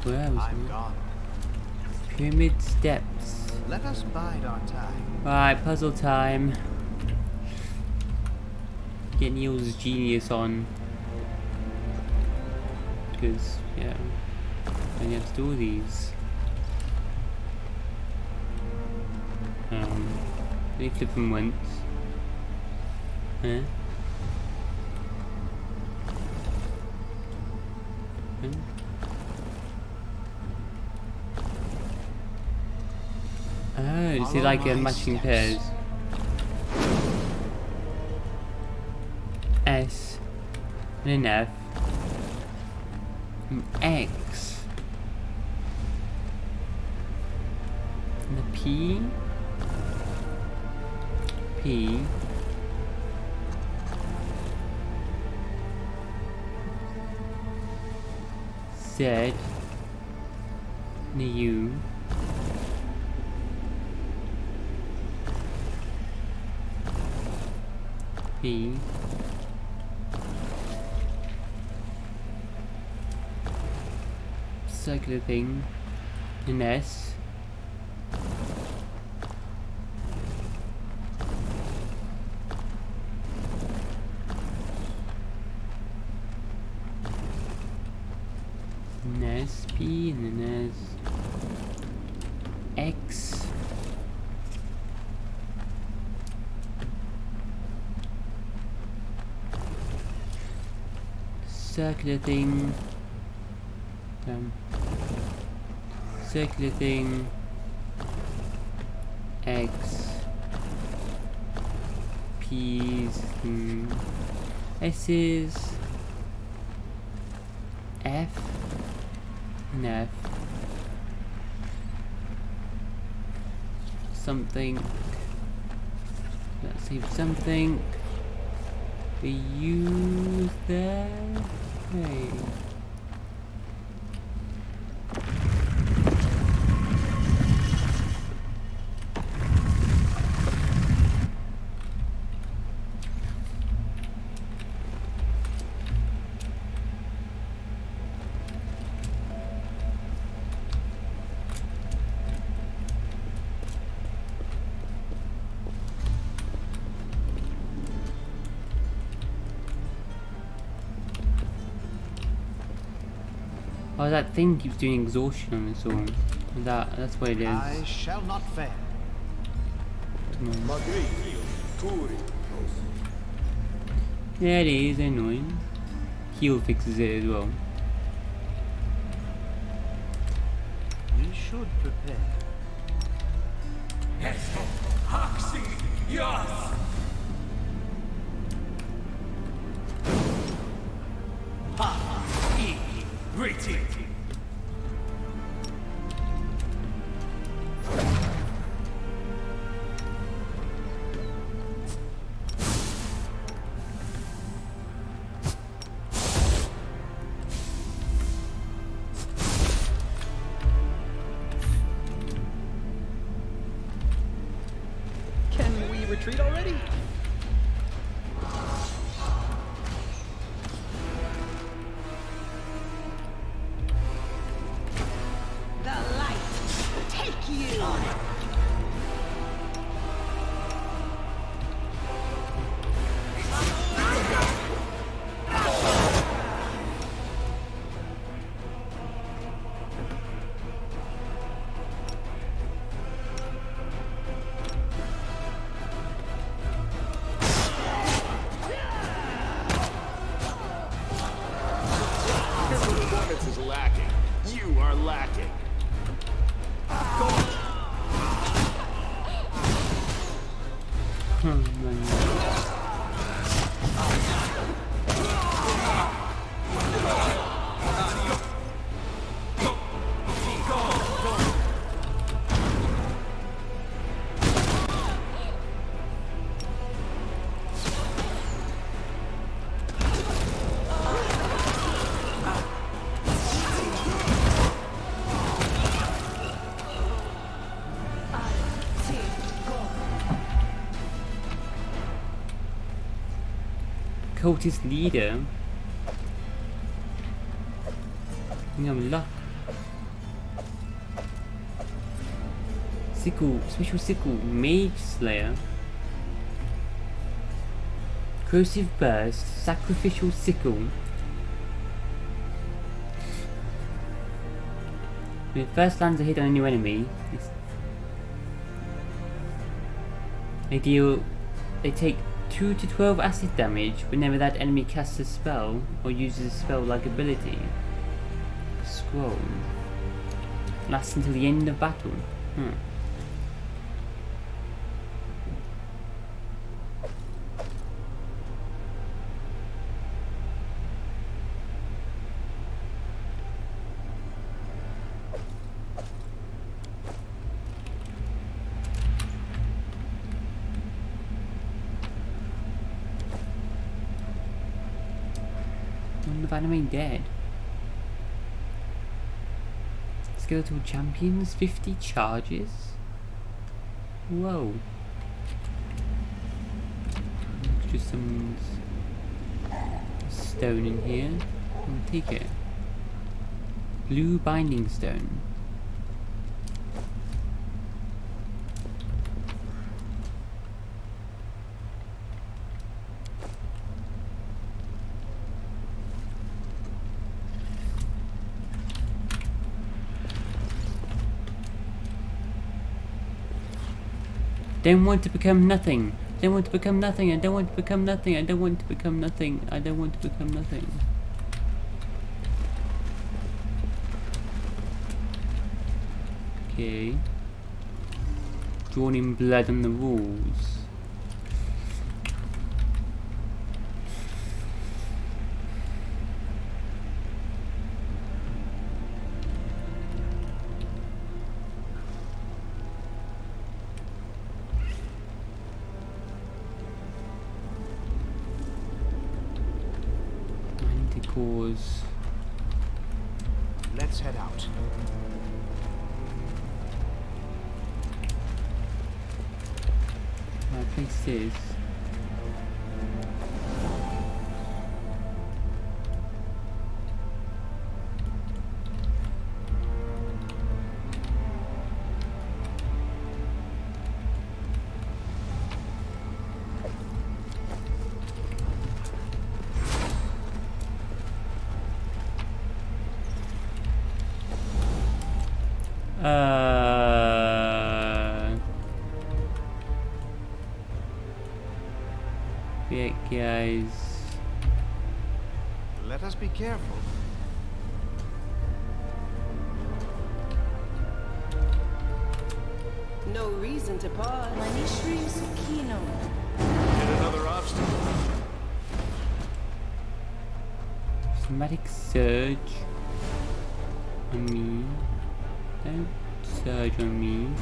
A: Where was
C: I'm
A: it?
C: gone.
A: Pyramid steps.
C: Let us bide our time.
A: Alright, puzzle time. Get Neil's genius on. Because, yeah, I have to do all these. Let me flip them once. Huh? Huh? Oh, is it like matching pairs? S and an F and X and a P Z and a U. P circular thing, an S, an S, P and an S, X. Circular thing, circular thing, X, P's, S's, F, and F, something, let's see, something, the U's there. Hey. Oh, that thing keeps doing exhaustion on its own. That's what it is.
C: I shall not fail.
A: Yeah, it is annoying. Heal fixes it as well.
C: We should prepare.
D: trick-or-treat already?
B: The light, take you!
E: Your performance is lacking. You are lacking.
A: Oh man. Cultist leader. No luck. Sickle, special sickle, mage slayer. Corrosive burst, sacrificial sickle. When it first lands a hit on a new enemy, they take 2 to 12 acid damage whenever that enemy casts a spell or uses a spell-like ability. Scroll. Lasts until the end of battle. One of anime dead. Skeletal champions, 50 charges. Whoa. Just some stone in here. I'll take it. Blue binding stone. Don't want to become nothing. Don't want to become nothing. I don't want to become nothing. I don't want to become nothing. I don't want to become nothing. Okay. Drawn in blood on the walls. Cause.
C: Let's head out.
A: My place is. Yeah, guys.
C: Let us be careful.
B: No reason to pause.
C: Hit another obstacle.
A: Somatic surge on me. Don't surge on me.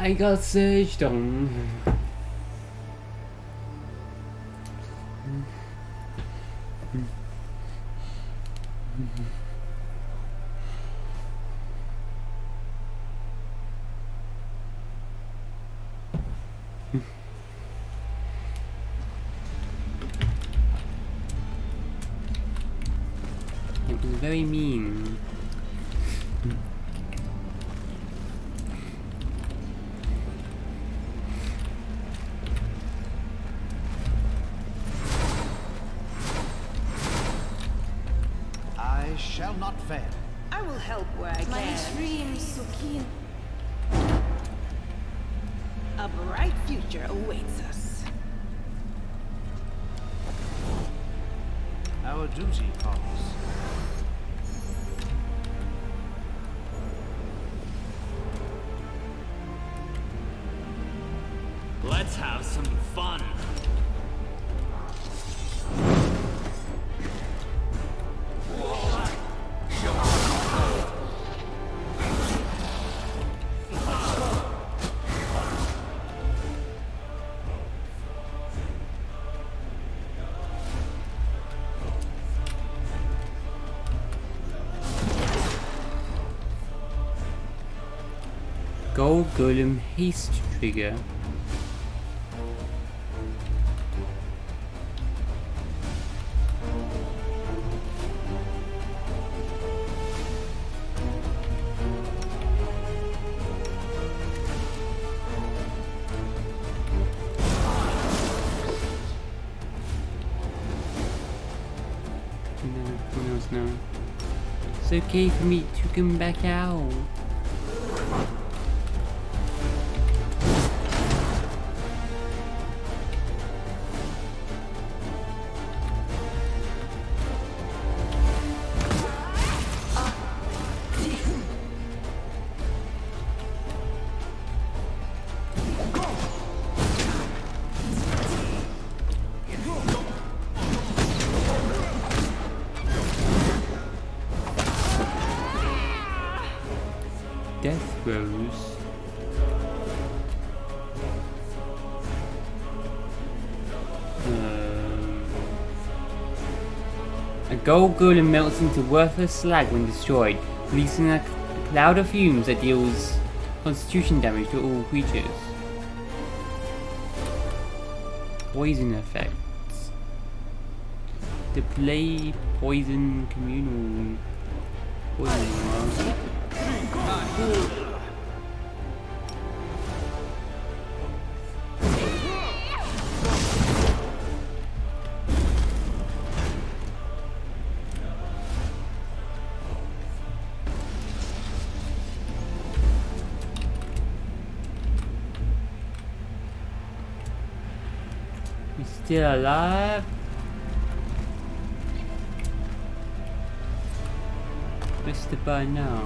A: I got surged on. It was very mean.
C: I shall not fail.
B: I will help where I
F: My
B: can.
F: dreams so keen.
B: A bright future awaits us.
C: Our duty calls.
G: Let's have some fun.
A: Gold Golem Haste Trigger. Who knows now? It's okay for me to come back out. Death Rose. A gold golem melts into worthless slag when destroyed, releasing a cloud of fumes that deals constitution damage to all creatures. Poison effects. Display poison communal poison. We're still alive. What's the button now?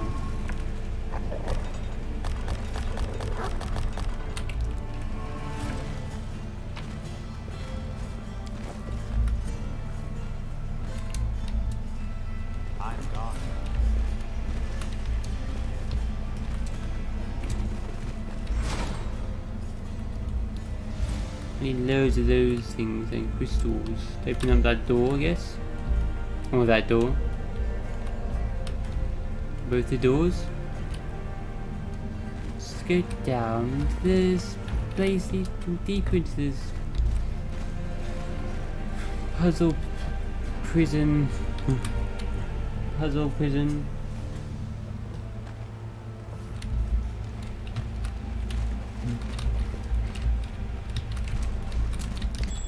C: I'm gone.
A: I need loads of those things and crystals to open up that door, I guess. Or that door. Both the doors. Let's go down into this place, deeper into this puzzle prison. Puzzle prison.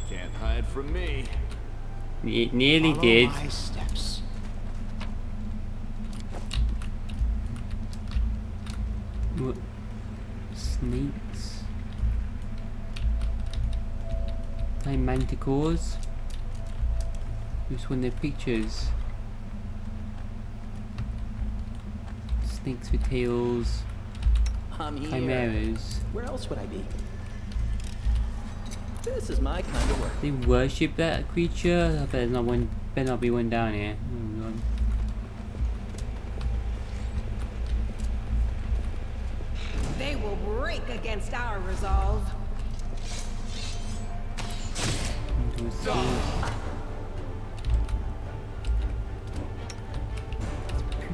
E: Can't hide from me.
A: It nearly
C: Follow
A: did.
C: my steps.
A: What? Snakes? Time manticores? Just one of their pictures. Snakes with tails.
D: I'm here.
A: Chimeras.
D: Where else would I be? This is my kind of work.
A: They worship that creature? I bet there's not one. Better not be one down here. Oh god.
B: They will break against our resolve.
A: Into a sea.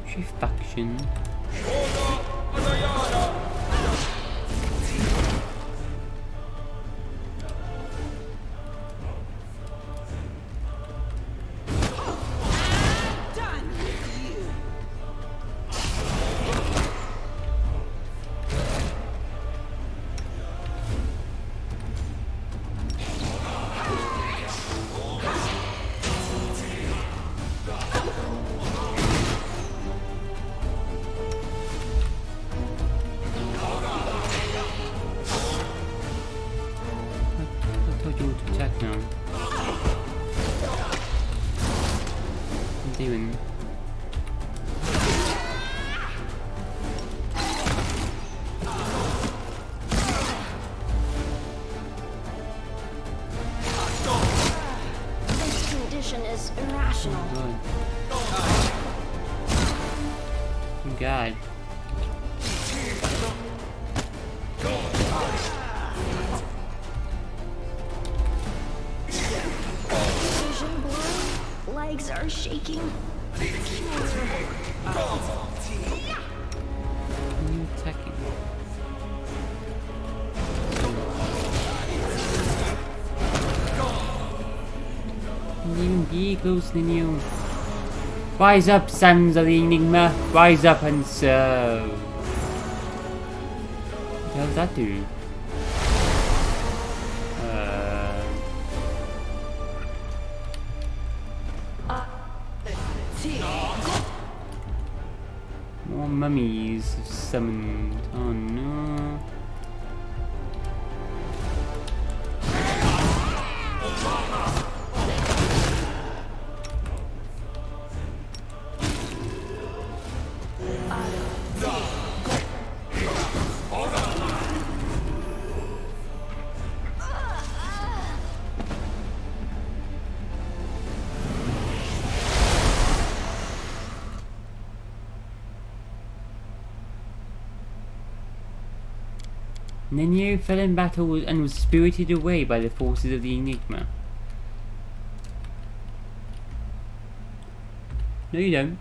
A: Putrefaction.
B: Done with you.
A: I told you what to attack now. I'm doing.
F: This condition is irrational.
A: Oh God.
F: Vision blurry. Legs are shaking.
A: Are you attacking? Can't even be close to you. Rise up, sons of the Enigma. Rise up and serve. What the hell does that do? More mummies summoned. Oh no. Nenio fell in battle and was spirited away by the forces of the Enigma. No, you don't.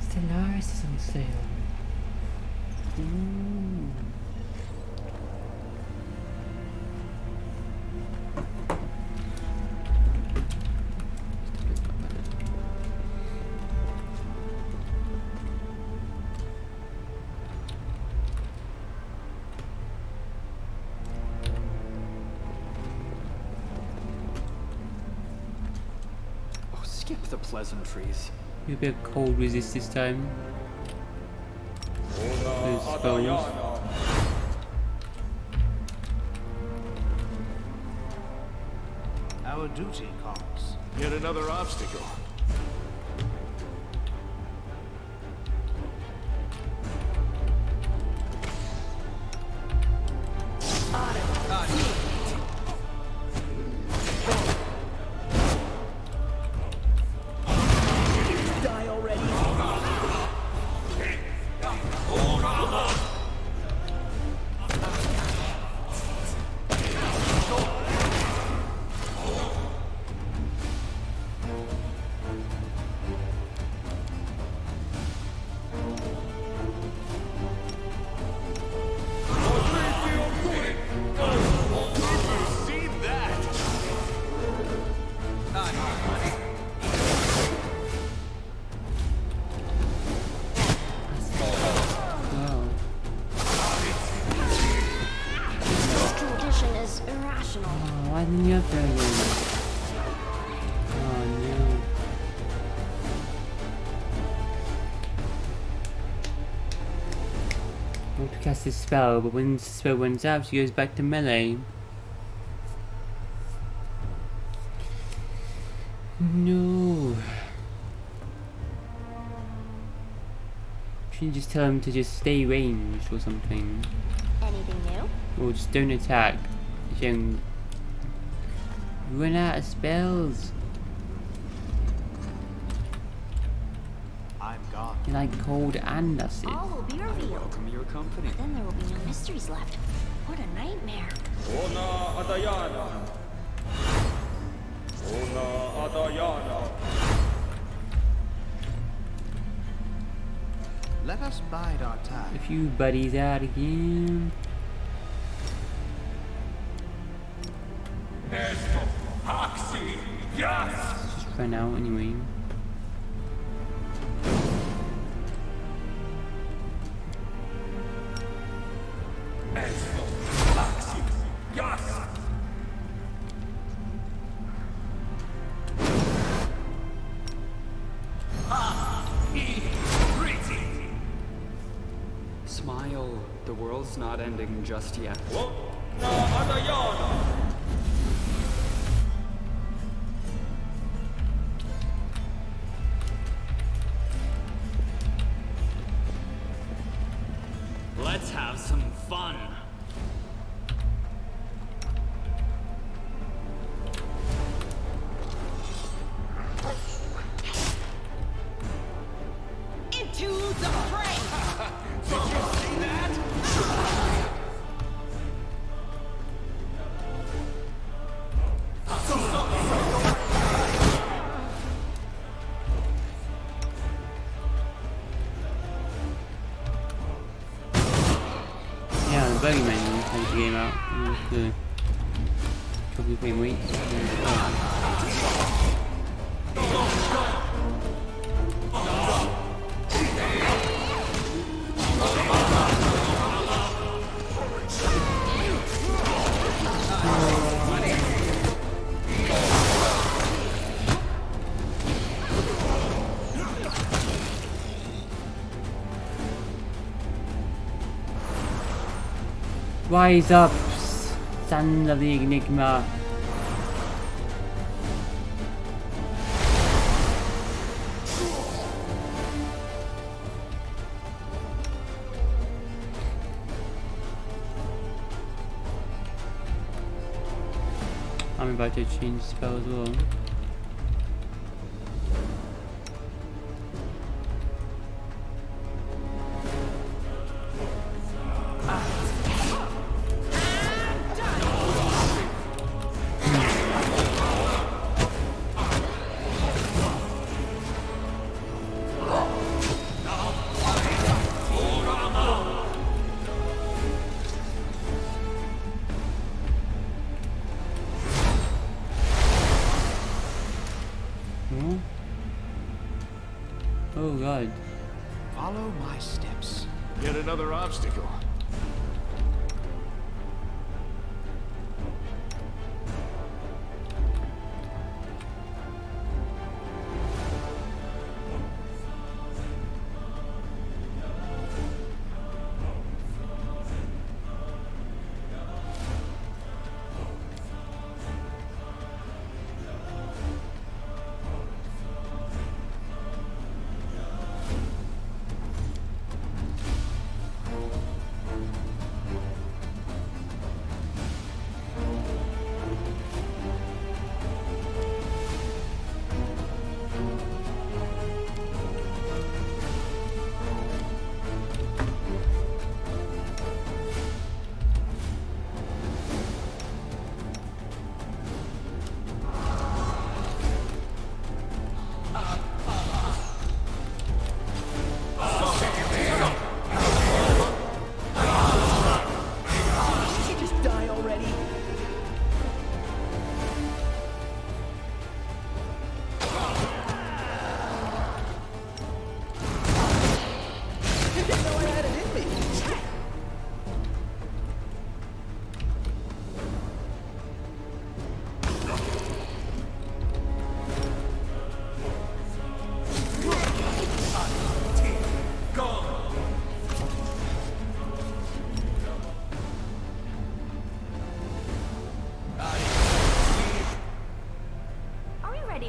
A: Stellaris is on sale. Ooh.
G: Oh, skip the pleasantries.
A: A bit of cold resist this time. Those spells.
C: Our duty calls.
E: Yet another obstacle.
D: Die already.
E: See that?
A: Oh.
F: This condition is irrational.
A: Oh, why didn't you up there again? Oh no. I want to cast this spell, but when the spell runs out, she goes back to melee. No. Shouldn't just tell him to just stay ranged or something.
F: Anything new?
A: Or just don't attack. Don't run out of spells.
C: I'm gone.
A: You like cold and acid.
F: All will be revealed.
G: Welcome your company.
F: Then there will be no mysteries left. What a nightmare.
C: Let us bide our time.
A: A few buddies out again. Just run out anyway.
G: Smile. The world's not ending just yet. Let's have some fun.
B: Into the fray!
A: Yeah, the buggy man takes the game out. The trouble playing weights. Rise up, son of the Enigma. I'm about to change spell as well. Oh god.
C: Follow my steps.
E: Yet another obstacle.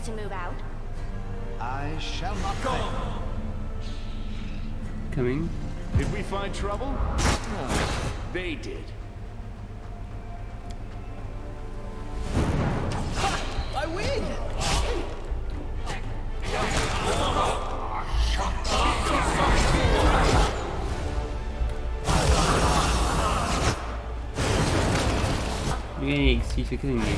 F: To move out.
C: I shall not fail.
A: coming.
E: Did we find trouble? No, they did.
D: I win!
A: You're getting an excuse for killing me. I'm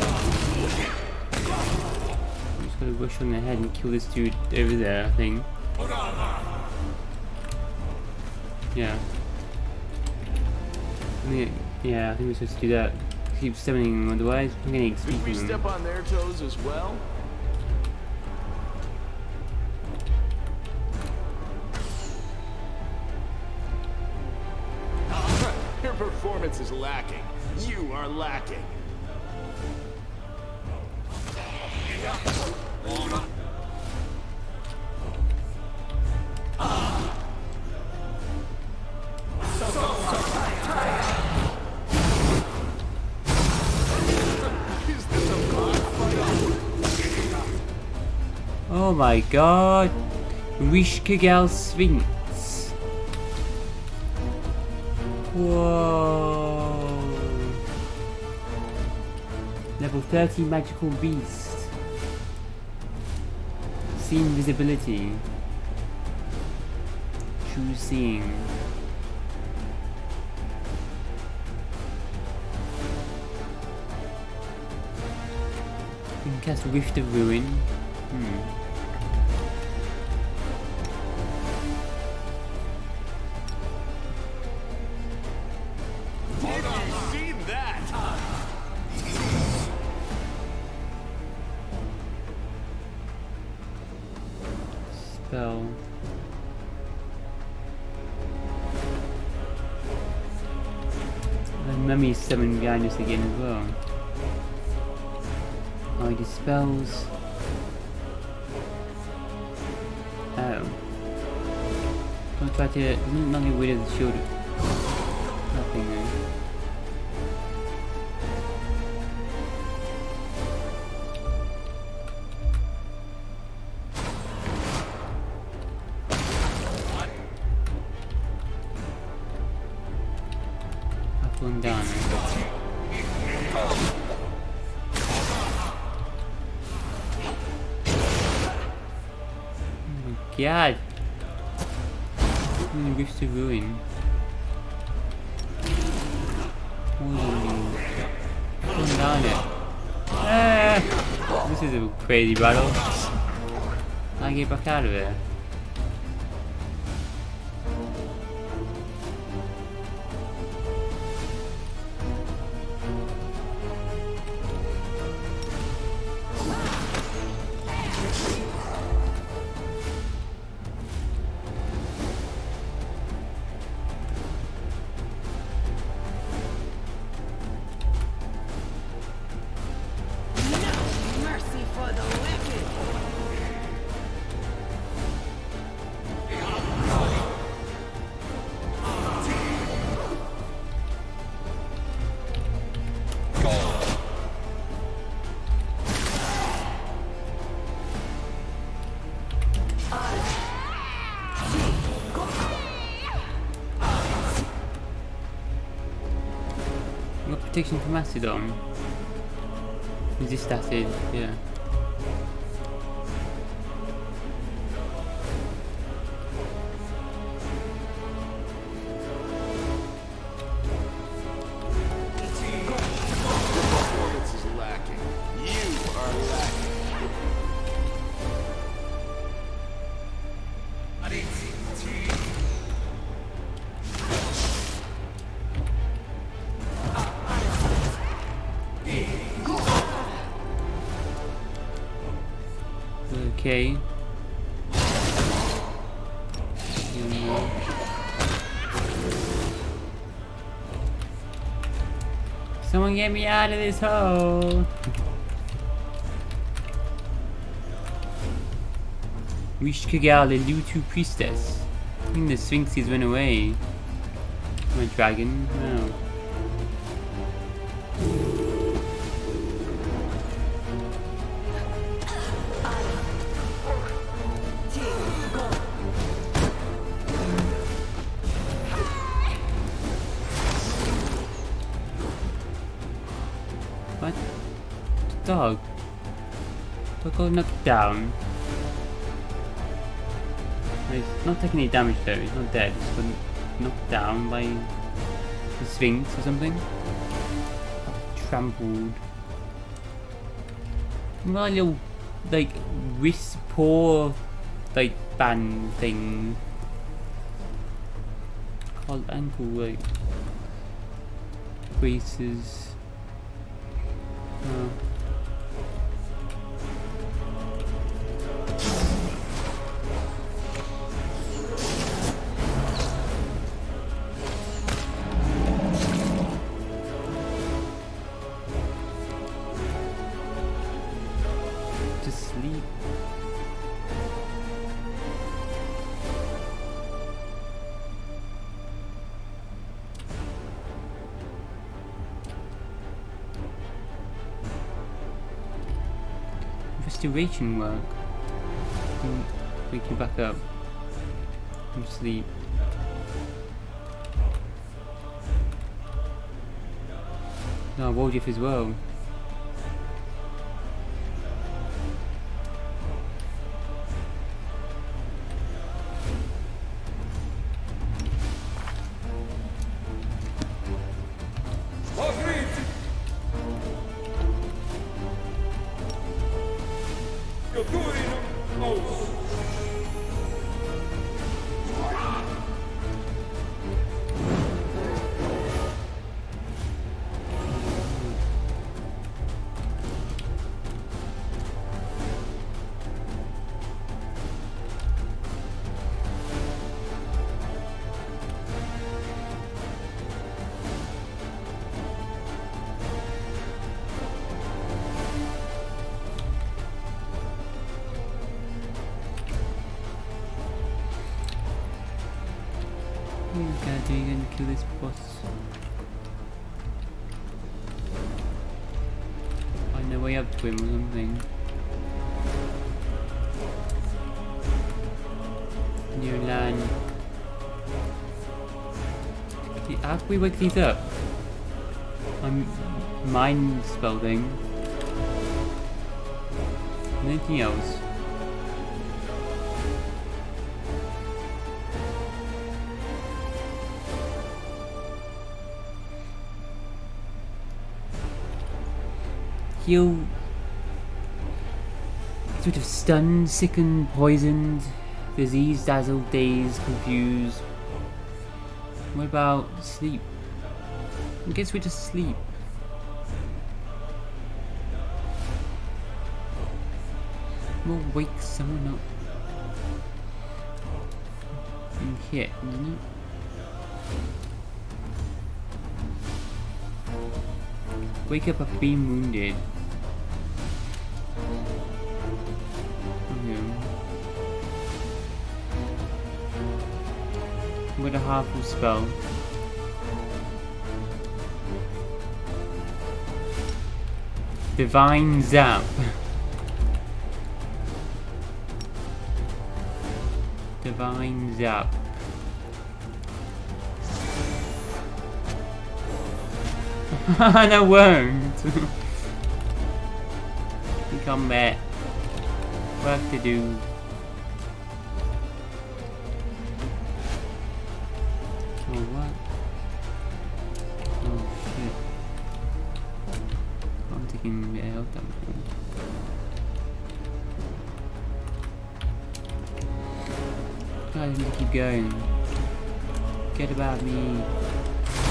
A: just gonna rush on ahead and kill this dude over there, I think. Yeah. I think we're supposed to do that. Keep summoning him, otherwise I'm getting XP
E: Did
A: from
E: we
A: him.
E: step on their toes as well? Your performance is lacking. You are lacking.
A: Oh my god! Rishkagal Sphinx. Whoa! Level 30 magical beast. See invisibility. True seeing. You can cast Rift of Ruin.
E: See that?
A: Spell. And Mummy's summoned behind us again as well. Oh, he dispels. Oh. Don't try to. Not get rid of the shield. Nothing there. Up and down. God! I'm Rift to Ruin. Holy down it. Ah! This is a crazy battle. I get back out of it.
B: Mercy for the wicked.
A: Got protection from Macedon. Resist acid, yeah.
E: Performance is lacking. You are lacking.
A: Okay. Someone get me out of this hole! Rishkagal, the Lutu priestess. I think the Sphinxes went away. My dragon? No. dog. But got knocked down. He's not taking any damage though, he's not dead, he's got knocked down by the Sphinx or something. Trampled. Got a little, like, wrist paw, like, band thing. Called ankle, like, braces. Oh. Sleep. Restoration work. Wake you back up from sleep. No, Woljif as well. What are you gonna do? You're gonna kill this boss. Find a way up to him or something. New land. How can we wake these up? I'm mind spell thing. Anything else? Heal. Sort of stunned, sickened, poisoned, diseased, dazzled, dazed, confused. What about sleep? I guess we're just asleep. We'll wake someone up. And hit, isn't it? Wake up after being wounded. Okay. With a half-full spell. Divine Zap. Divine Zap. No, won't. Come back. Work to do. Oh, what? Oh, shit. I'm taking a bit of health damage. Guys, need to keep going. Forget about me.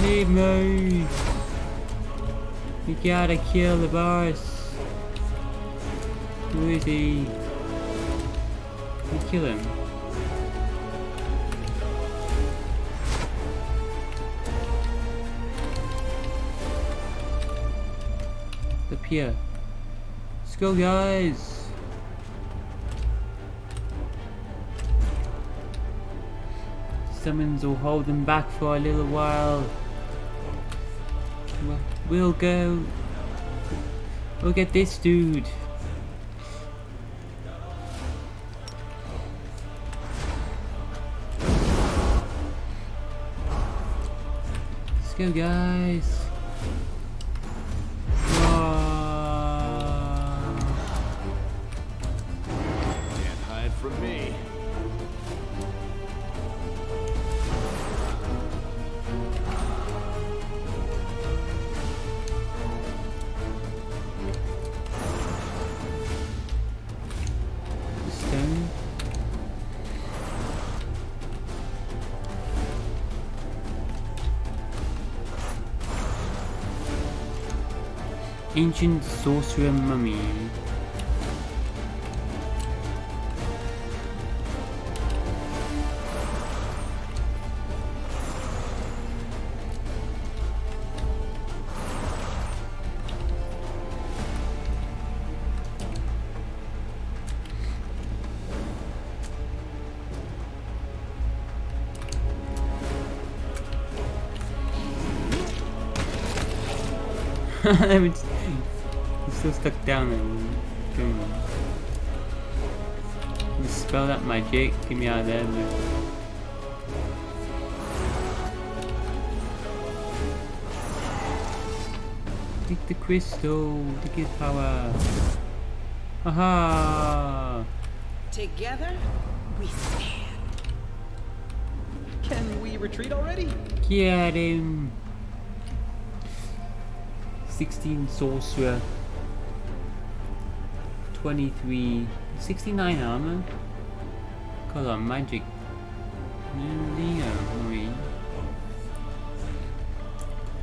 A: Leave me! We gotta kill the boss. Who is he? We kill him. Up here. Let's go, guys. Summons will hold them back for a little while. We'll go. We'll get this dude. Let's go, guys. Whoa.
E: from me.
A: Stone. Ancient Sorcerer Mummy. It's still stuck down there. Dispel that magic. Get me out of there. Take the crystal. Take his power. Aha!
B: Together, we stand.
D: Can we retreat already?
A: Get him. 16 Sorcerer. 23. 69 armor. Cause on magic.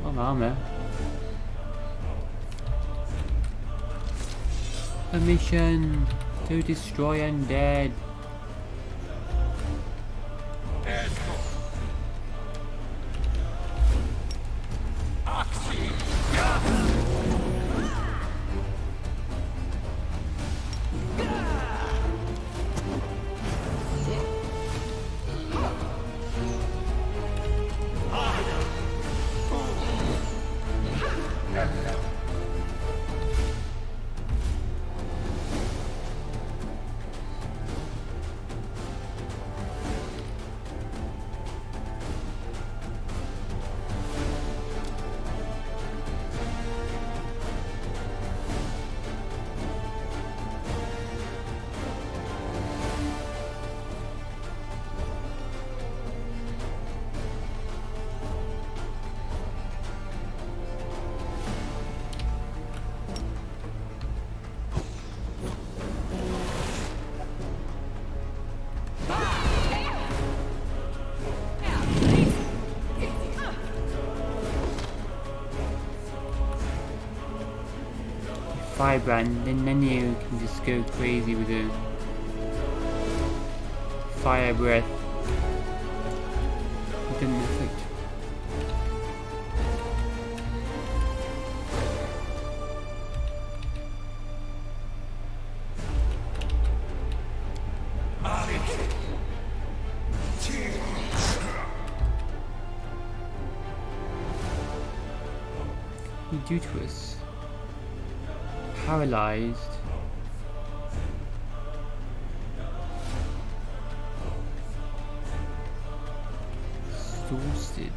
A: Of armor. A mission to destroy undead. Firebrand, then you can just go crazy with a fire breath. It didn't affect. You do to us. Paralyzed. Exhausted.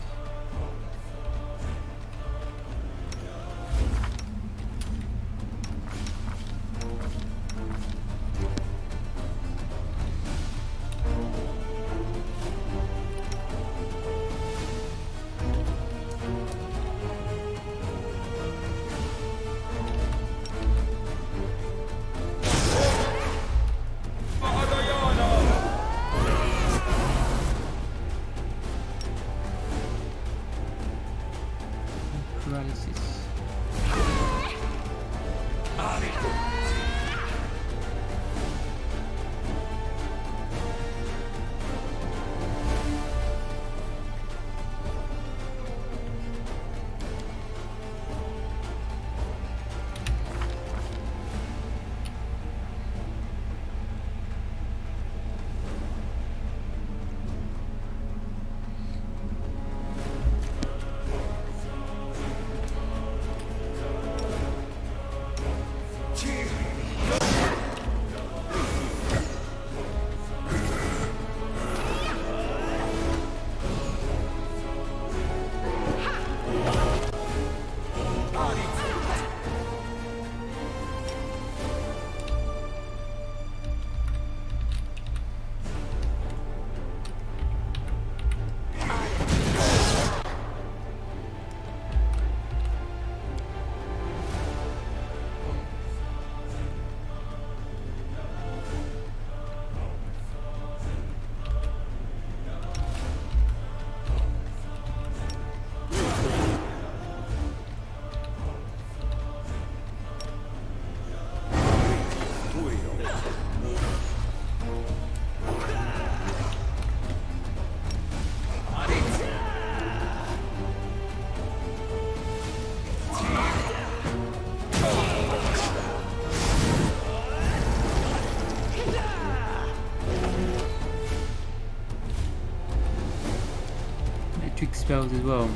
A: trick spells as well.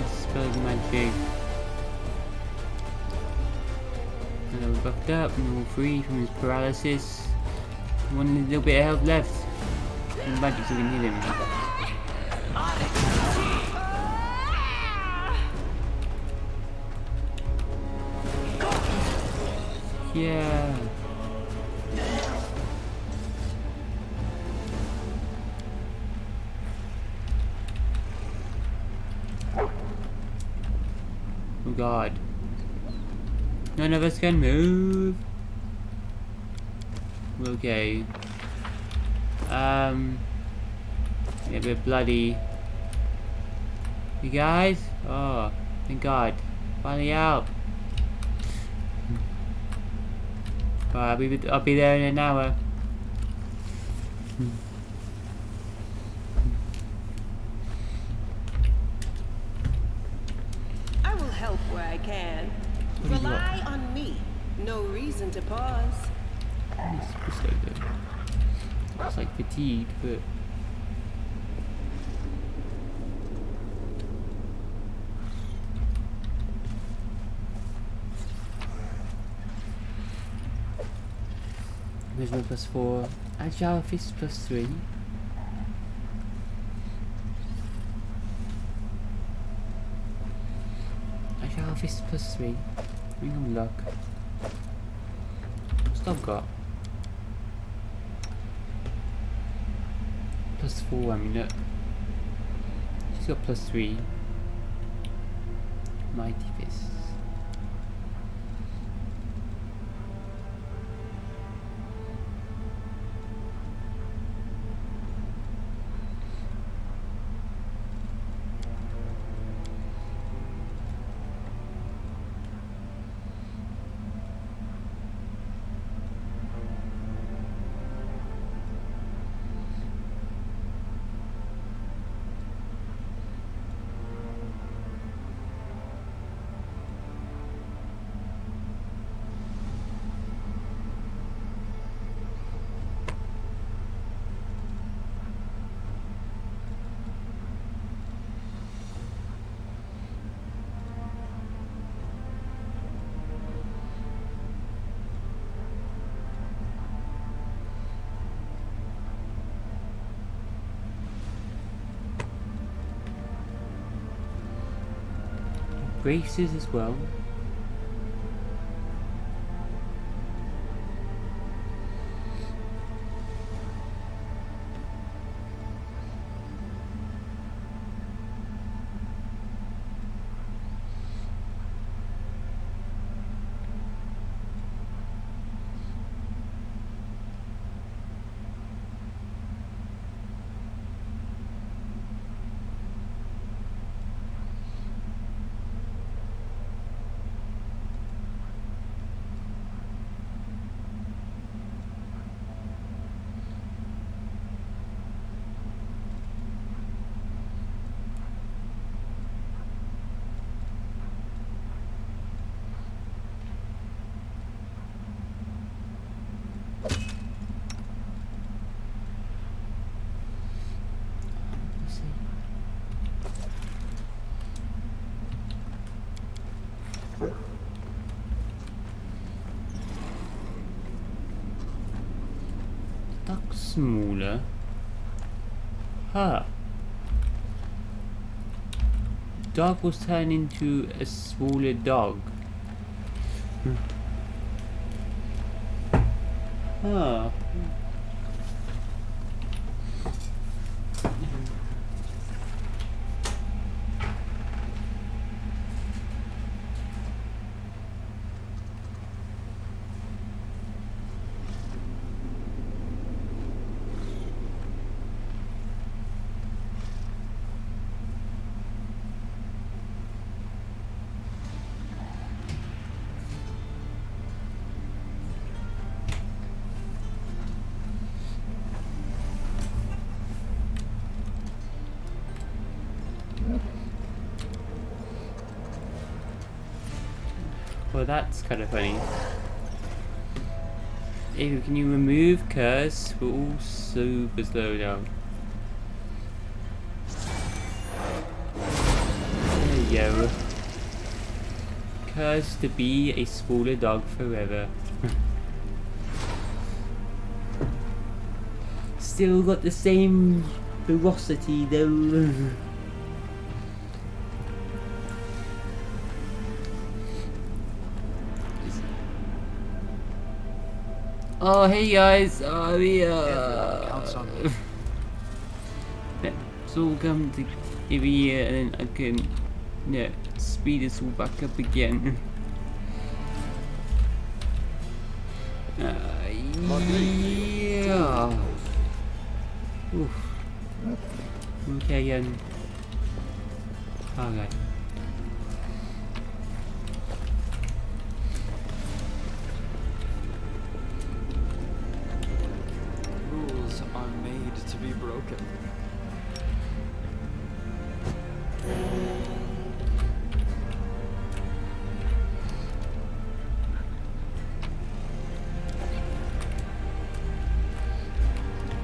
A: Spells magic. And we're buffed up and all free from his paralysis. One little bit of health left. And magic so we can hit him. Yeah. Oh god. None of us can move. Okay. Yeah, a bit bloody. You guys? Oh, thank god. Finally out. Alright, I'll be there in an hour.
B: I will help where I can.
A: What do you
B: Rely on me. No reason to pause.
A: It's so good. It's like fatigued, but there's no +4. Agile fist +3. Agile fist +3. Ring of luck. What's Dog got? +4, I mean, look. She's got +3. Mighty Fist. Braces as well. Duck smaller. Huh. Dog was turned into a smaller dog. Huh. Oh, that's kind of funny. Hey, can you remove curse? We're all super slow now. There you go. Curse to be a smaller dog forever. Still got the same ferocity though. Oh hey guys,
C: Everyone counts on you.
A: let's all come to over here and then I can speed us all back up again. Yeah. Oof. Okay, okay.
G: Rules are made to be broken.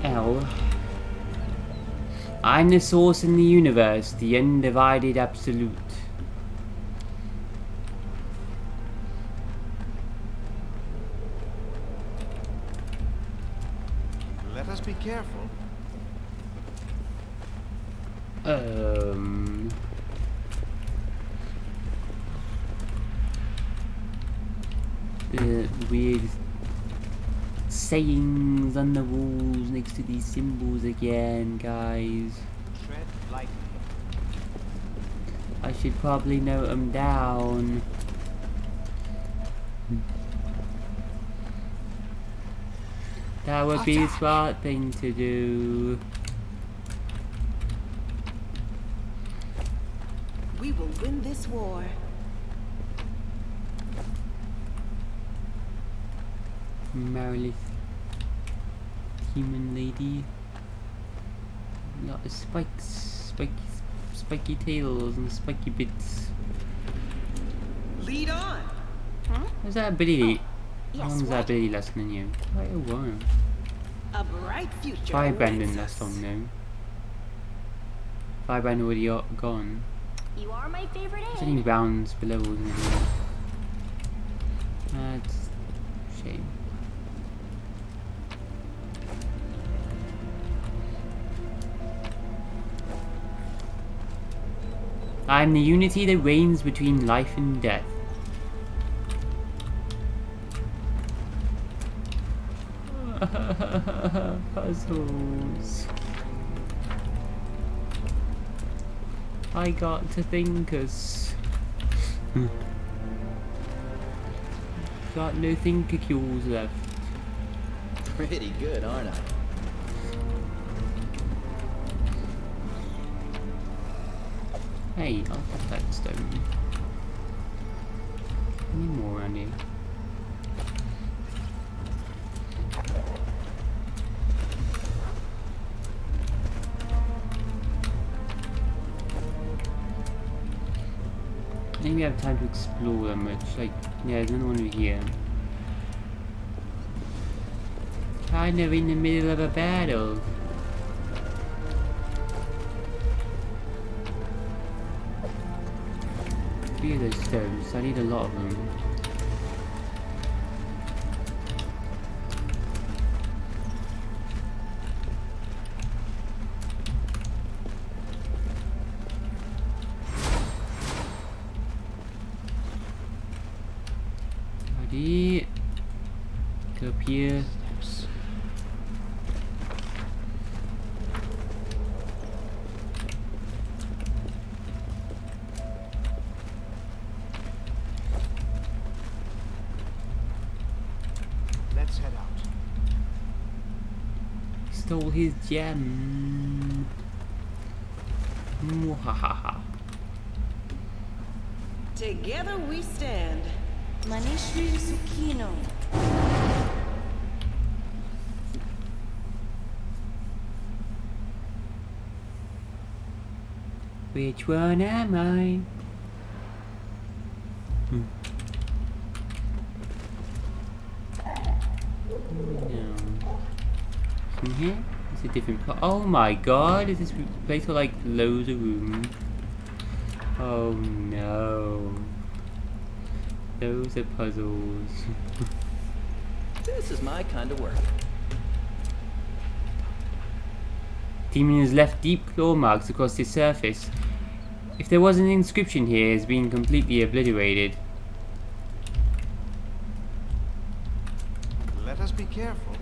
A: L. I'm the source in the universe, the undivided absolute.
C: Let us be careful.
A: Weird sayings on the walls next to these symbols again, guys.
C: Tread lightly.
A: I should probably note them down. That would be the smart thing to do.
B: We will win this war.
A: Marilith, human lady. Lot of spikes, spiky tails and spiky bits.
B: Lead on.
A: How's that ability?
F: Yes,
A: How long was that
F: what?
A: ability lasting on you? Quite a while.
B: A bright future.
A: Firebrand
B: awaits
A: didn't last
B: us.
A: long though. Firebrand already gone.
F: You are my favorite
A: There's
F: egg.
A: any rounds for levels in here. That's a shame. I am the unity that reigns between life and death. Puzzles. I got to think us. Got no thinkacules left.
D: Pretty good, aren't I?
A: Hey, I'll put that stone. Any more around here? I think we have time to explore that much. Like, yeah, there's another one over here. Kind of in the middle of a battle. Three of those stones. I need a lot of them. Ready? Go up here.
C: Let's head out.
A: Stole his gem. Mwahaha.
B: Together we stand.
F: Manishri Sukino.
A: Which one am I? here? It's a different part. Oh my god, is this place got like loads of room? Oh no. Those are puzzles.
D: This is my kind of work.
A: Demon has left deep claw marks across the surface. If there was an inscription here, it's been completely obliterated.
E: Let us be careful.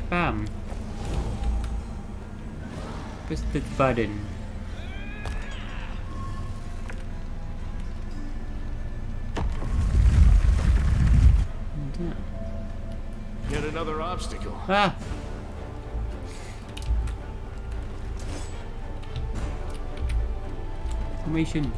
A: Bam. Press the button.
E: Yet another obstacle.
A: Ah! Formation.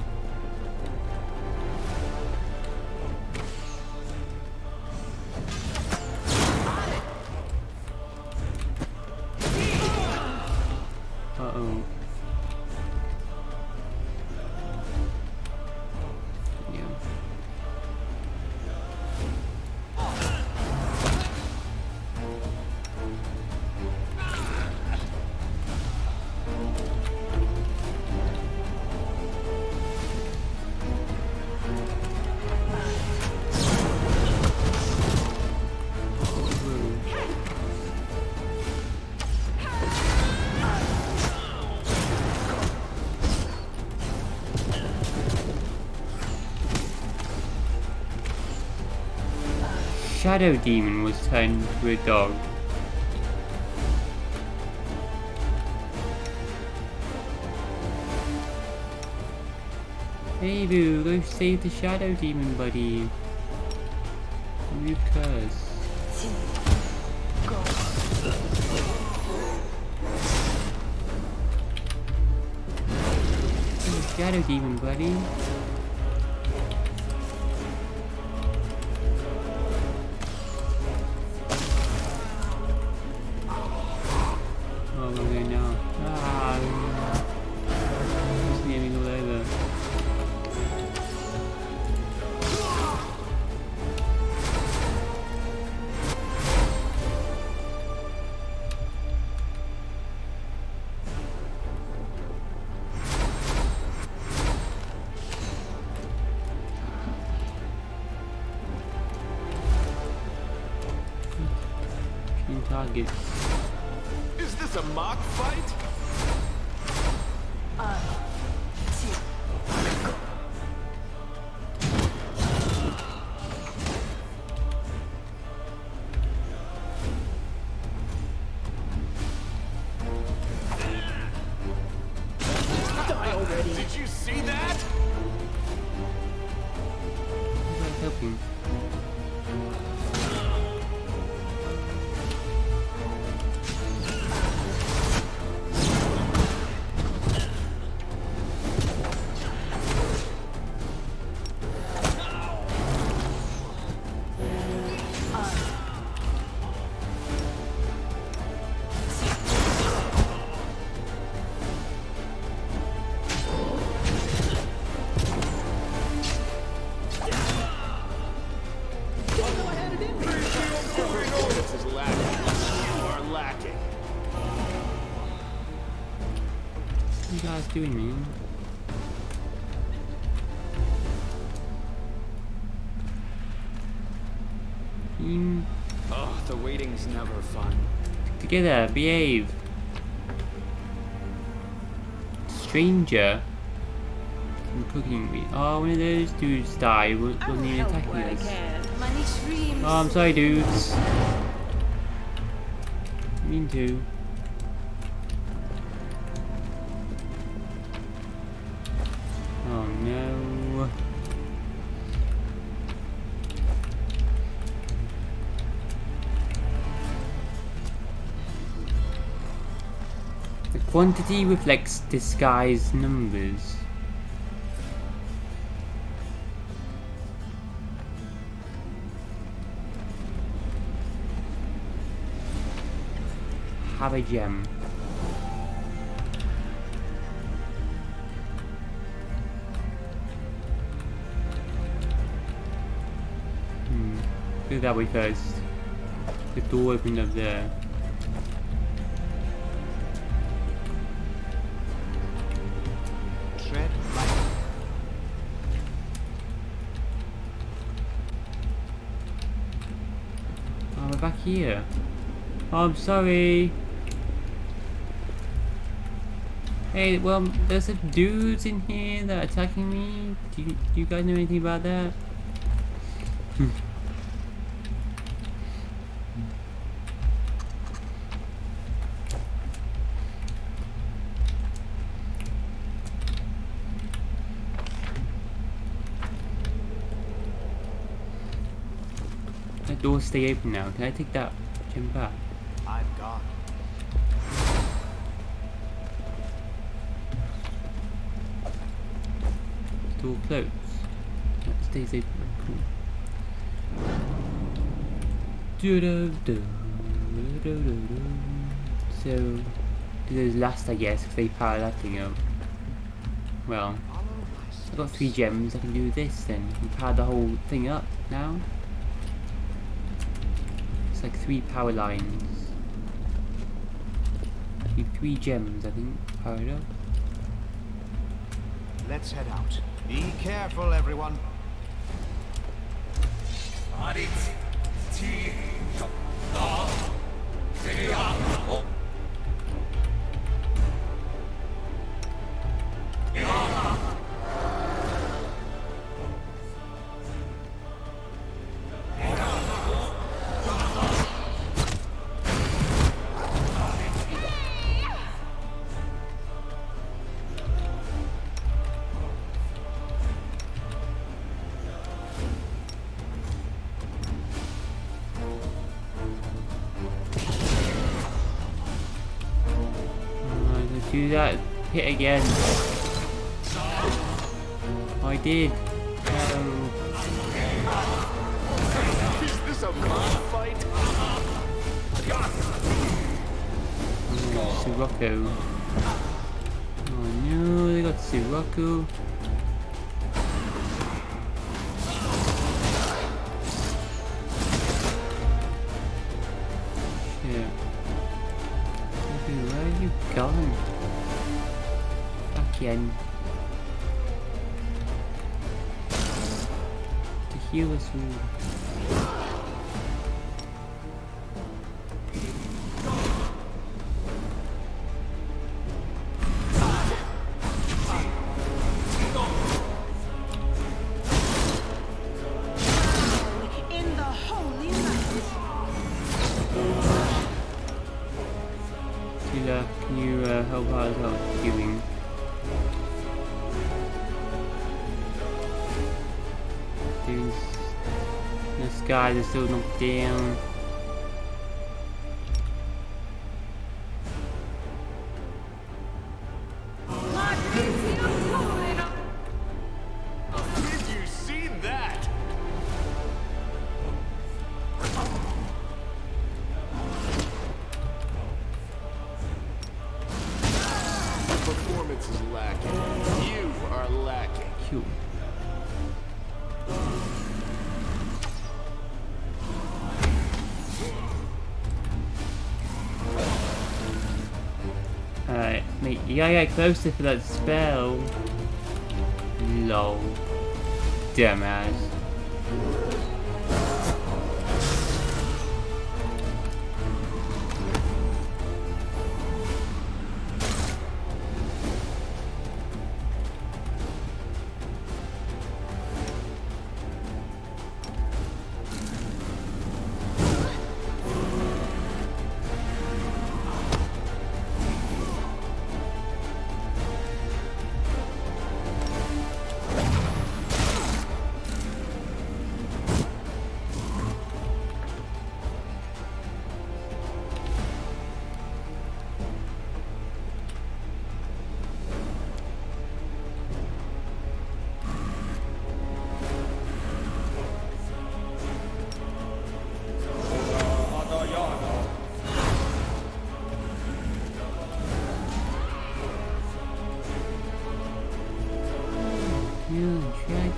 A: Uh-oh. Yeah. Shadow Demon was turned into a dog. Hey boo, go save the Shadow Demon, buddy. You curse. Hey, Shadow Demon, buddy. Oh, we're going now. Ah, just getting all over. Team targets.
E: Is this a mock fight?
D: Die already.
E: Did you see that?
A: Who's helping?
E: This is lacking. You are lacking.
A: What are you guys doing, man? Team
G: Oh, the waiting's never fun.
A: together, behave. Stranger. I'm cooking me. Oh, one of those dudes died. Wasn't
B: I'll
A: even
B: help
A: attacking
B: where I
A: us.
B: can.
F: Money streams.
A: Oh, I'm sorry, dudes. Mean to. Oh no. The quantity reflects disguised numbers. have a gem. Go that way first. The door opened up there.
C: Tread right.
A: Oh, we're back here. Oh, I'm sorry. Hey, well, there's some dudes in here that are attacking me. Do you guys know anything about that? That door stay open now. Can I take that gem back?
C: I'm gone.
A: Door closed. That stays open. Cool. So, do those last, I guess, because they power that thing up. Well, I've got 3 gems. I can do this then. We power the whole thing up now. It's like 3 power lines. Need 3 gems, I think. Power it up.
C: Let's head out. Be careful, everyone.
A: Do that hit again. I did.
E: Is this a mob fight?
A: Oh, Sirocco. Oh no, they got Sirocco. Shit. Where are you going? Again. To heal us all.
B: In the holy light.
A: Tila, can you help out as well? Healing. This guy is still knocked down.
E: Did you see that? Performance is lacking. You are lacking.
A: Cool. Alright, mate, you gotta get closer for that spell. Lol. Dumbass.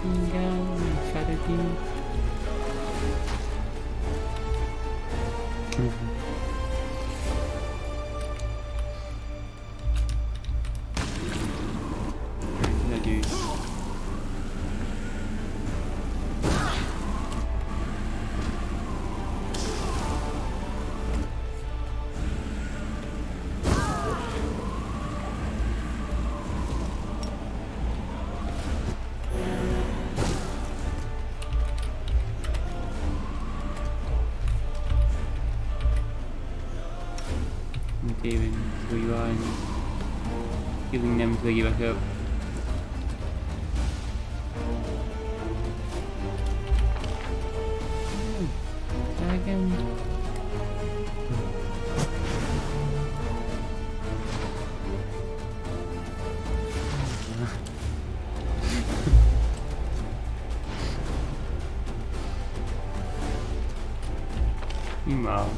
A: Gun, Shadow King. What can I do? David, where you are, and healing them to get back up. Dragon. Meanwhile.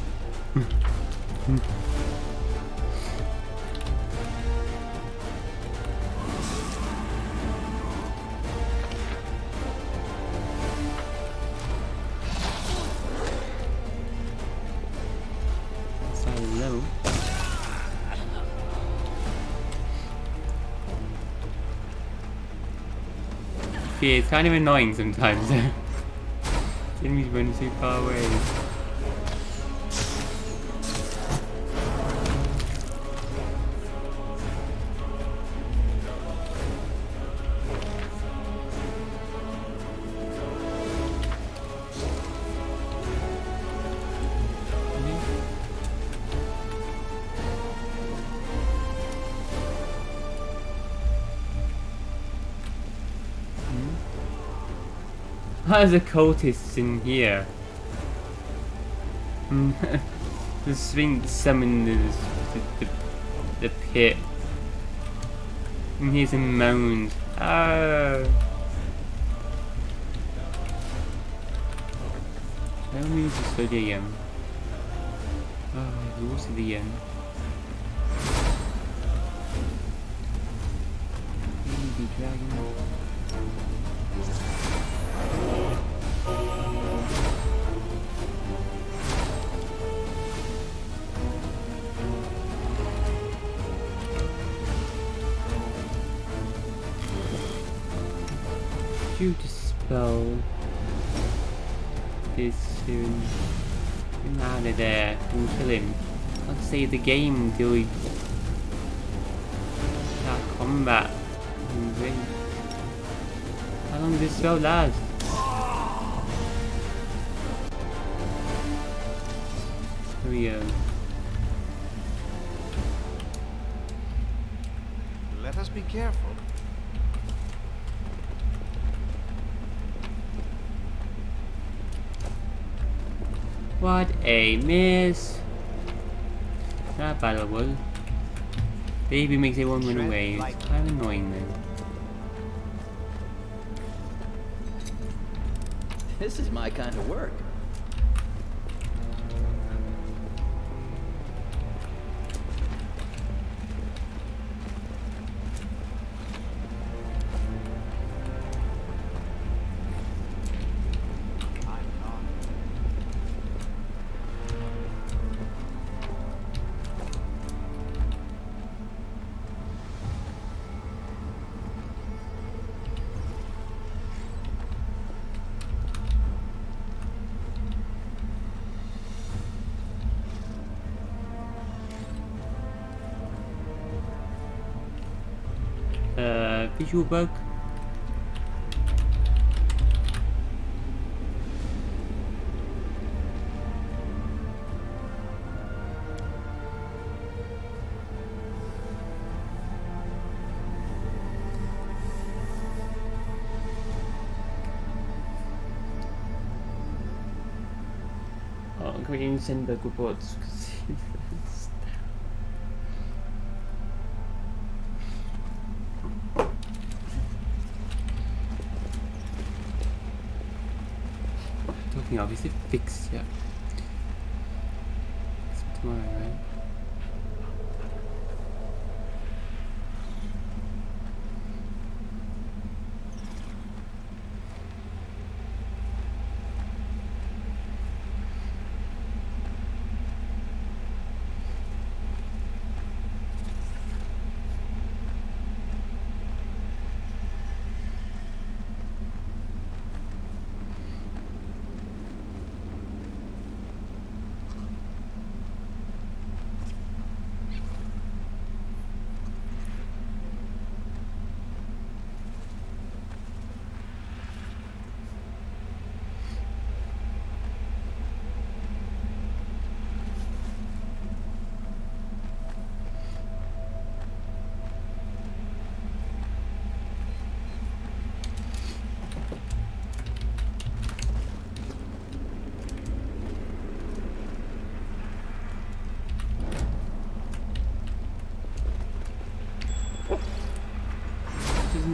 A: Hello. Yeah, it's kind of annoying sometimes. Enemies run too far away. There's a cultist in here. The Sphinx summoned the pit. And here's a mound. Oh. I don't need to study again. Oh, I've lost it again. Baby dragon. You dispel this soon. Get out of there and kill him. Can't save the game until we start combat and win. How long does this spell last? Here we go.
C: Let us be careful.
A: What a miss! Not battleable. Baby makes everyone run away. It's kind of annoying then.
D: This is my kind of work.
A: Visual bug. Oh, I'm going to send bug reports. Obviously fixed, yeah. It's tomorrow, right?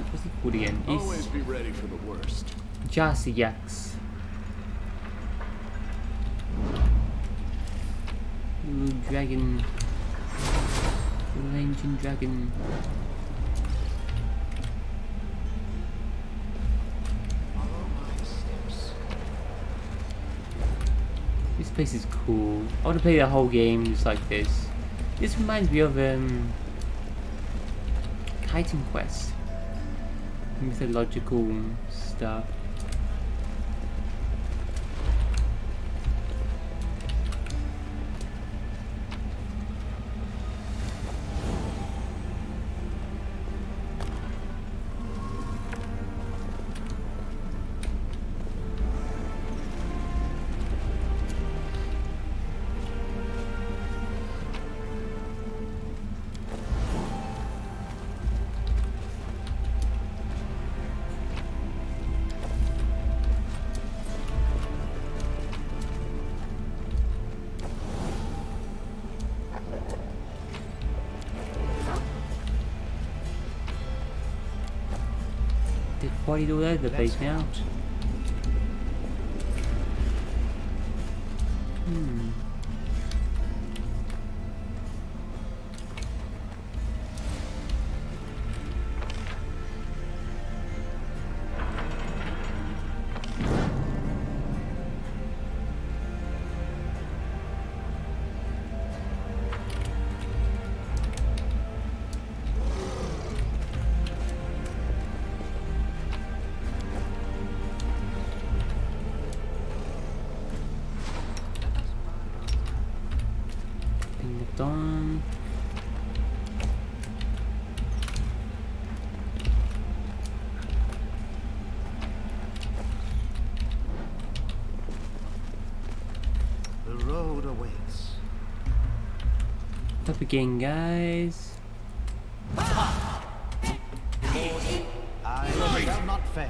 A: What's he called again?
E: Always be ready for the worst.
A: Jasiax. Little dragon. Little ancient dragon. This place is cool. I want to play the whole game just like this. This reminds me of Titan Quest. Mythological stuff. They've partied all over the place now. Bring it on.
C: The road awaits.
A: Up again, guys.
C: I shall not fail.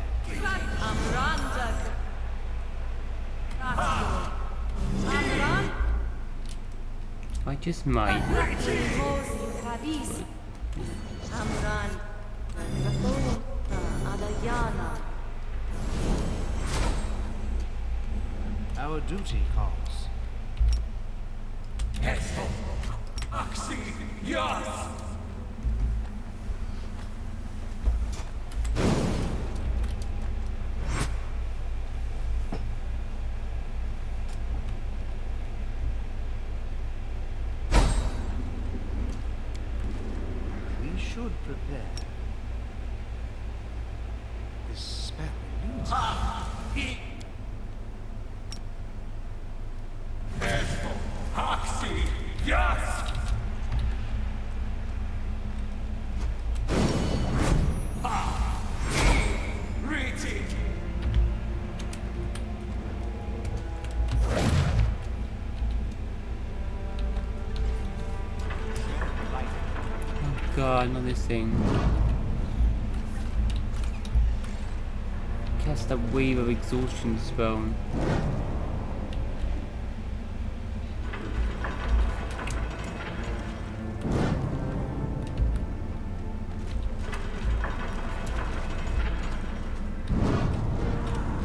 A: I just might.
C: Our duty calls. We should prepare. This spell eludes me.
A: Oh god, not this thing. Cast that wave of exhaustion spell.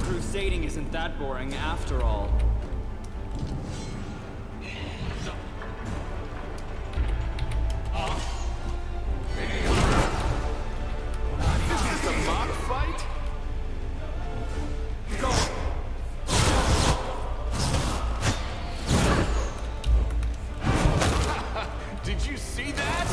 G: Crusading isn't that boring after all.
E: Is this a mock fight? Did you see that?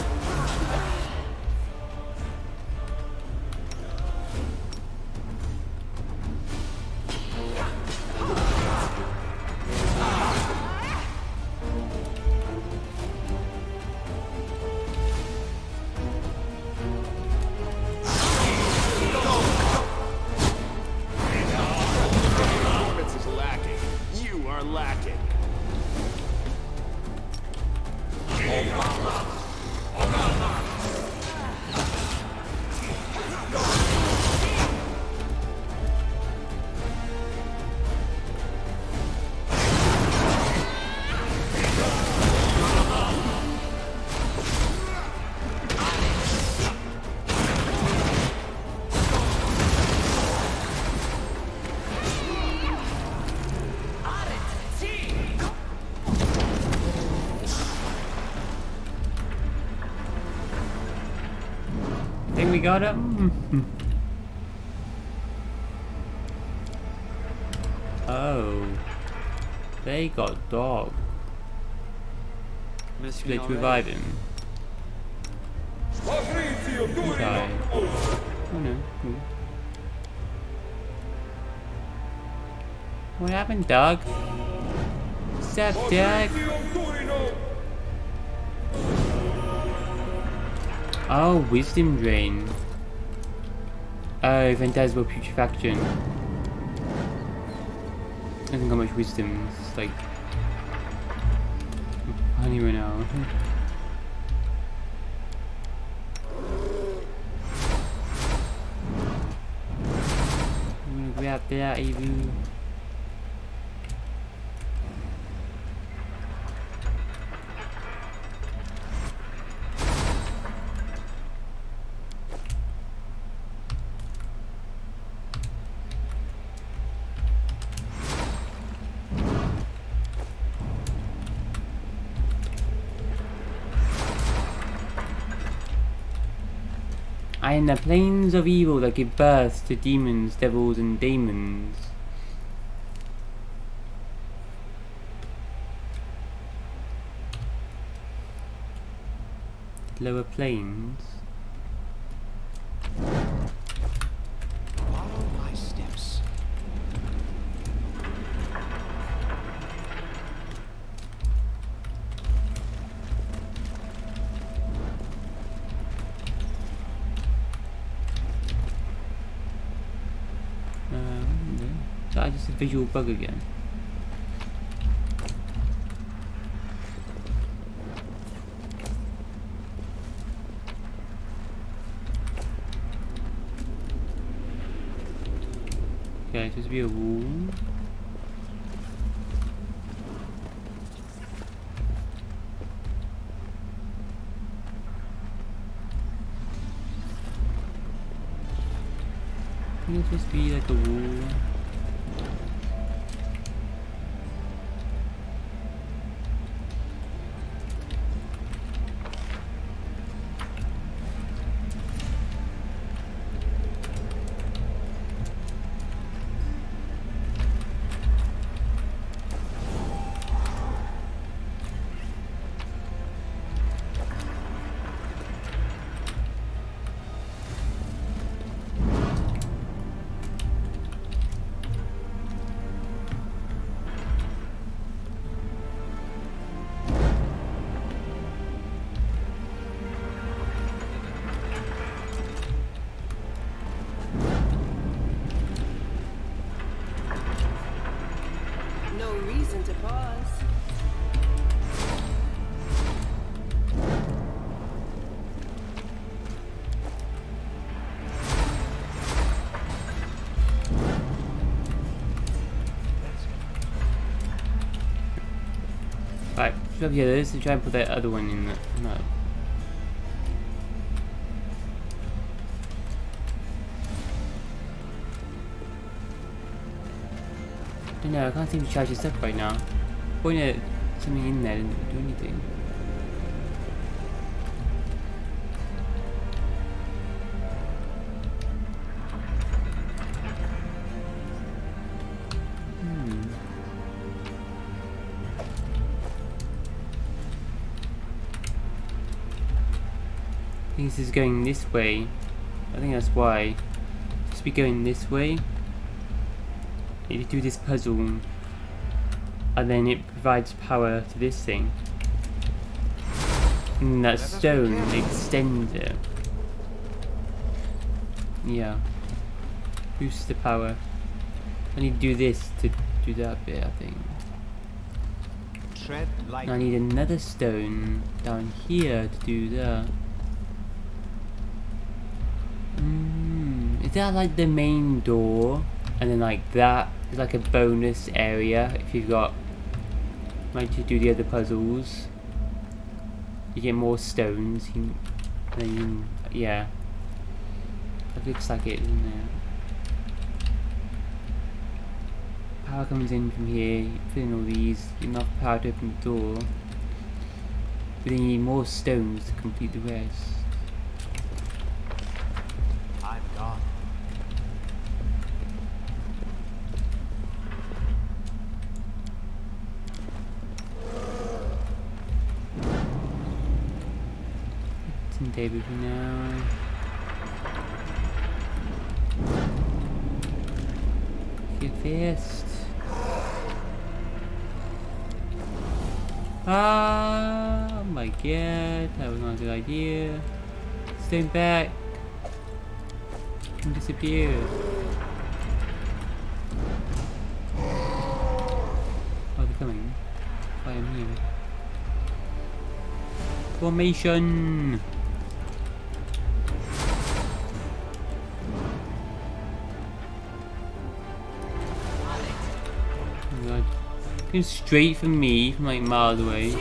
A: think we got him. Oh, they got dog.
G: Miss me
A: Let's revive
G: already?
A: him. Okay. Oh no. Cool. What happened, dog? What's up, dog? Oh, wisdom drain. Oh, phantasmal putrefaction. I haven't got much wisdom. It's like I don't even know. I'm gonna grab that even. I am the planes of evil that give birth to demons, devils, and daemons. Lower planes.
D: Follow my steps.
A: That's just a visual bug again. Okay, it's supposed to be a wall. I think it's supposed to be like a wall.
B: No reason to pause.
A: Right, up here, let's try and put that other one in the no. I don't know, I can't seem to charge this up right now. Putting something in there didn't do anything. I think this is going this way. I think that's why. Just be going this way. If you do this puzzle, and then it provides power to this thing. And that stone extends it. Yeah. Boosts the power. I need to do this to do that bit, I think.
C: Tread
A: I need another stone down here to do that. Is that like the main door? And then like that is like a bonus area if you've got like to do the other puzzles. You get more stones. Yeah. That looks like it, doesn't it? Power comes in from here, you put in all these, enough power to open the door. But then you need more stones to complete the rest. table for now. Get fast. Oh my god, that was not a good idea. Stand back and disappear. Oh, they're coming. I am here. Formation! Oh god. Came straight for me from like miles away.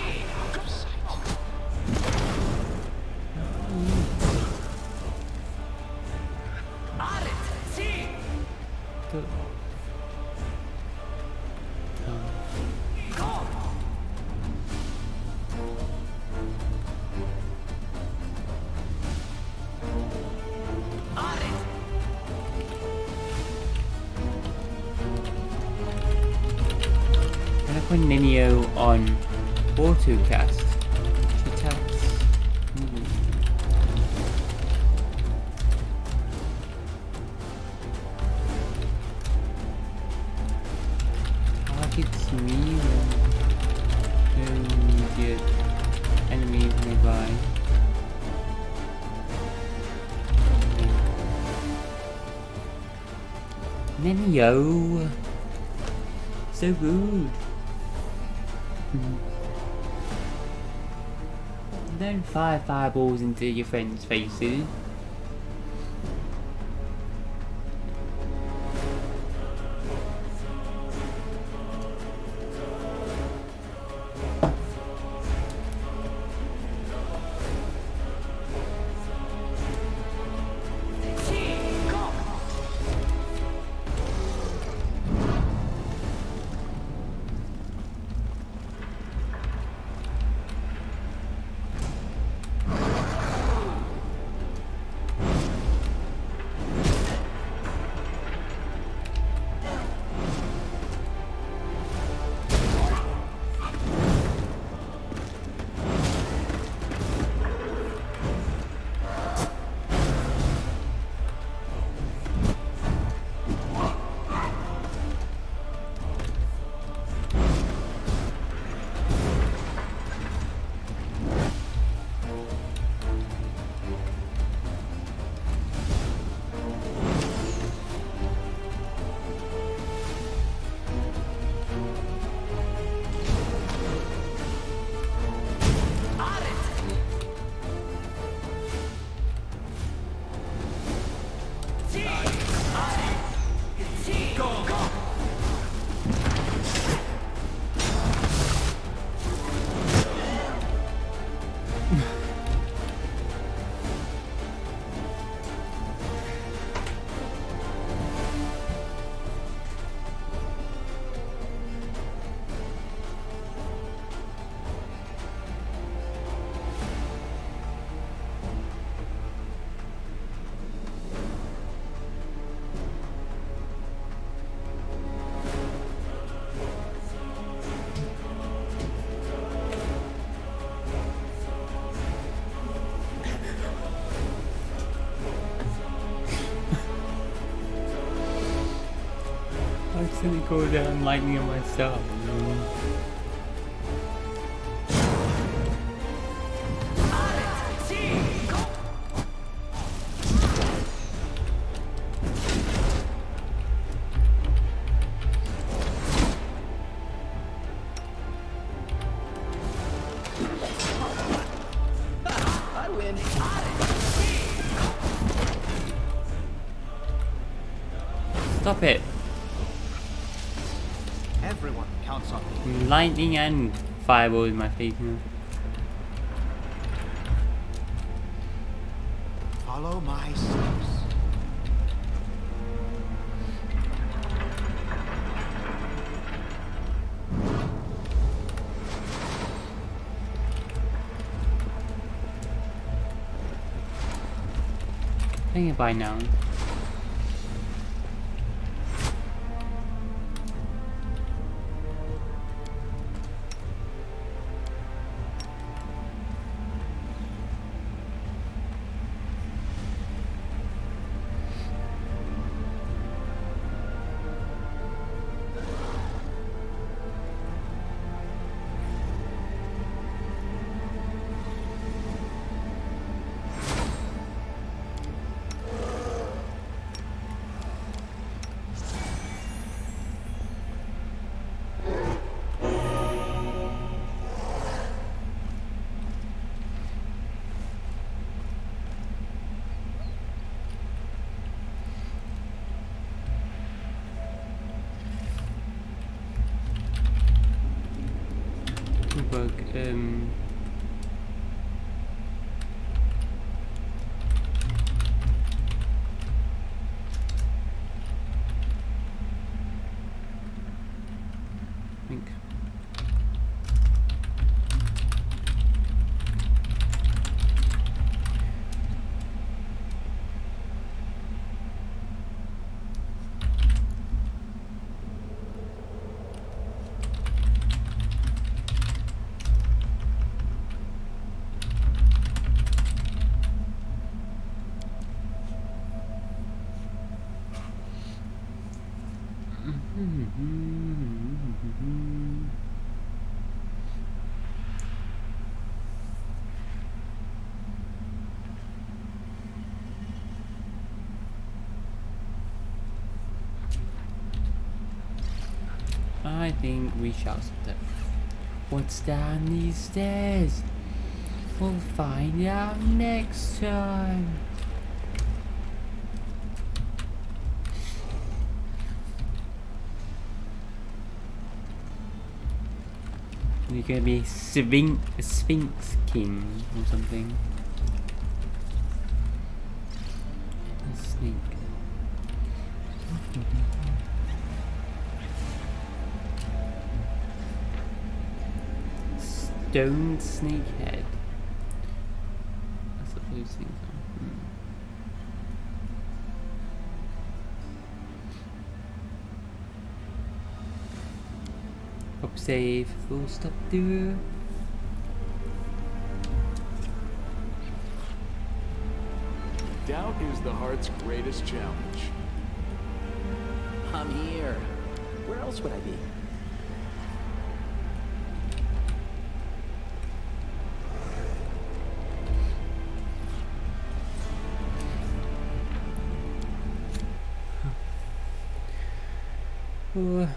A: Put Ninio on autocast. She attacks. Targets me when get enemies nearby. Ninio! So rude. Don't fire fireballs into your friends' faces. I accidentally called down lightning on myself.
D: I win.
A: Stop it!
C: Everyone counts on me.
A: Lightning and fireball in my face now.
C: Follow my steps.
A: I think by now. think. I think we shall step. What's down these stairs? We'll find out next time. You're gonna be a Sphinx King or something. A snake. Stone snake head. That's what those things are. Pop save, full stop through.
E: Doubt is the heart's greatest challenge.
D: I'm here. Where else would I be?
A: Oh.